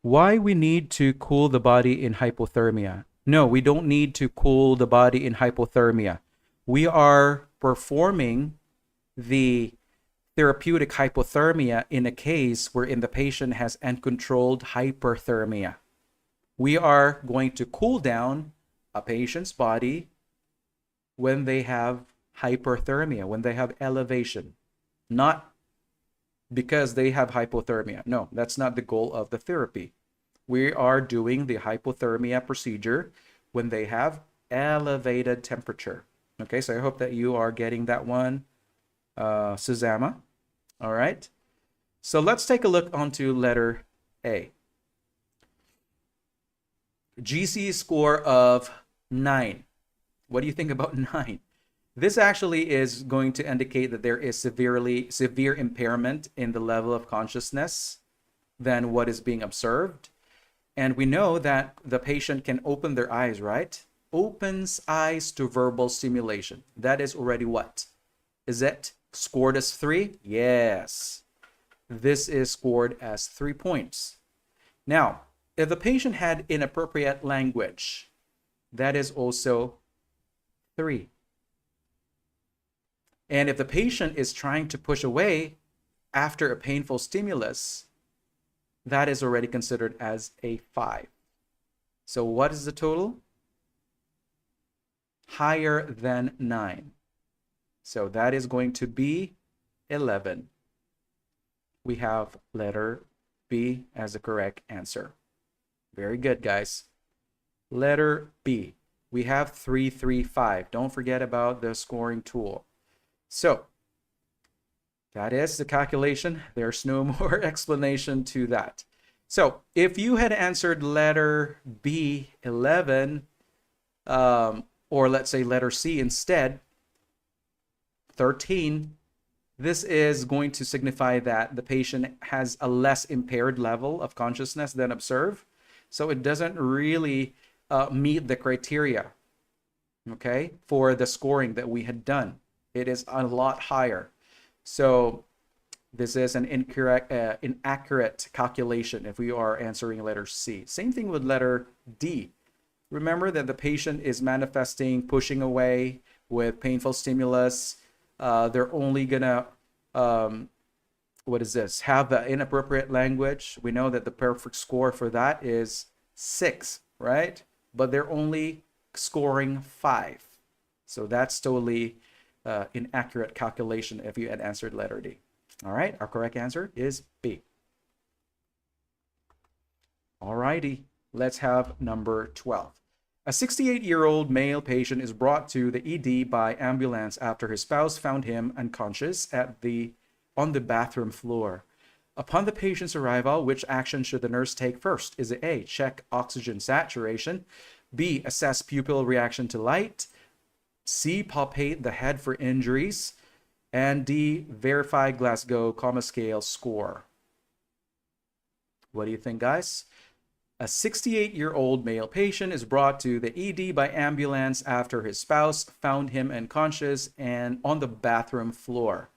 Why we need to cool the body in hypothermia? No, we don't need to cool the body in hypothermia. We are performing the therapeutic hypothermia in a case wherein the patient has uncontrolled hyperthermia. We are going to cool down a patient's body when they have hyperthermia, when they have elevation, not because they have hypothermia. No, that's not the goal of the therapy. We are doing the hypothermia procedure when they have elevated temperature. Okay, so I hope that you are getting that one, Suzama. All right, so let's take a look onto letter A. GC score of 9. What do you think about 9? This actually is going to indicate that there is severe impairment in the level of consciousness than what is being observed. And we know that the patient can open their eyes, right? Opens eyes to verbal stimulation. That is already what? Is it scored as 3? Yes. This is scored as 3 points. Now, if the patient had inappropriate language, that is also 3. And if the patient is trying to push away after a painful stimulus, that is already considered as a 5. So what is the total? Higher than 9. So that is going to be 11. We have letter B as the correct answer. Very good, guys. Letter B. We have 3, 3, 5. Don't forget about the scoring tool. So that is the calculation. There's no more explanation to that. So if you had answered letter B, 11, or let's say letter C instead, 13, this is going to signify that the patient has a less impaired level of consciousness than observed. So it doesn't really meet the criteria, okay, for the scoring that we had done. It is a lot higher. So this is an inaccurate calculation if we are answering letter C. Same thing with letter D. Remember that the patient is manifesting pushing away with painful stimulus. They're only gonna, have the inappropriate language. We know that the perfect score for that is 6, right? But they're only scoring 5. So that's totally inaccurate calculation if you had answered letter D. All right, our correct answer is B. All righty, let's have number 12. A 68-year-old male patient is brought to the ED by ambulance after his spouse found him unconscious on the bathroom floor. Upon the patient's arrival, which action should the nurse take first? Is it A, check oxygen saturation, B, assess pupil reaction to light, C, palpate the head for injuries, and D, verify Glasgow Coma Scale score? What do you think, guys? A 68-year-old male patient is brought to the ED by ambulance after his spouse found him unconscious and on the bathroom floor.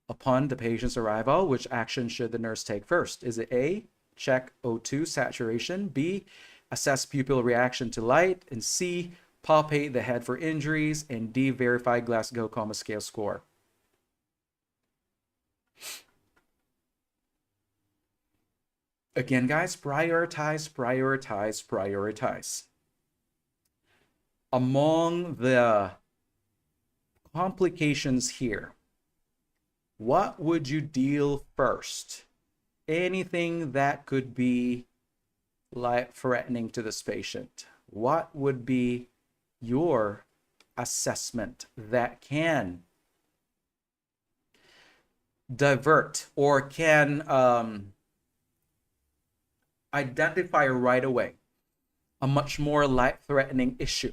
Upon the patient's arrival, which action should the nurse take first? Is it A, check O2 saturation, B, assess pupil reaction to light, and C, palpate the head for injuries, and D, verify Glasgow Coma Scale score? Again, guys, prioritize, prioritize, prioritize. Among the complications here, what would you deal first? Anything that could be life-threatening to this patient. What would be your assessment that can divert or can identify right away a much more life-threatening issue?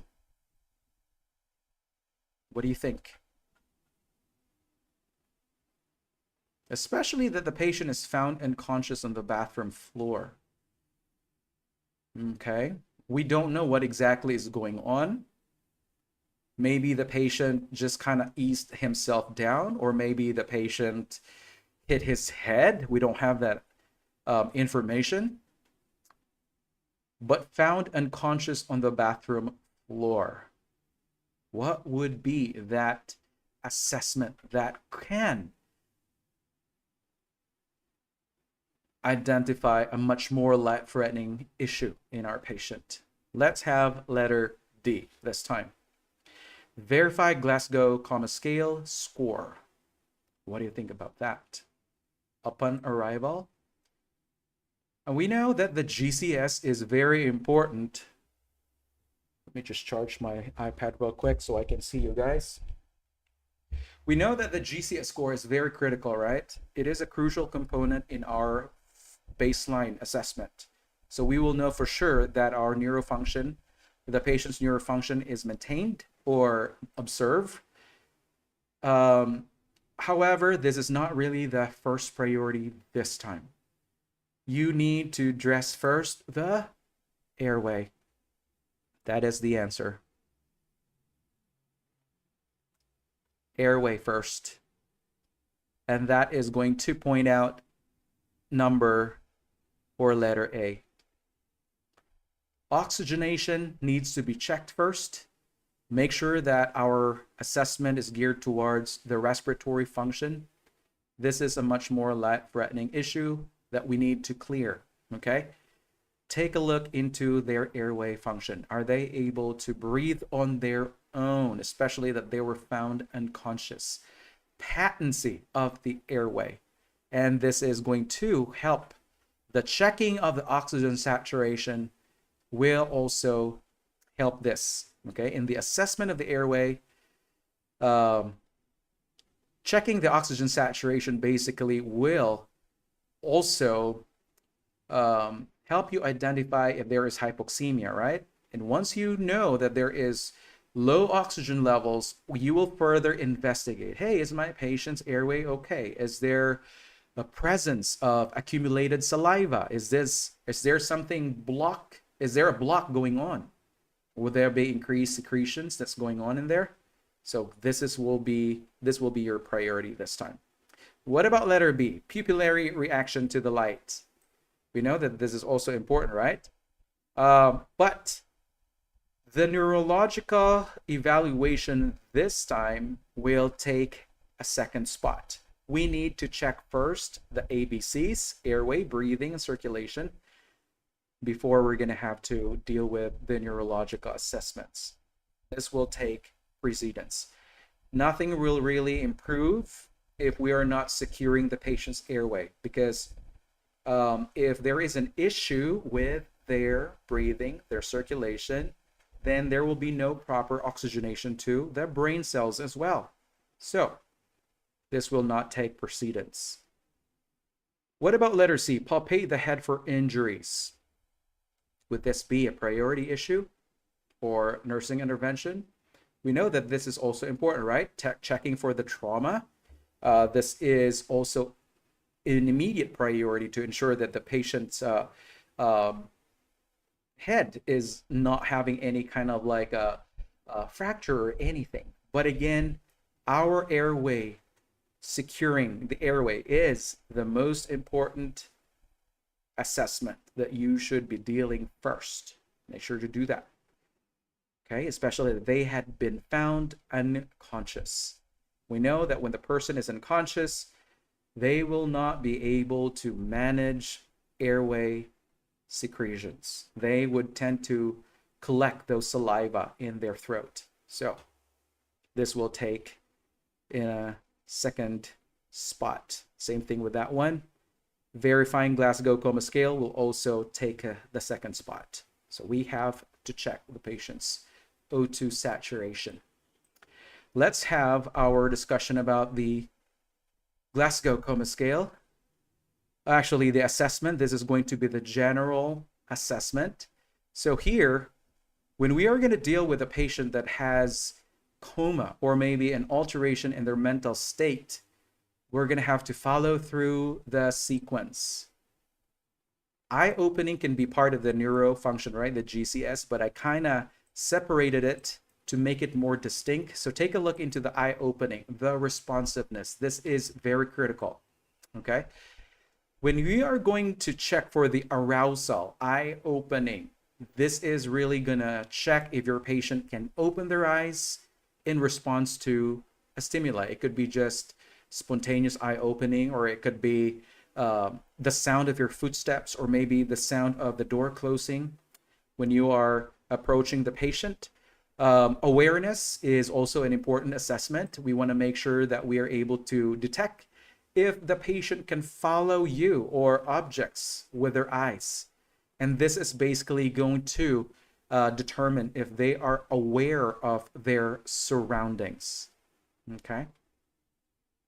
What do you think? Especially that the patient is found unconscious on the bathroom floor. Okay, we don't know what exactly is going on. Maybe the patient just kind of eased himself down, or maybe the patient hit his head. We don't have that information. But found unconscious on the bathroom floor. What would be that assessment that can identify a much more life-threatening issue in our patient? Let's have letter D this time. Verify Glasgow Coma Scale score. What do you think about that? Upon arrival, and we know that the GCS is very important. Let me just charge my iPad real quick so I can see you guys. We know that the GCS score is very critical, right? It is a crucial component in our baseline assessment. So we will know for sure that our neurofunction, the patient's neurofunction, is maintained or observed. However, this is not really the first priority this time. You need to address first the airway. That is the answer. Airway first. And that is going to point out number or letter A. Oxygenation needs to be checked first. Make sure that our assessment is geared towards the respiratory function. This is a much more life-threatening issue that we need to clear, okay? Take a look into their airway function. Are they able to breathe on their own, especially that they were found unconscious? Patency of the airway. And this is going to help. The checking of the oxygen saturation will also help this, okay? In the assessment of the airway, checking the oxygen saturation basically will also help you identify if there is hypoxemia, right? And once you know that there is low oxygen levels, you will further investigate. Hey, is my patient's airway okay? Is there a presence of accumulated saliva? Is there something block? Is there a block going on? Will there be increased secretions that's going on in there? So this will be your priority this time. What about letter B? Pupillary reaction to the light. We know that this is also important, right? But the neurological evaluation this time will take a second spot. We need to check first the ABCs, airway, breathing, and circulation, before we're going to have to deal with the neurological assessments. This will take precedence. Nothing will really improve if we are not securing the patient's airway, because if there is an issue with their breathing, their circulation, then there will be no proper oxygenation to the brain cells as well. So this will not take precedence. What about letter C? Palpate the head for injuries. Would this be a priority issue or nursing intervention? We know that this is also important, right? Checking for the trauma. This is also an immediate priority to ensure that the patient's head is not having any kind of like a fracture or anything. But again, our airway, securing the airway, is the most important assessment that you should be dealing first. Make sure to do that. Okay, especially if they had been found unconscious. We know that when the person is unconscious, they will not be able to manage airway secretions. They would tend to collect those saliva in their throat. So this will take in a second spot. Same thing with that one. Verifying Glasgow Coma Scale will also take the second spot. So we have to check the patient's O2 saturation. Let's have our discussion about the Glasgow Coma Scale. Actually, the assessment, this is going to be the general assessment. So here, when we are going to deal with a patient that has coma or maybe an alteration in their mental state, we're going to have to follow through the sequence. Eye opening can be part of the neuro function, right? The GCS, but I kind of separated it to make it more distinct. So take a look into the eye opening, the responsiveness. This is very critical, okay? When we are going to check for the arousal, eye opening, this is really gonna check if your patient can open their eyes in response to a stimuli. It could be just spontaneous eye opening, or it could be the sound of your footsteps, or maybe the sound of the door closing when you are approaching the patient. Awareness is also an important assessment. We want to make sure that we are able to detect if the patient can follow you or objects with their eyes. And this is basically going to determine if they are aware of their surroundings. Okay?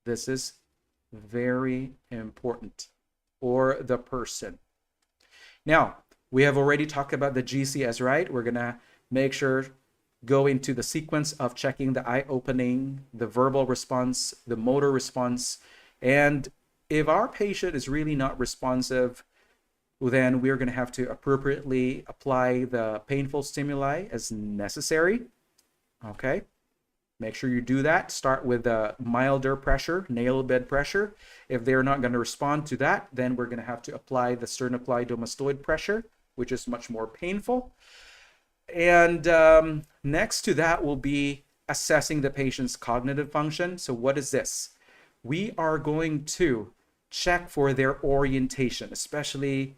This is very important. Or the person. Now, we have already talked about the GCS, right? We're going to make sure go into the sequence of checking the eye opening, the verbal response, the motor response. And if our patient is really not responsive, then we're going to have to appropriately apply the painful stimuli as necessary. Okay? Make sure you do that. Start with a milder pressure, nail bed pressure. If they're not going to respond to that, then we're going to have to apply the sternocleidomastoid pressure, which is much more painful. And next to that will be assessing the patient's cognitive function. So what is this? We are going to check for their orientation, especially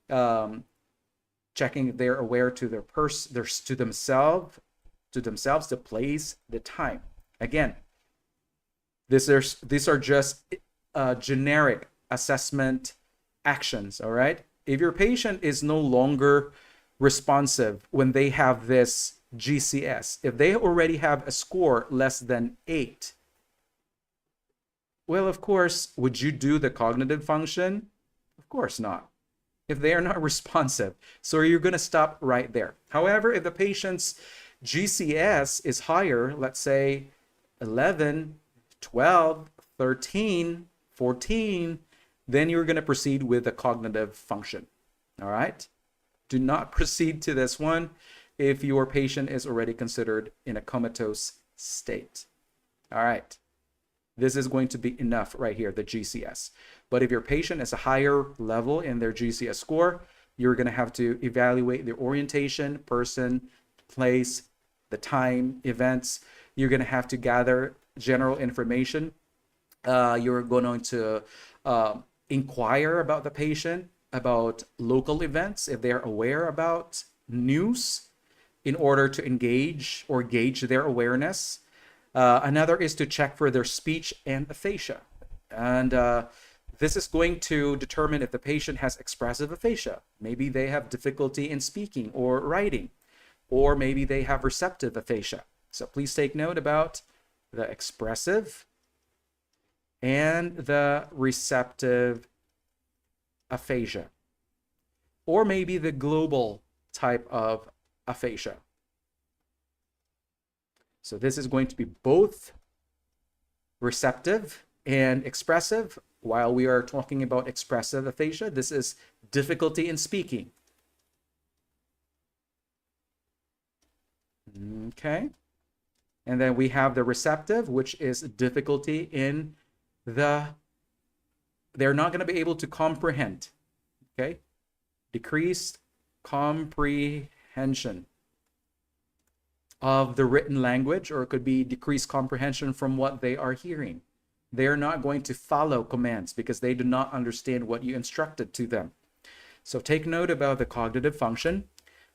checking if they're aware to their to themselves, the place, the time. Again, these are just generic assessment actions. All right. If your patient is no longer responsive when they have this GCS, if they already have a score less than 8, well, of course, would you do the cognitive function? Of course not, if they are not responsive. So you're going to stop right there. However, if the patient's GCS is higher, let's say 11, 12, 13, 14, then you're going to proceed with the cognitive function. All right? Do not proceed to this one if your patient is already considered in a comatose state. All right. This is going to be enough right here, the GCS. But if your patient is a higher level in their GCS score, you're going to have to evaluate their orientation, person, place, the time, events. You're going to have to gather general information. You're going to inquire about the patient, about local events, if they're aware about news, in order to engage or gauge their awareness. Another is to check for their speech and aphasia. And this is going to determine if the patient has expressive aphasia. Maybe they have difficulty in speaking or writing, or maybe they have receptive aphasia. So please take note about the expressive and the receptive aphasia, or maybe the global type of aphasia. So this is going to be both receptive And expressive, while we are talking about expressive aphasia, this is difficulty in speaking. Okay. And then we have the receptive, which is difficulty in they're not going to be able to comprehend. Okay. Decreased comprehension of the written language, or it could be decreased comprehension from what they are hearing. They're not going to follow commands because they do not understand what you instructed to them. So take note about the cognitive function.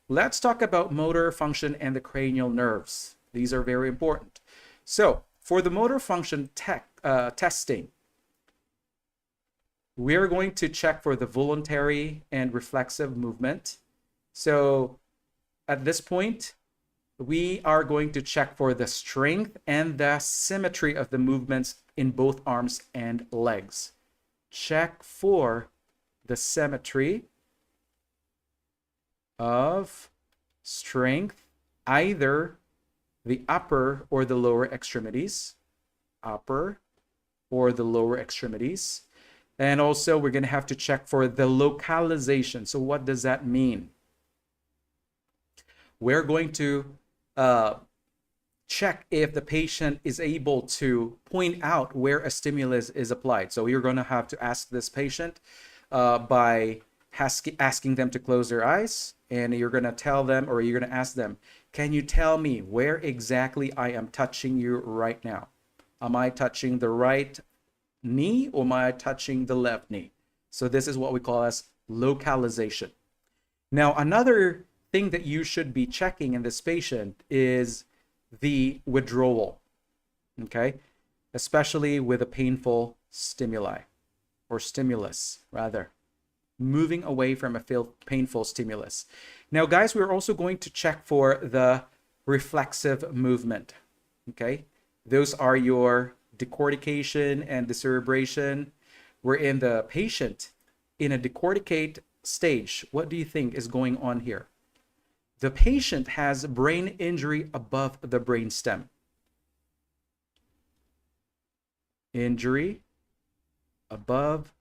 Let's talk about motor function and the cranial nerves. These are very important. So for the motor function testing, we're going to check for the voluntary and reflexive movement. So at this point, we are going to check for the strength and the symmetry of the movements in both arms and legs. Check for the symmetry of strength, either the upper or the lower extremities, upper or the lower extremities. And also we're going to have to check for the localization. So what does that mean? We're going to check if the patient is able to point out where a stimulus is applied. So you're going to have to ask this patient by asking them to close their eyes, and you're going to tell them, or you're going to ask them, can you tell me where exactly I am touching you right now? Am I touching the right knee or am I touching the left knee? So this is what we call as localization. Now, another thing that you should be checking in this patient is the withdrawal, okay? Especially with a painful stimuli, or stimulus rather, moving away from a painful stimulus. Now, guys, we're also going to check for the reflexive movement, okay? Those are your decortication and decerebration. We're in the patient in a decorticate stage. What do you think is going on here? The patient has brain injury above the brainstem. Injury above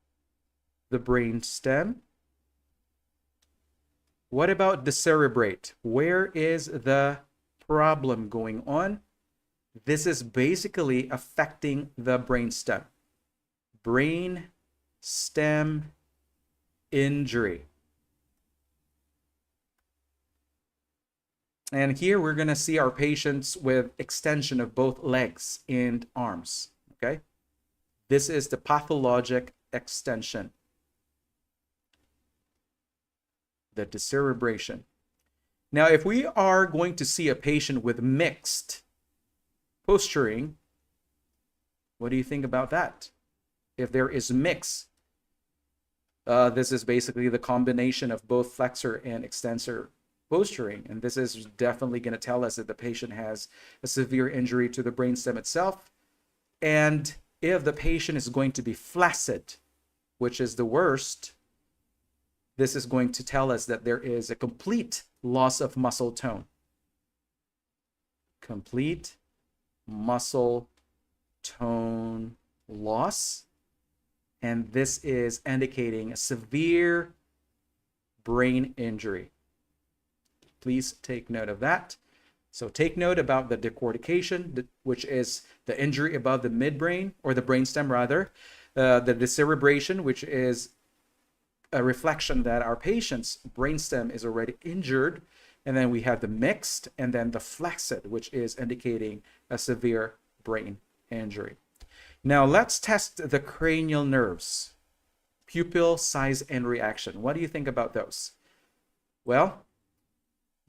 the brainstem. What about decerebrate? Where is the problem going on? This is basically affecting the brainstem. Brainstem injury. And here we're going to see our patients with extension of both legs and arms, okay? This is the pathologic extension, the decerebration. Now, if we are going to see a patient with mixed posturing, what do you think about that? If there is mix, this is basically the combination of both flexor and extensor posturing, and this is definitely going to tell us that the patient has a severe injury to the brainstem itself. And if the patient is going to be flaccid, which is the worst, this is going to tell us that there is a complete loss of muscle tone. Complete muscle tone loss. And this is indicating a severe brain injury. Please take note of that. So take note about the decortication, which is the injury above the midbrain, or the brainstem rather. The decerebration, which is a reflection that our patient's brainstem is already injured. And then we have the mixed, and then the flaccid, which is indicating a severe brain injury. Now let's test the cranial nerves, pupil size and reaction. What do you think about those? Well,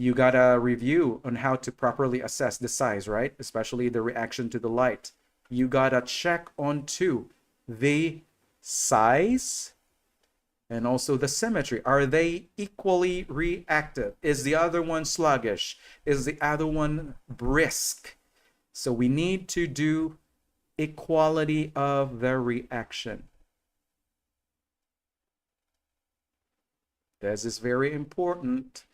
you got a review on how to properly assess the size, right? Especially the reaction to the light. You got to check onto the size and also the symmetry. Are they equally reactive? Is the other one sluggish? Is the other one brisk? So we need to do equality of the reaction. This is very important.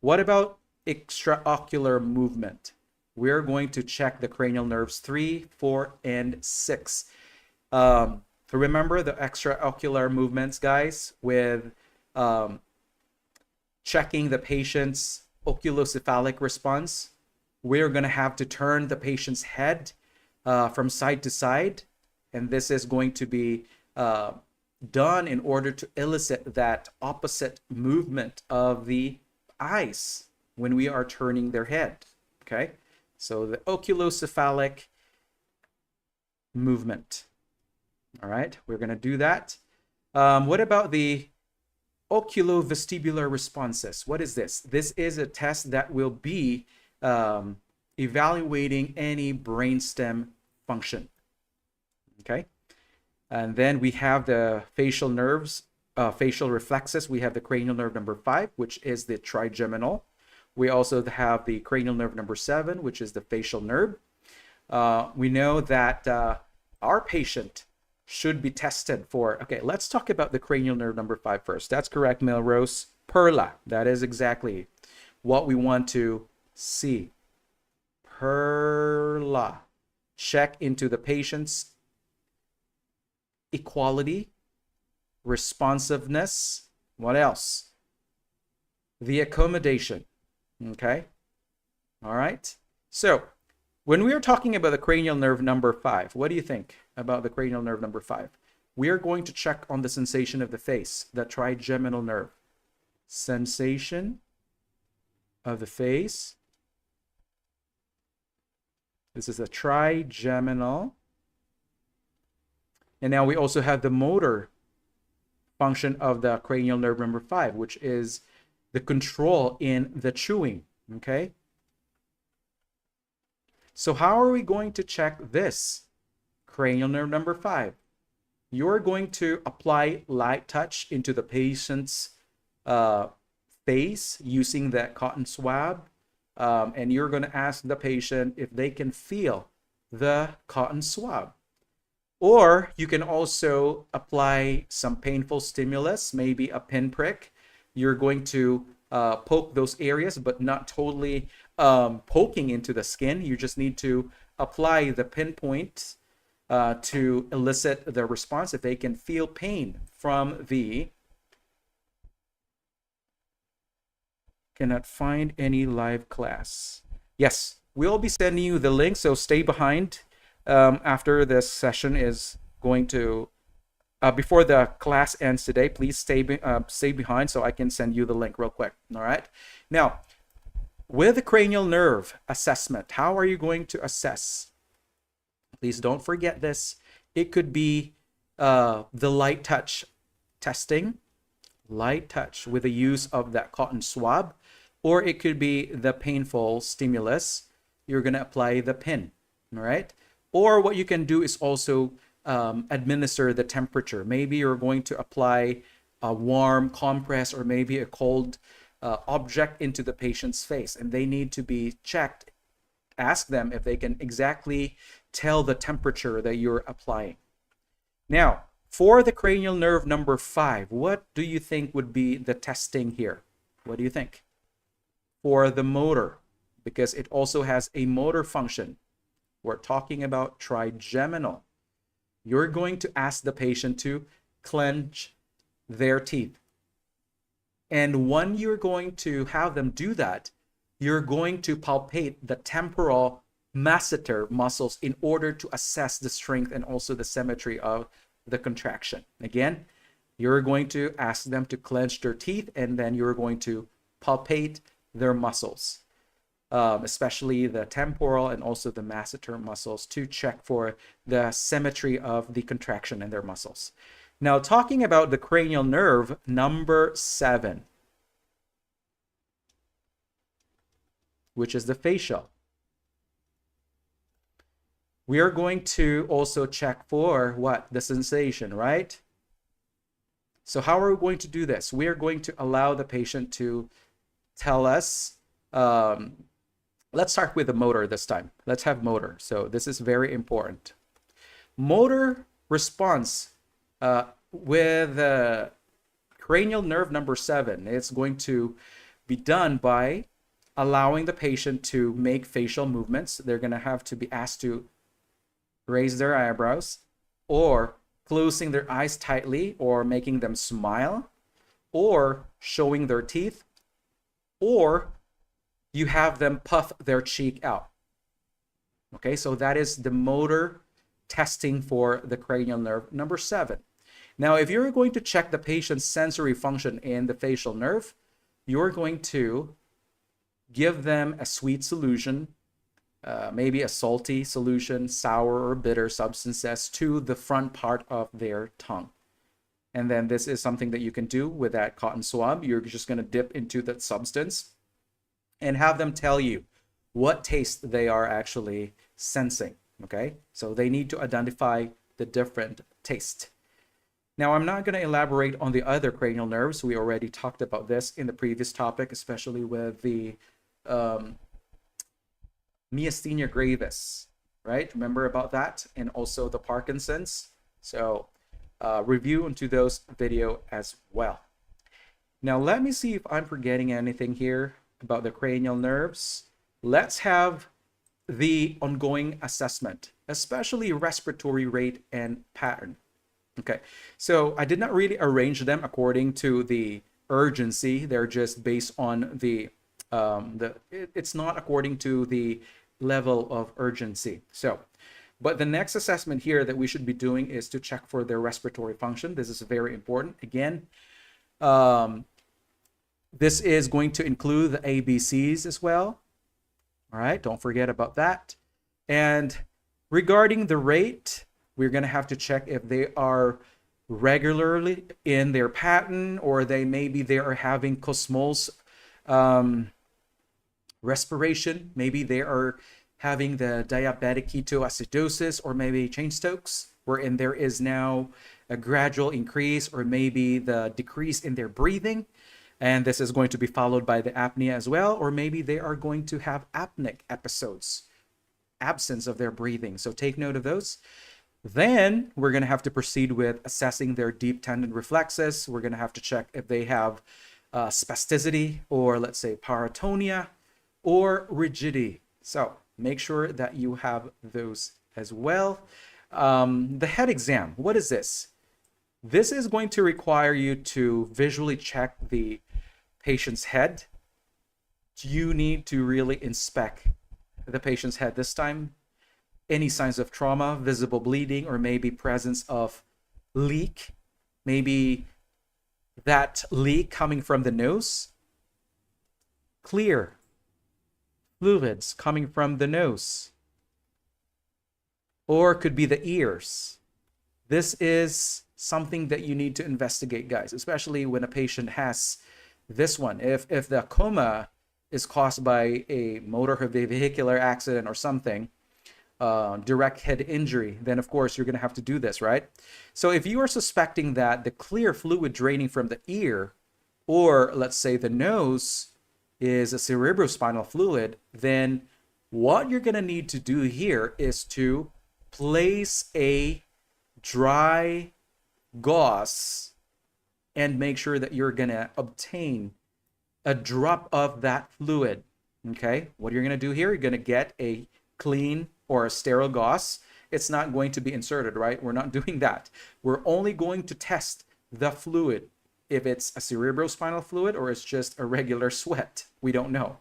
What about extraocular movement? We're going to check the cranial nerves 3, 4, and 6. So remember the extraocular movements, guys, with checking the patient's oculocephalic response. We're going to have to turn the patient's head from side to side. And this is going to be done in order to elicit that opposite movement of the eyes when we are turning their head. Okay, so the oculocephalic movement. All right, we're going to do that. What about the oculovestibular responses? What is this? This is a test that will be evaluating any brainstem function. Okay, and then we have the facial nerves, facial reflexes. We have the cranial nerve number 5, which is the trigeminal. We also have the cranial nerve number 7, which is the facial nerve. We know that our patient should be tested for, okay, let's talk about the cranial nerve number 5 first. That's correct, Melrose. Perla, that is exactly what we want to see. Perla. Check into the patient's equality, responsiveness. What else? The accommodation. Okay. All right. So when we are talking about the cranial nerve number 5, what do you think about the cranial nerve number 5? We are going to check on the sensation of the face, the trigeminal nerve. Sensation of the face. This is a trigeminal. And now we also have the motor function of the cranial nerve number 5, which is the control in the chewing. Okay. So how are we going to check this? Cranial nerve number 5. You're going to apply light touch into the patient's face using that cotton swab. And you're going to ask the patient if they can feel the cotton swab. Or you can also apply some painful stimulus, maybe a pinprick. You're going to poke those areas, but not totally poking into the skin. You just need to apply the pinpoint to elicit the response if they can feel pain from the... Cannot find any live class. Yes, we'll be sending you the link, so stay behind after this session is going to... before the class ends today, please stay behind so I can send you the link real quick. All right. Now, with the cranial nerve assessment, how are you going to assess? Please don't forget this. It could be the light touch testing, light touch with the use of that cotton swab, or it could be the painful stimulus. You're going to apply the pin. All right. Or what you can do is also administer the temperature. Maybe you're going to apply a warm compress or maybe a cold object into the patient's face, and they need to be checked. Ask them if they can exactly tell the temperature that you're applying. Now, for the cranial nerve number 5, what do you think would be the testing here? What do you think? For the motor, because it also has a motor function. We're talking about trigeminal. You're going to ask the patient to clench their teeth. And when you're going to have them do that, you're going to palpate the temporal masseter muscles in order to assess the strength and also the symmetry of the contraction. Again, you're going to ask them to clench their teeth, and then you're going to palpate their muscles, especially the temporal and also the masseter muscles, to check for the symmetry of the contraction in their muscles. Now, talking about the cranial nerve number 7, which is the facial. We are going to also check for what? The sensation, right? So how are we going to do this? We are going to allow the patient to tell us, let's start with the motor this time. Let's have motor. So this is very important. Motor response with cranial nerve number 7, it's going to be done by allowing the patient to make facial movements. They're going to have to be asked to raise their eyebrows, or closing their eyes tightly, or making them smile, or showing their teeth, or you have them puff their cheek out. Okay, so that is the motor testing for the cranial nerve number 7. Now, if you're going to check the patient's sensory function in the facial nerve, you're going to give them a sweet solution, maybe a salty solution, sour or bitter substances to the front part of their tongue. And then this is something that you can do with that cotton swab. You're just going to dip into that substance and have them tell you what taste they are actually sensing. Okay, so they need to identify the different taste. Now, I'm not going to elaborate on the other cranial nerves. We already talked about this in the previous topic, especially with the myasthenia gravis, right? Remember about that? And also the Parkinson's. So review into those video as well. Now, let me see if I'm forgetting anything here about the cranial nerves. Let's have the ongoing assessment, especially respiratory rate and pattern. Okay, so I did not really arrange them according to the urgency. They're just based on it's not according to the level of urgency. So, but the next assessment here that we should be doing is to check for their respiratory function. This is very important. Again, this is going to include the ABCs as well. All right, don't forget about that. And regarding the rate, we're going to have to check if they are regularly in their pattern, or maybe they are having Kussmaul's respiration. Maybe they are having the diabetic ketoacidosis, or maybe Cheyne-Stokes, wherein there is now a gradual increase or maybe the decrease in their breathing. And this is going to be followed by the apnea as well, or maybe they are going to have apneic episodes, absence of their breathing. So take note of those. Then we're going to have to proceed with assessing their deep tendon reflexes. We're going to have to check if they have spasticity, or let's say parotonia, or rigidity. So make sure that you have those as well. The head exam, what is this? This is going to require you to visually check the patient's head. You need to really inspect the patient's head this time. Any signs of trauma, visible bleeding, or maybe presence of leak. Maybe that leak coming from the nose. Clear fluids coming from the nose. Or it could be the ears. This is something that you need to investigate, guys, especially when a patient has this one. If the coma is caused by a motor vehicular accident or something, direct head injury, then of course you're going to have to do this, right? So if you are suspecting that the clear fluid draining from the ear, or let's say the nose, is a cerebrospinal fluid, then what you're going to need to do here is to place a dry gauze and make sure that you're going to obtain a drop of that fluid. Okay, what you're going to do here, you're going to get a clean or a sterile gauze. It's not going to be inserted, right? We're not doing that. We're only going to test the fluid, if it's a cerebrospinal fluid or it's just a regular sweat. We don't know.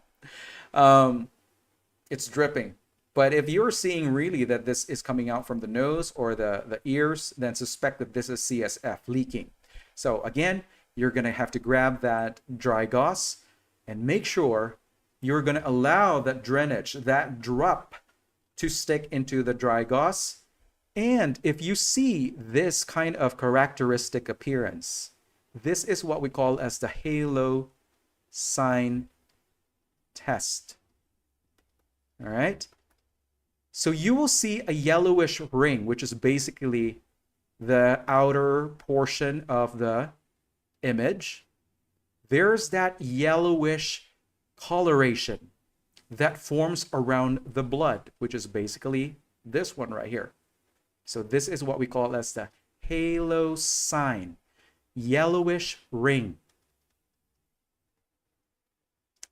It's dripping. But if you're seeing really that this is coming out from the nose or the ears, then suspect that this is CSF leaking. So again, you're going to have to grab that dry gauze and make sure you're going to allow that drainage, that drop, to stick into the dry gauze. And if you see this kind of characteristic appearance, this is what we call as the halo sign test. All right. So you will see a yellowish ring, which is basically the outer portion of the image. There's that yellowish coloration that forms around the blood, which is basically this one right here. So this is what we call as the halo sign, yellowish ring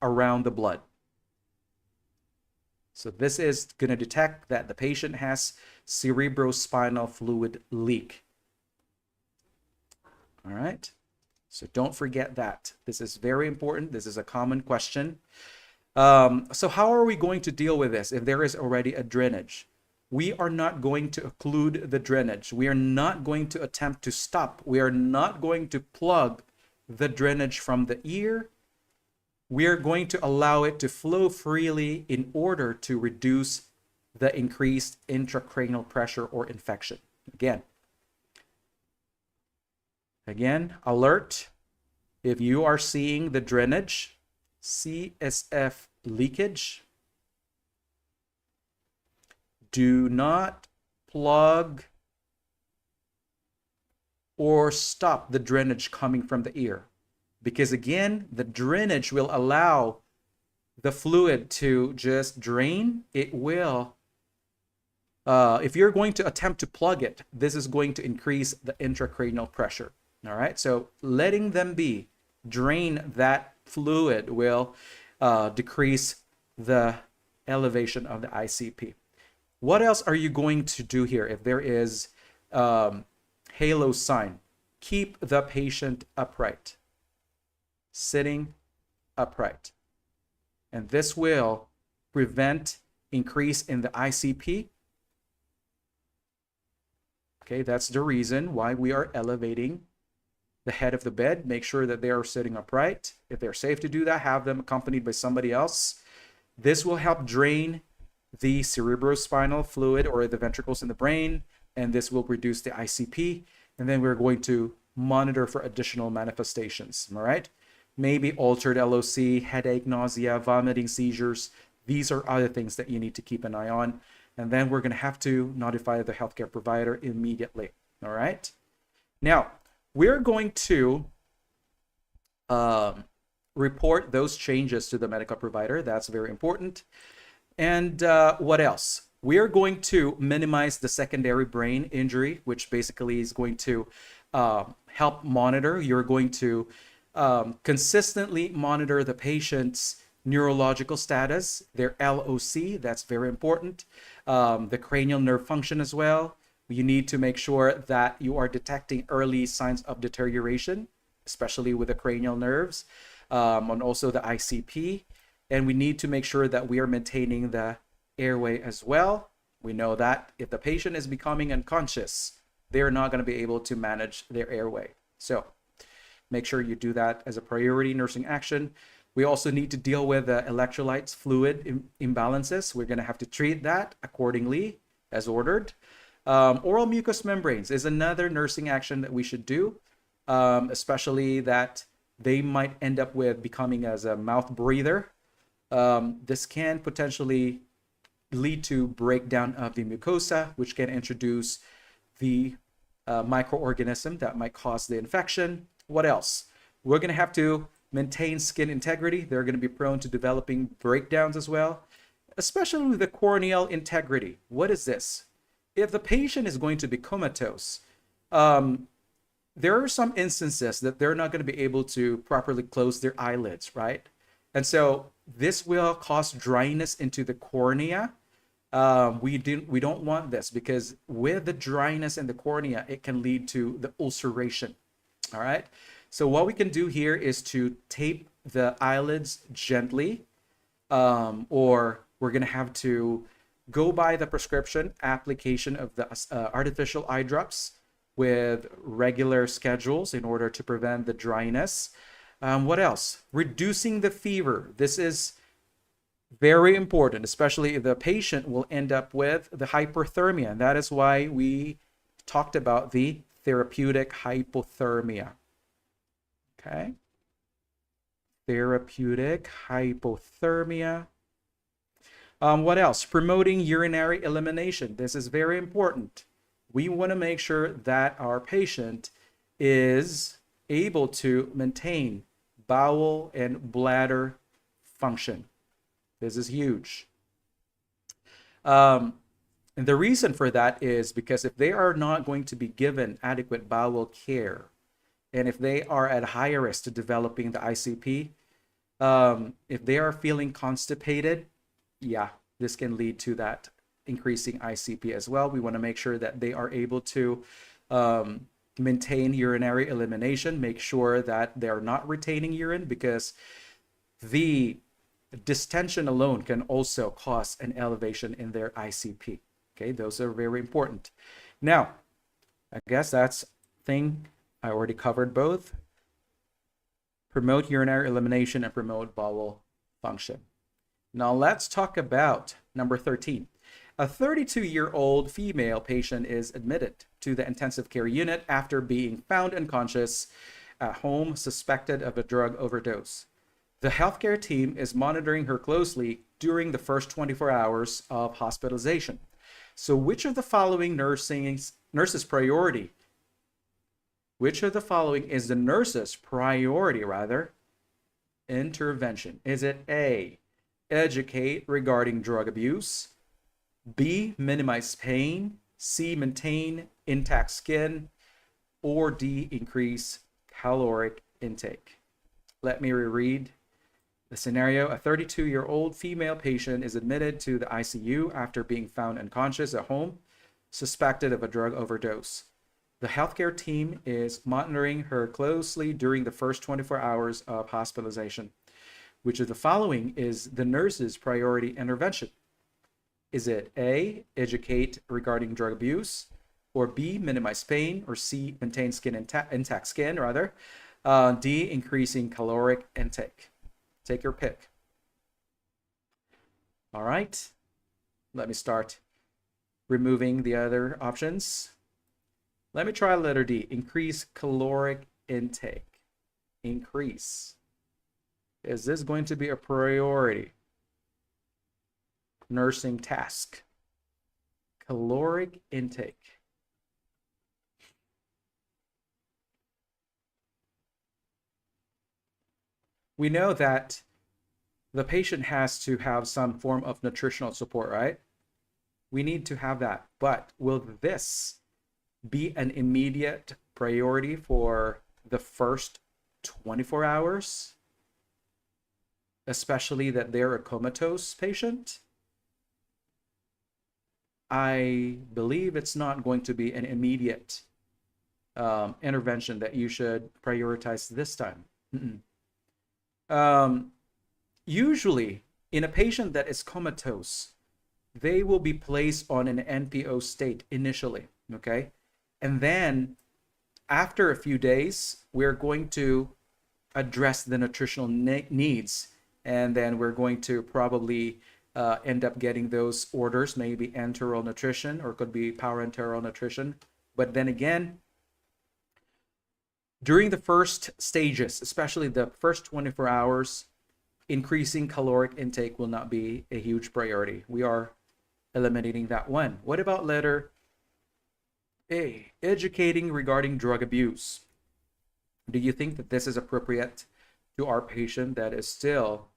around the blood. So this is going to detect that the patient has cerebrospinal fluid leak. All right. So don't forget that. This is very important. This is a common question. So how are we going to deal with this if there is already a drainage? We are not going to occlude the drainage. We are not going to attempt to stop. We are not going to plug the drainage from the ear. We are going to allow it to flow freely in order to reduce the increased intracranial pressure or infection. Again, alert. If you are seeing the drainage, CSF leakage, do not plug or stop the drainage coming from the ear. Because again, the drainage will allow the fluid to just drain. It will, if you're going to attempt to plug it, this is going to increase the intracranial pressure. All right, so letting them be, drain that fluid will decrease the elevation of the ICP. What else are you going to do here if there is halo sign? Keep the patient upright, sitting upright. And this will prevent increase in the ICP. Okay, that's the reason why we are elevating the head of the bed. Make sure that they are sitting upright. If they're safe to do that, have them accompanied by somebody else. This will help drain the cerebrospinal fluid or the ventricles in the brain, and this will reduce the ICP. And then we're going to monitor for additional manifestations. All right, maybe altered LOC, headache, nausea, vomiting, seizures. These are other things that you need to keep an eye on. And then we're going to have to notify the healthcare provider immediately. All right. Now, we're going to report those changes to the medical provider. That's very important. And what else? We are going to minimize the secondary brain injury, which basically is going to help monitor. You're going to consistently monitor the patient's neurological status, their LOC, that's very important. The cranial nerve function as well. You need to make sure that you are detecting early signs of deterioration, especially with the cranial nerves, and also the ICP. And we need to make sure that we are maintaining the airway as well. We know that if the patient is becoming unconscious, they're not going to be able to manage their airway. So make sure you do that as a priority nursing action. We also need to deal with the electrolytes, fluid imbalances. We're going to have to treat that accordingly as ordered. Oral mucous membranes is another nursing action that we should do, especially that they might end up with becoming as a mouth breather. This can potentially lead to breakdown of the mucosa, which can introduce the microorganism that might cause the infection. What else? We're going to have to maintain skin integrity. They're going to be prone to developing breakdowns as well, especially with the corneal integrity. What is this? If the patient is going to be comatose, there are some instances that they're not going to be able to properly close their eyelids, right? And so this will cause dryness into the cornea. We don't want this, because with the dryness in the cornea, it can lead to the ulceration. All right. So what we can do here is to tape the eyelids gently, or we're going to have to go by the prescription application of the artificial eye drops with regular schedules in order to prevent the dryness. What else? Reducing the fever. This is very important, especially if the patient will end up with the hyperthermia. And that is why we talked about the therapeutic hypothermia. Okay. Therapeutic hypothermia. What else? Promoting urinary elimination. This is very important. We want to make sure that our patient is able to maintain bowel and bladder function. This is huge. And the reason for that is because if they are not going to be given adequate bowel care, and if they are at higher risk to developing the ICP, if they are feeling constipated, yeah, this can lead to that increasing ICP as well. We want to make sure that they are able to maintain urinary elimination, make sure that they're not retaining urine, because the distension alone can also cause an elevation in their ICP. Okay, those are very important. Now, I guess that's thing I already covered both. Promote urinary elimination and promote bowel function. Now let's talk about number 13. A 32-year-old female patient is admitted to the intensive care unit after being found unconscious at home, suspected of a drug overdose. The healthcare team is monitoring her closely during the first 24 hours of hospitalization. So which of the following nurse's priority? Which of the following is the nurse's priority, intervention? Is it A, educate regarding drug abuse, B, minimize pain, C, maintain intact skin, or D, increase caloric intake? Let me reread the scenario. A 32-year-old female patient is admitted to the ICU after being found unconscious at home, suspected of a drug overdose. The healthcare team is monitoring her closely during the first 24 hours of hospitalization. Which of the following is the nurse's priority intervention? Is it A, educate regarding drug abuse, or B, minimize pain, or C, maintain intact skin, D, increasing caloric intake? Take your pick. All right, let me start removing the other options. Let me try letter D, increase caloric intake. Increase. Is this going to be a priority nursing task? Caloric intake. We know that the patient has to have some form of nutritional support, right? We need to have that. But will this be an immediate priority for the first 24 hours? Especially that they're a comatose patient? I believe it's not going to be an immediate intervention that you should prioritize this time. Usually, in a patient that is comatose, they will be placed on an NPO state initially, okay? And then after a few days, we're going to address the nutritional needs, and then we're going to probably end up getting those orders, maybe enteral nutrition, or could be parenteral nutrition. But then again, during the first stages, especially the first 24 hours, increasing caloric intake will not be a huge priority. We are eliminating that one. What about letter A, educating regarding drug abuse? Do you think that this is appropriate to our patient that is still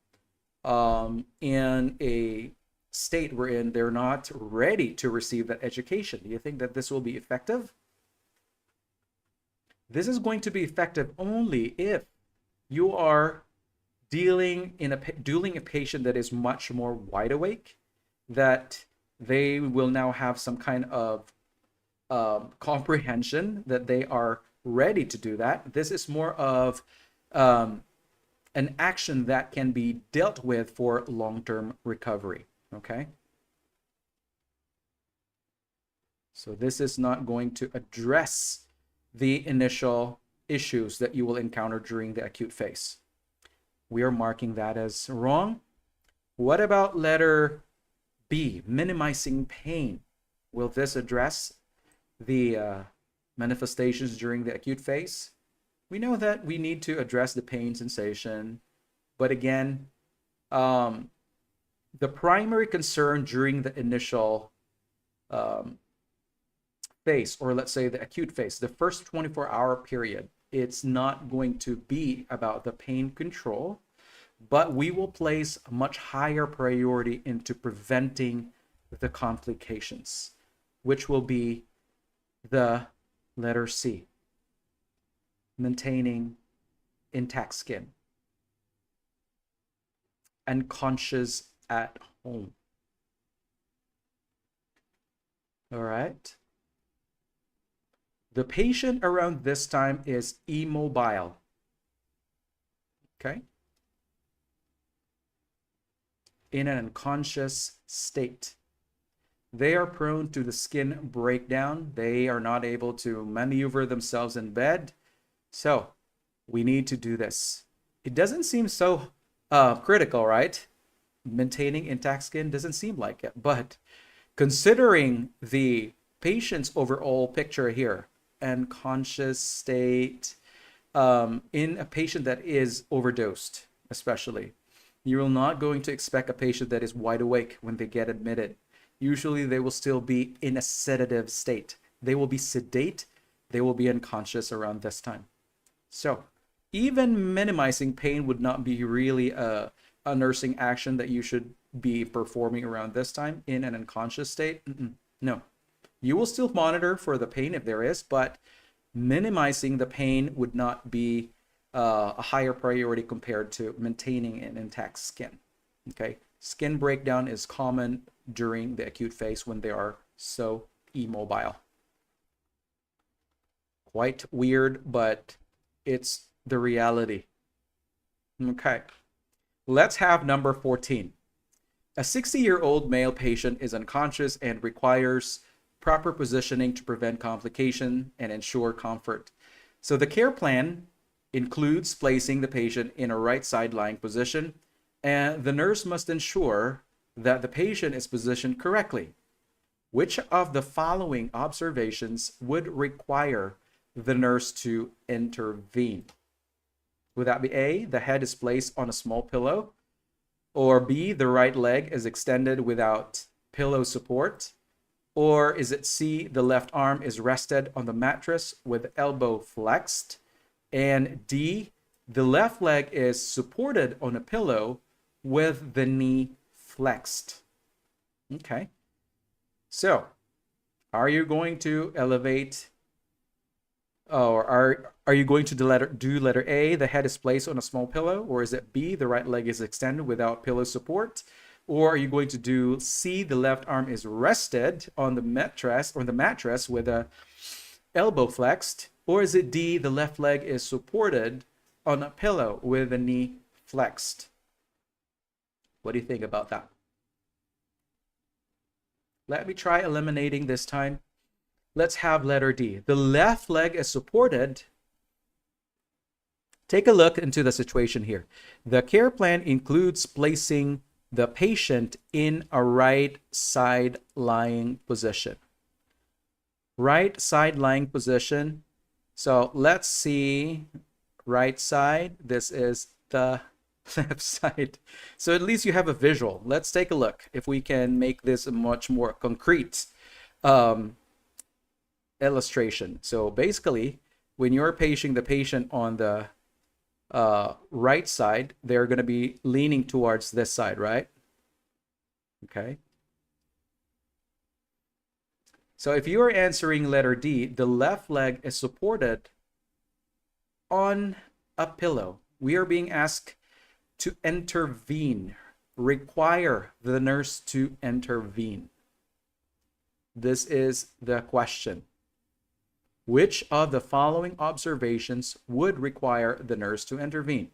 in a state wherein they're not ready to receive that education? Do you think that this will be effective? This is going to be effective only if you are dealing a patient that is much more wide awake, that they will now have some kind of comprehension that they are ready to do that. This is more of an action that can be dealt with for long-term recovery, okay? So this is not going to address the initial issues that you will encounter during the acute phase. We are marking that as wrong. What about letter B, minimizing pain? Will this address the manifestations during the acute phase? We know that we need to address the pain sensation, but again, the primary concern during the initial phase, or let's say the acute phase, the first 24-hour period, it's not going to be about the pain control, but we will place a much higher priority into preventing the complications, which will be the letter C, maintaining intact skin and conscious at home. All right. The patient around this time is immobile. Okay. In an unconscious state. They are prone to the skin breakdown. They are not able to maneuver themselves in bed. So we need to do this. It doesn't seem so critical, right? Maintaining intact skin doesn't seem like it. But considering the patient's overall picture here, unconscious state, in a patient that is overdosed, especially, you're not going to expect a patient that is wide awake when they get admitted. Usually they will still be in a sedative state. They will be sedate. They will be unconscious around this time. So even minimizing pain would not be really a nursing action that you should be performing around this time in an unconscious state. No. You will still monitor for the pain if there is, but minimizing the pain would not be a higher priority compared to maintaining an intact skin. Okay, skin breakdown is common during the acute phase when they are so immobile. Quite weird, but it's the reality. Okay, let's have number 14. A 60-year-old male patient is unconscious and requires proper positioning to prevent complication and ensure comfort. So the care plan includes placing the patient in a right side lying position, and the nurse must ensure that the patient is positioned correctly. Which of the following observations would require the nurse to intervene? Would that be A, the head is placed on a small pillow, or B, the right leg is extended without pillow support, or is it C, the left arm is rested on the mattress with elbow flexed, and D, the left leg is supported on a pillow with the knee flexed? Okay. So, are you going to elevate, or are you going to do letter A, the head is placed on a small pillow, or is it B, the right leg is extended without pillow support? Or are you going to do C, the left arm is rested on the mattress with a elbow flexed? Or is it D, the left leg is supported on a pillow with the knee flexed? What do you think about that? Let me try eliminating this time. Let's have letter D. The left leg is supported. Take a look into the situation here. The care plan includes placing the patient in a right side lying position. Right side lying position. So let's see, right side. This is the left side. So at least you have a visual. Let's take a look if we can make this a much more concrete illustration. So basically, when you're paging the patient on the right side, they're going to be leaning towards this side, right? Okay. So if you are answering letter D, the left leg is supported on a pillow. We are being asked to intervene, require the nurse to intervene. This is the question. Which of the following observations would require the nurse to intervene?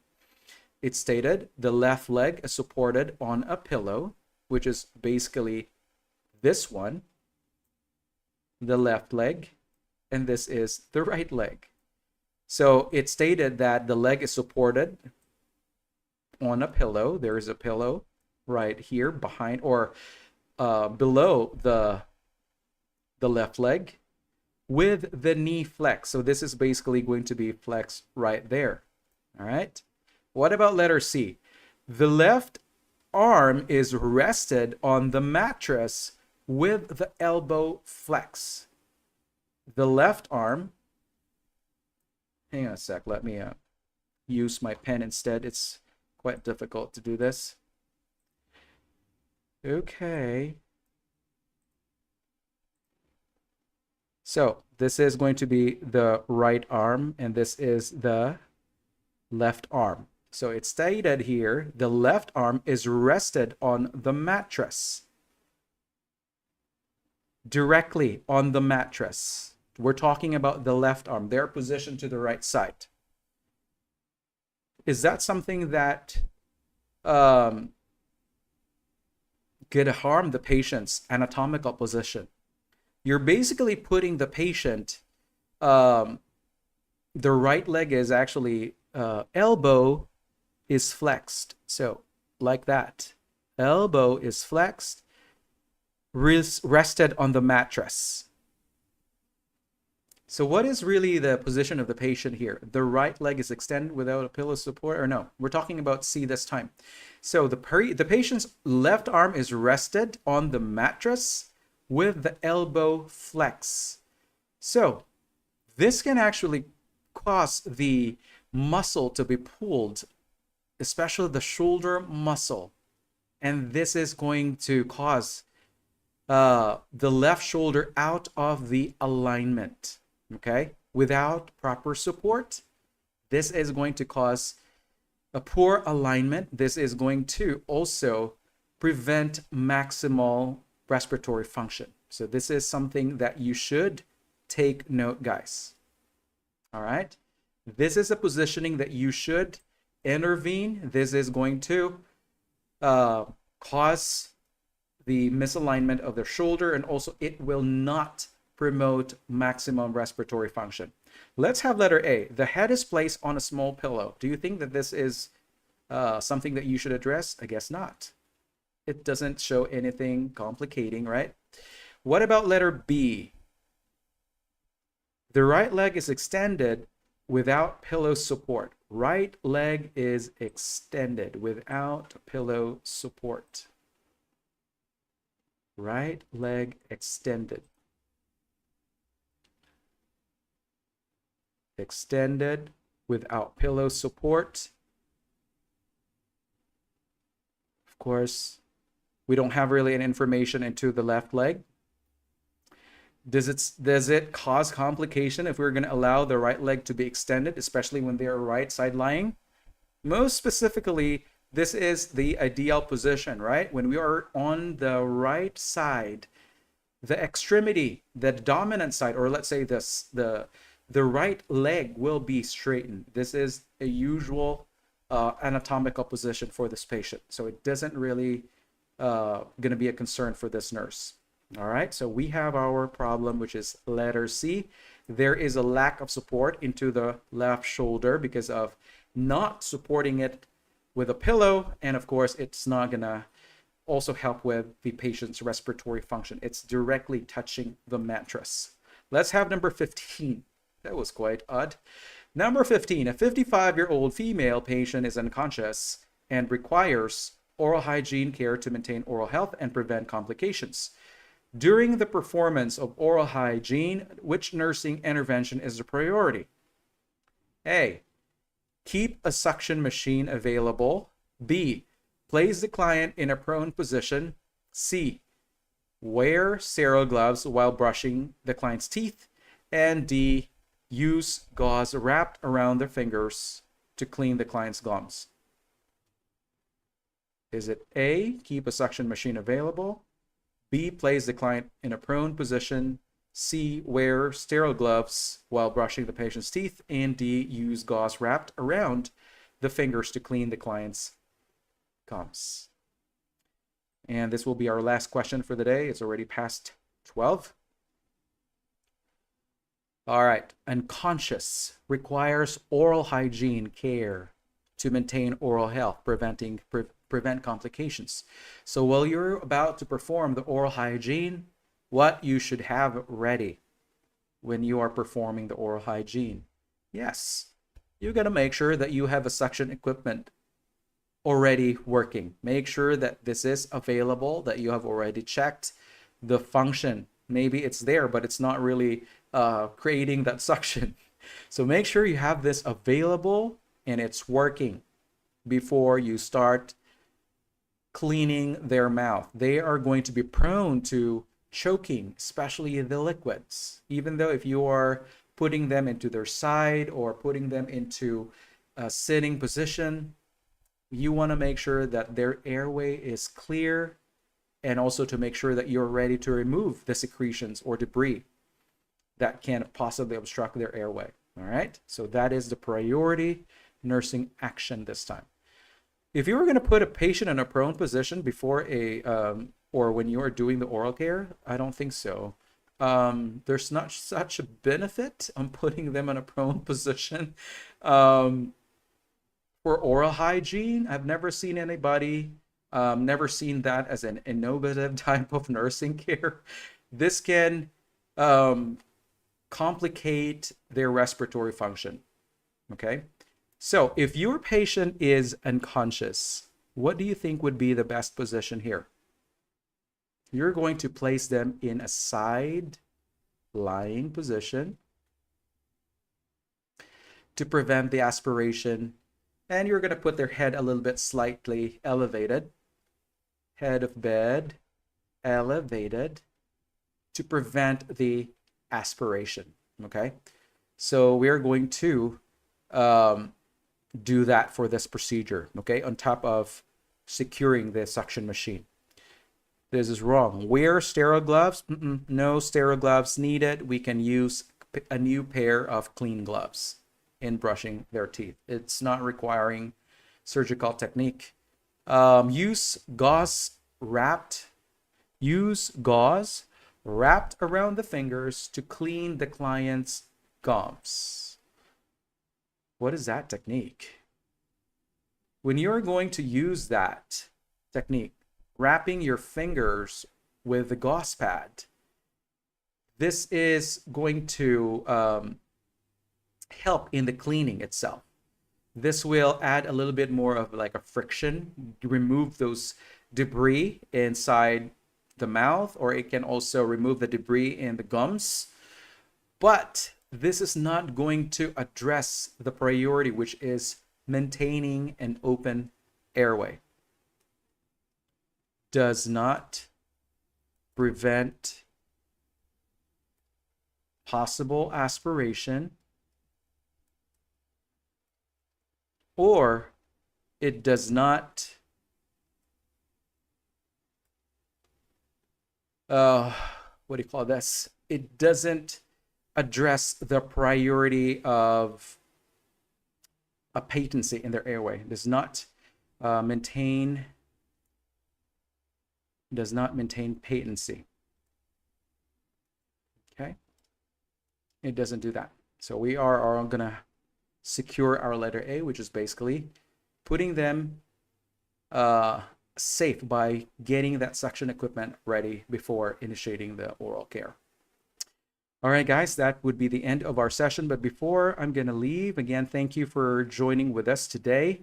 It's stated the left leg is supported on a pillow, which is basically this one, the left leg, and this is the right leg. So it stated that the leg is supported on a pillow. There is a pillow right here behind or below the left leg with the knee flex. So this is basically going to be flexed right there. All right. What about letter C? The left arm is rested on the mattress with the elbow flex. The left arm, hang on a sec, let me use my pen instead. It's quite difficult to do this. Okay. So this is going to be the right arm, and this is the left arm. So it's stated here, the left arm is rested on the mattress. directly on the mattress. We're talking about the left arm. They're positioned to the right side. Is that something that could harm the patient's anatomical position? You're basically putting the patient, the right leg is actually, elbow is flexed. So like that. Elbow is flexed, rested on the mattress. So what is really the position of the patient here? The right leg is extended without a pillow support, or no? We're talking about C this time. So the patient's left arm is rested on the mattress with the elbow flex. So this can actually cause the muscle to be pulled, especially the shoulder muscle. And this is going to cause the left shoulder out of the alignment. Okay, without proper support, this is going to cause a poor alignment. This is going to also prevent maximal respiratory function. So this is something that you should take note, guys. All right, this is a positioning that you should intervene. This is going to cause the misalignment of the shoulder, and also it will not promote maximum respiratory function. Let's have letter A. The head is placed on a small pillow. Do you think that this is something that you should address? I guess not. It doesn't show anything complicating, right? What about letter B? The right leg is extended without pillow support. Right leg is extended without pillow support. Right leg extended. Extended without pillow support. Of course, we don't have really any information into the left leg. Does it cause complication if we're going to allow the right leg to be extended, especially when they're right side lying? Most specifically, this is the ideal position, right? When we are on the right side, the extremity, the dominant side, or let's say this, the right leg will be straightened. This is a usual anatomical position for this patient. So it doesn't really going to be a concern for this nurse. All right, so we have our problem, which is letter C. There is a lack of support into the left shoulder because of not supporting it with a pillow. And of course, it's not going to also help with the patient's respiratory function. It's directly touching the mattress. Let's have number 15. That was quite odd. Number 15, a 55-year-old female patient is unconscious and requires oral hygiene care to maintain oral health and prevent complications. During the performance of oral hygiene, which nursing intervention is a priority? A, keep a suction machine available. B, place the client in a prone position. C, wear sterile gloves while brushing the client's teeth. And D, use gauze wrapped around their fingers to clean the client's gums. Is it A, keep a suction machine available? B, place the client in a prone position. C, wear sterile gloves while brushing the patient's teeth. And D, use gauze wrapped around the fingers to clean the client's gums. And this will be our last question for the day. It's already past 12. All right, unconscious requires oral hygiene care to maintain oral health, prevent complications. So while you're about to perform the oral hygiene, what you should have ready when you are performing the oral hygiene? Yes, you got to make sure that you have a suction equipment already working. Make sure that this is available, that you have already checked the function. Maybe it's there, but it's not really creating that suction. So make sure you have this available and it's working before you start cleaning their mouth. They are going to be prone to choking, especially the liquids. Even though if you are putting them into their side or putting them into a sitting position, you want to make sure that their airway is clear and also to make sure that you're ready to remove the secretions or debris that can possibly obstruct their airway. All right, so that is the priority nursing action this time. If you were going to put a patient in a prone position before or when you are doing the oral care, I don't think so. There's not such a benefit on putting them in a prone position. For oral hygiene, I've never seen anybody, never seen that as an innovative type of nursing care. This can complicate their respiratory function. Okay, so if your patient is unconscious, what do you think would be the best position here? You're going to place them in a side lying position to prevent the aspiration, and you're going to put their head a little bit slightly elevated, head of bed elevated, to prevent the aspiration. Okay, so we're going to do that for this procedure, okay, on top of securing the suction machine. This is wrong. Wear sterile gloves? No sterile gloves needed. We can use a new pair of clean gloves in brushing their teeth. It's not requiring surgical technique. Use gauze wrapped around the fingers to clean the client's gums. What is that technique? When you're going to use that technique, wrapping your fingers with the gauze pad, this is going to help in the cleaning itself. This will add a little bit more of like a friction, remove those debris inside the mouth, or it can also remove the debris in the gums. But this is not going to address the priority, which is maintaining an open airway. Does not prevent possible aspiration, or it does not what do you call this? It doesn't address the priority of a patency in their airway. It does not maintain patency. Okay, it doesn't do that. So we are gonna secure our letter A, which is basically putting them safe by getting that suction equipment ready before initiating the oral care. All right, guys, that would be the end of our session. But before I'm going to leave, again, thank you for joining with us today.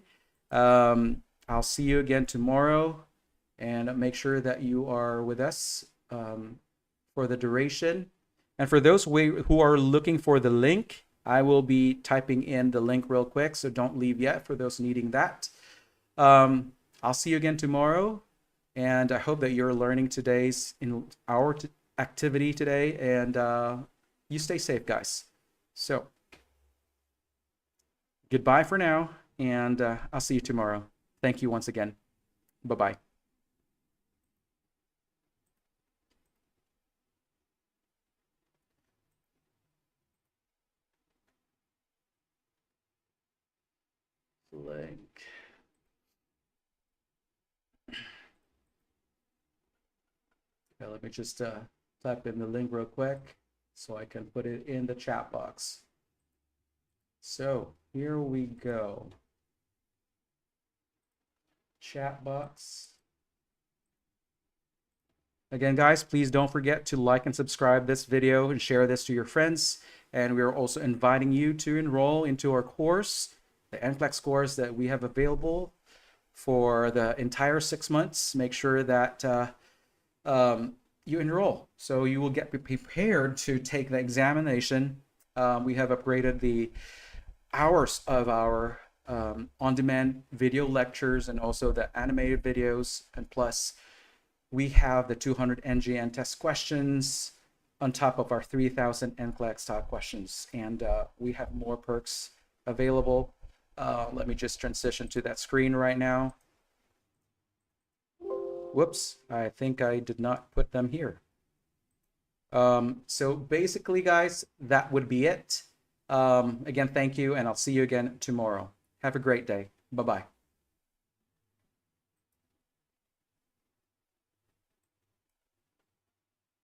I'll see you again tomorrow, and make sure that you are with us for the duration. And for those who are looking for the link, I will be typing in the link real quick, so don't leave yet for those needing that. I'll see you again tomorrow, and I hope that you're learning our activity today, and you stay safe, guys. So goodbye for now, and I'll see you tomorrow. Thank you once again. Bye-bye. Link. Okay, let me just type in the link real quick so I can put it in the chat box. So here we go. Chat box. Again, guys, please don't forget to like and subscribe this video and share this to your friends. And we are also inviting you to enroll into our course, the NCLEX course that we have available for the entire 6 months. Make sure that you enroll so you will get prepared to take the examination. We have upgraded the hours of our on-demand video lectures and also the animated videos, and plus we have the 200 NGN test questions on top of our 3000 NCLEX top questions, and we have more perks available. Let me just transition to that screen right now. Whoops, I think I did not put them here. So basically, guys, that would be it. Again, thank you, and I'll see you again tomorrow. Have a great day. Bye-bye.